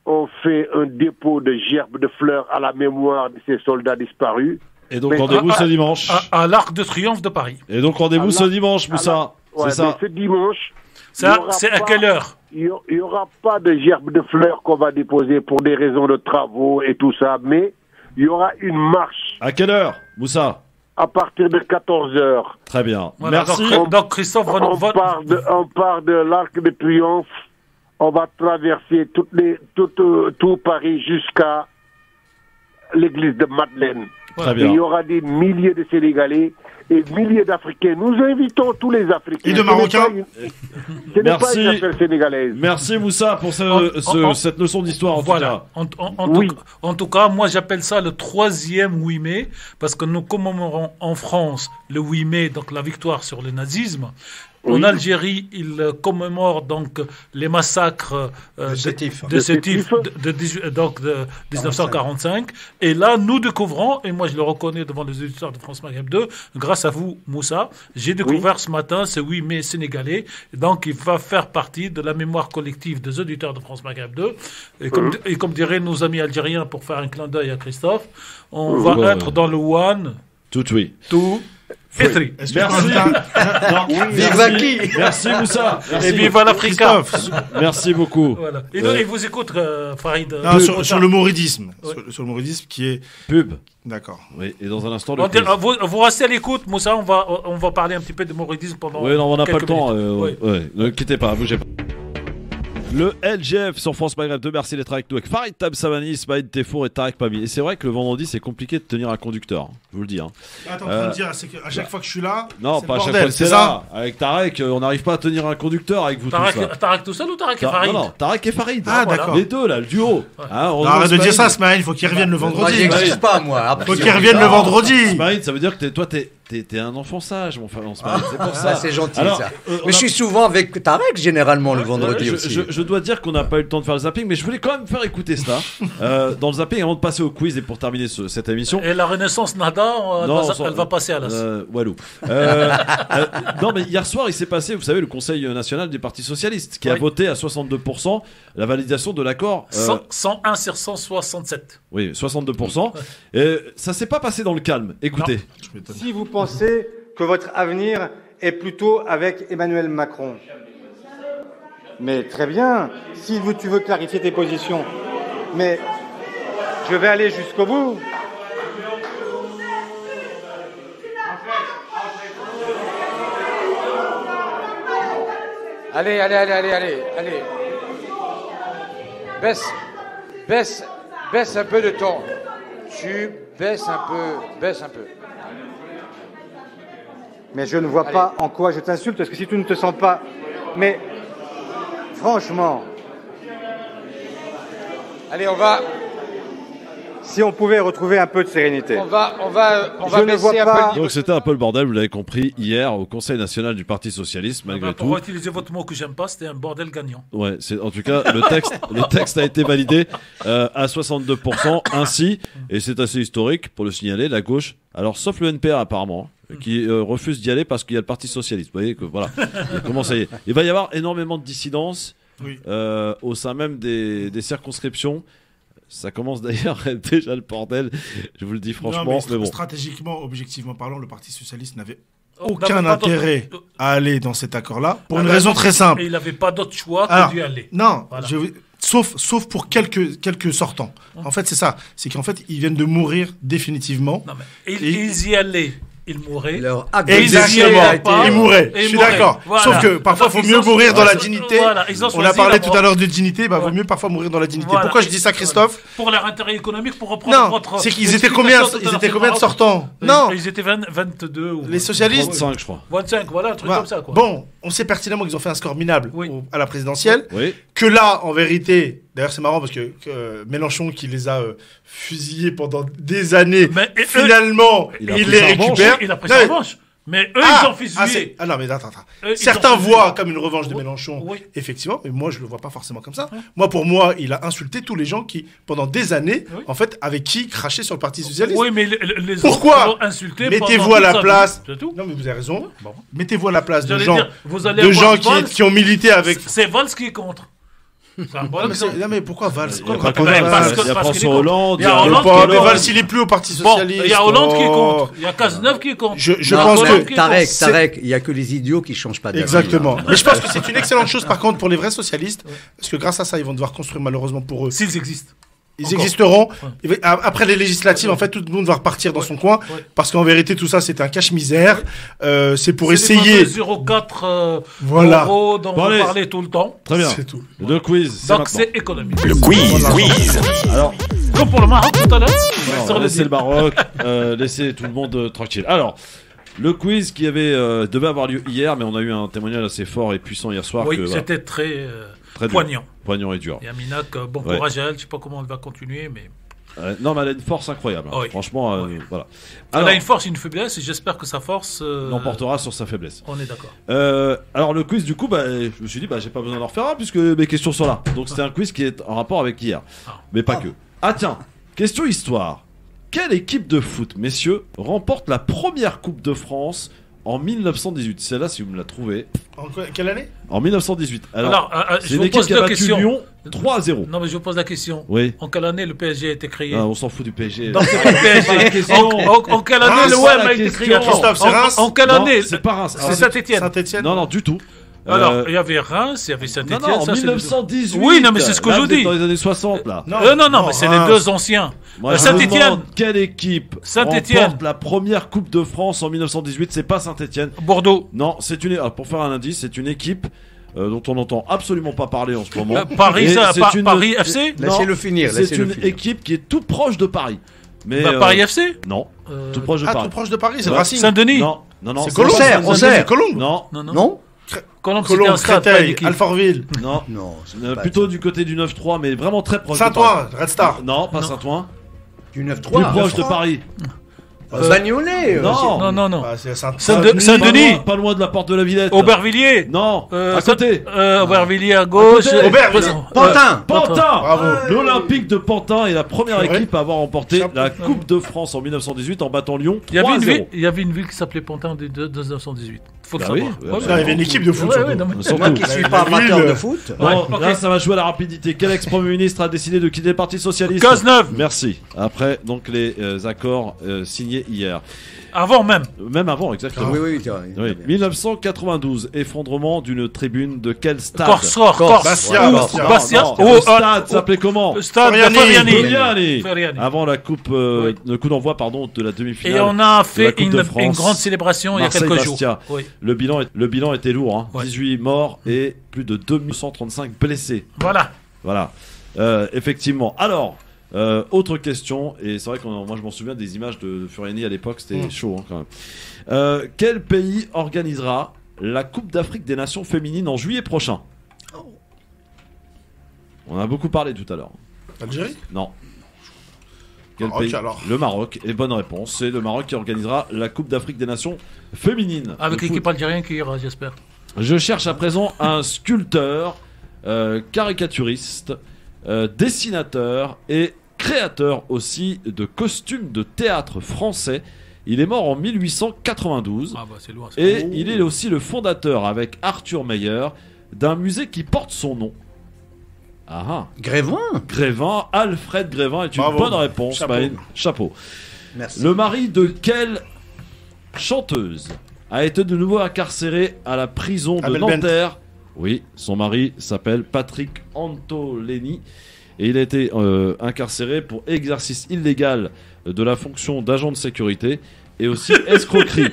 on fait un dépôt de gerbes de fleurs à la mémoire de ces soldats disparus. Et donc rendez-vous ce dimanche. À l'Arc de Triomphe de Paris. Et donc rendez-vous ce dimanche, Moussa. C'est ça. Ce dimanche. C'est à quelle heure? Il n'y aura pas de gerbes de fleurs qu'on va déposer pour des raisons de travaux et tout ça, mais il y aura une marche. À quelle heure, Moussa? À partir de 14h. Très bien. Voilà, merci. Donc Christophe, on part de l'Arc de Triomphe. On va traverser tout Paris jusqu'à l'église de Madeleine. Très bien. Et il y aura des milliers de Sénégalais et milliers d'Africains. Nous invitons tous les Africains. Et de Marocains. Ce n'est pas une affaire sénégalaise. Merci Moussa pour cette leçon d'histoire en tout cas. En tout cas, moi j'appelle ça le 3e 8 mai, parce que nous commémorons en France le 8 mai, donc la victoire sur le nazisme. En Algérie, ils commémorent donc les massacres de Sétif de 1945. Et là, nous découvrons, et moi je le reconnais devant les auditeurs de France Maghreb 2, grâce à vous, Moussa, j'ai découvert ce matin ce 8 mai sénégalais. Donc, il va faire partie de la mémoire collective des auditeurs de France Maghreb 2. Et comme diraient nos amis algériens, pour faire un clin d'œil à Christophe, on va être dans le one. Tout. Petri. Merci. Vive qui? Merci Moussa. Merci. Et vive l'Africa. Merci beaucoup. Voilà. Et il vous écoute, Farid. Sur le mouridisme. Sur le mouridisme qui est... Pub. D'accord. Oui, et dans un instant... Vous restez à l'écoute, Moussa, on va parler un petit peu de mouridisme pendant... Oui, non, on n'a pas le temps. Ne quittez pas, bougez pas. Le LGF sur France Maghreb 2, merci d'être avec nous avec Farid Tabsamani, Ismaïl Tefour et Tarek Pami. Et c'est vrai que le vendredi c'est compliqué de tenir un conducteur, je vous le dis. Attends, en train de dire, c'est qu'à chaque fois que je suis là, non, pas à chaque bordel, fois que c'est là. Avec Tarek, on n'arrive pas à tenir un conducteur avec vous tous là. Tarek tout seul ou Tarek et Farid? Non, Tarek et Farid. Ah, d'accord. Les deux là, le duo. Arrête de dire ça, Ismaïl, il faut qu'il revienne le vendredi. Moi, j'existe pas, moi. Il faut qu'il revienne le vendredi. Ismaïl, ça veut dire que toi t'es un enfant sage, mon frère. C'est pour ça. C'est gentil ça. Mais je suis souvent avec Tarek généralement le vendredi aussi. Je dois dire qu'on n'a pas eu le temps de faire le zapping, mais je voulais quand même faire écouter cela dans le zapping avant de passer au quiz et pour terminer cette émission. Et la Renaissance Nada, elle va passer à l'as. Walou. Non, mais hier soir, il s'est passé, vous savez, le Conseil national du Parti socialiste qui a voté à 62% la validation de l'accord. 101 sur 167. Oui, 62%. Ça s'est pas passé dans le calme. Écoutez. Si vous pensez que votre avenir est plutôt avec Emmanuel Macron, mais très bien, si tu veux clarifier tes positions, mais je vais aller jusqu'au bout. Allez. Baisse un peu de ton. Tu baisses un peu. Mais je ne vois pas en quoi je t'insulte, parce que si tu ne te sens pas... Mais, franchement... Allez, on va... Si on pouvait retrouver un peu de sérénité. On va baisser un peu... Donc c'était un peu le bordel, vous l'avez compris, hier au Conseil national du Parti socialiste, malgré tout. Pour utiliser votre mot que j'aime pas, c'était un bordel gagnant. Ouais, en tout cas, le texte a été validé à 62% ainsi, et c'est assez historique pour le signaler, la gauche, alors sauf le NPA apparemment, qui refuse d'y aller parce qu'il y a le Parti socialiste. Vous voyez que voilà, il va y avoir énormément de dissidence au sein même des circonscriptions. Ça commence d'ailleurs à être déjà le bordel, je vous le dis franchement. Non, mais bon. Stratégiquement, objectivement parlant, le Parti socialiste n'avait aucun intérêt à aller dans cet accord-là, pour une raison très simple. Et il n'avait pas d'autre choix que d'y aller. Non, voilà. Sauf pour quelques sortants. En fait, c'est ça. C'est qu'en fait, ils viennent de mourir définitivement. Non, mais ils y allaient. Ils mouraient. Exactement. Ils mouraient. Je suis d'accord. Voilà. Sauf que parfois, il faut mieux mourir dans la dignité. Voilà. On a parlé tout à l'heure de dignité. Bah, vaut mieux parfois mourir dans la dignité. Voilà. Pourquoi je dis ça, Christophe? Pour leur intérêt économique, pour reprendre votre. C'est qu'ils étaient combien de sortants? Non. Ils étaient 22 ou. Les socialistes. 25, je crois. 25, voilà, un truc comme ça, quoi. Bon, on sait pertinemment qu'ils ont fait un score minable à la présidentielle. Que là, en vérité. D'ailleurs, c'est marrant parce que Mélenchon, qui les a fusillés pendant des années, finalement, il les récupère. Il a pris sa revanche. Mais eux, ils ont fusillé. Non, mais attends. Certains voient comme une revanche de Mélenchon, effectivement, mais moi, je le vois pas forcément comme ça. Pour moi, il a insulté tous les gens qui, pendant des années, en fait, avec qui crachaient sur le Parti Socialiste. Oui, mais les Pourquoi autres insulté. Mettez-vous à la place. Non, mais vous avez raison. Mettez-vous à la place de gens qui ont milité avec. C'est Valls qui est contre. Non mais pourquoi Valls? Il y a François Hollande. Mais Valls, il est plus au Parti Socialiste. Il y a Hollande qui est contre. Il y a Cazeneuve qui est contre. Je pense que Tarek, il y a que les idiots qui changent pas d'avis. Exactement. Mais je pense que c'est une excellente chose par contre pour les vrais socialistes, parce que grâce à ça, ils vont devoir construire malheureusement pour eux. S'ils existent. Ils existeront. Après les législatives, en fait, tout le monde va repartir dans son coin. Parce qu'en vérité, tout ça, c'est un cache-misère. C'est pour essayer. 0,4 voilà. euros dont on parlait tout le temps. Très bien. C'est tout. Le quiz. Donc c'est économique. Le quiz. Alors, comme pour le Maroc tout à l'heure. Laissez le Maroc. Laissez tout le monde tranquille. Alors. Le quiz qui devait avoir lieu hier, mais on a eu un témoignage assez fort et puissant hier soir. Oui, c'était très poignant. Poignant et dur. Et Aminak, bon courage à elle, je ne sais pas comment elle va continuer, mais... non, mais elle a une force incroyable. Hein. Franchement, voilà. Alors, elle a une force et une faiblesse, et j'espère que sa force... l'emportera sur sa faiblesse. On est d'accord. Alors, le quiz, du coup, je me suis dit, j'ai pas besoin d'en refaire un, puisque mes questions sont là. Donc, c'était un quiz qui est en rapport avec hier. Mais pas que. Ah, tiens, question histoire. Quelle équipe de foot, messieurs, remporte la première Coupe de France en 1918? Celle-là, si vous me la trouvez. En quelle année? En 1918. Alors c'est une équipe qui a battu Lyon 3-0. Non, mais je vous pose la question. Oui. En quelle année le PSG a été créé? On s'en fout du PSG. Non, c'est pas le PSG. En quelle année le OM a été créé? Christophe, c'est Reims? En quelle année? C'est pas Reims. C'est Saint-Etienne. Saint-Etienne? Non, du tout. Alors, il y avait Reims, il y avait Saint-Etienne. Non, en 1918. Oui, non, mais c'est ce que je dis. Dans les années 60, là. Non, mais c'est les deux anciens. Saint-Etienne. Quelle équipe remporte la première Coupe de France en 1918? C'est pas Saint-Etienne. Bordeaux. Non, pour faire un indice, c'est une équipe dont on n'entend absolument pas parler en ce moment. Paris FC? Laissez-le finir. C'est une équipe qui est toute proche de Paris. Mais Paris FC? Non. Tout proche de Paris. Tout proche de Paris, c'est Racing. Saint-Denis? Non. C'est Colombe. Auxerre. Colombe. Non. Colombe, Créteil, Alfortville. Non. Plutôt du côté du 9-3, mais vraiment très proche. Saint-Ouen, Red Star. Non, pas Saint-Ouen. Du 9-3. Plus proche de Paris. Bagnolet. Non. C'est Saint-Denis. Pas loin de la porte de la Villette. Aubervilliers. Non. À côté. Aubervilliers à gauche. Pantin. Bravo. L'Olympique de Pantin est la première équipe à avoir remporté la Coupe de France en 1918 en battant Lyon 3-0. Il y avait une ville qui s'appelait Pantin en 1918. Faut le savoir. Il y avait une équipe de foot. Moi qui suis pas amateur de foot. Là, ça va jouer à la rapidité. Quel ex-premier ministre a décidé de quitter le Parti Socialiste? Cazeneuve. Merci. Après, donc, les accords signés hier. Avant même. Même avant, exactement. Oui. 1992, effondrement d'une tribune de quel stade? Bastia. Le stade s'appelait comment? Stade Feriani. Avant la coupe, le coup d'envoi, de la demi-finale. Et on a fait une grande célébration il y a quelques jours. Oui. Le bilan était lourd, hein. 18 morts et plus de 235 blessés. Voilà. Effectivement. Alors. Autre question, et c'est vrai que moi je m'en souviens des images de Furiani à l'époque, c'était chaud hein, quand même. Quel pays organisera la Coupe d'Afrique des Nations féminines en juillet prochain? On en a beaucoup parlé tout à l'heure. Algérie? Non. Quel pays? Alors. Le Maroc, et bonne réponse, c'est le Maroc qui organisera la Coupe d'Afrique des Nations féminines. Avec l'équipe algérienne qui ira, j'espère. Je cherche à présent un sculpteur, caricaturiste, dessinateur et créateur aussi de costumes de théâtre français. Il est mort en 1892 c'est loin, et il est aussi le fondateur avec Arthur Meyer d'un musée qui porte son nom. Grévin, Alfred Grévin est une bonne réponse. Chapeau. Merci. Le mari de quelle chanteuse a été de nouveau incarcéré à la prison de Nanterre Oui, son mari s'appelle Patrick Antolini et il a été incarcéré pour exercice illégal de la fonction d'agent de sécurité et aussi escroquerie.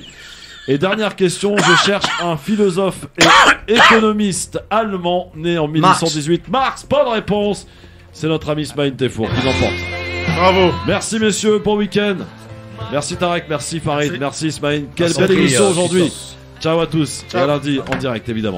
Et dernière question, je cherche un philosophe et économiste allemand né en 1818. Marx, bonne réponse. C'est notre ami Smaïn Teffour qui l'emporte. Bravo. Merci messieurs, bon week-end. Merci Tarek, merci Farid, merci Smaïn. Quelle belle émission aujourd'hui. Ciao à tous. Et à lundi en direct évidemment.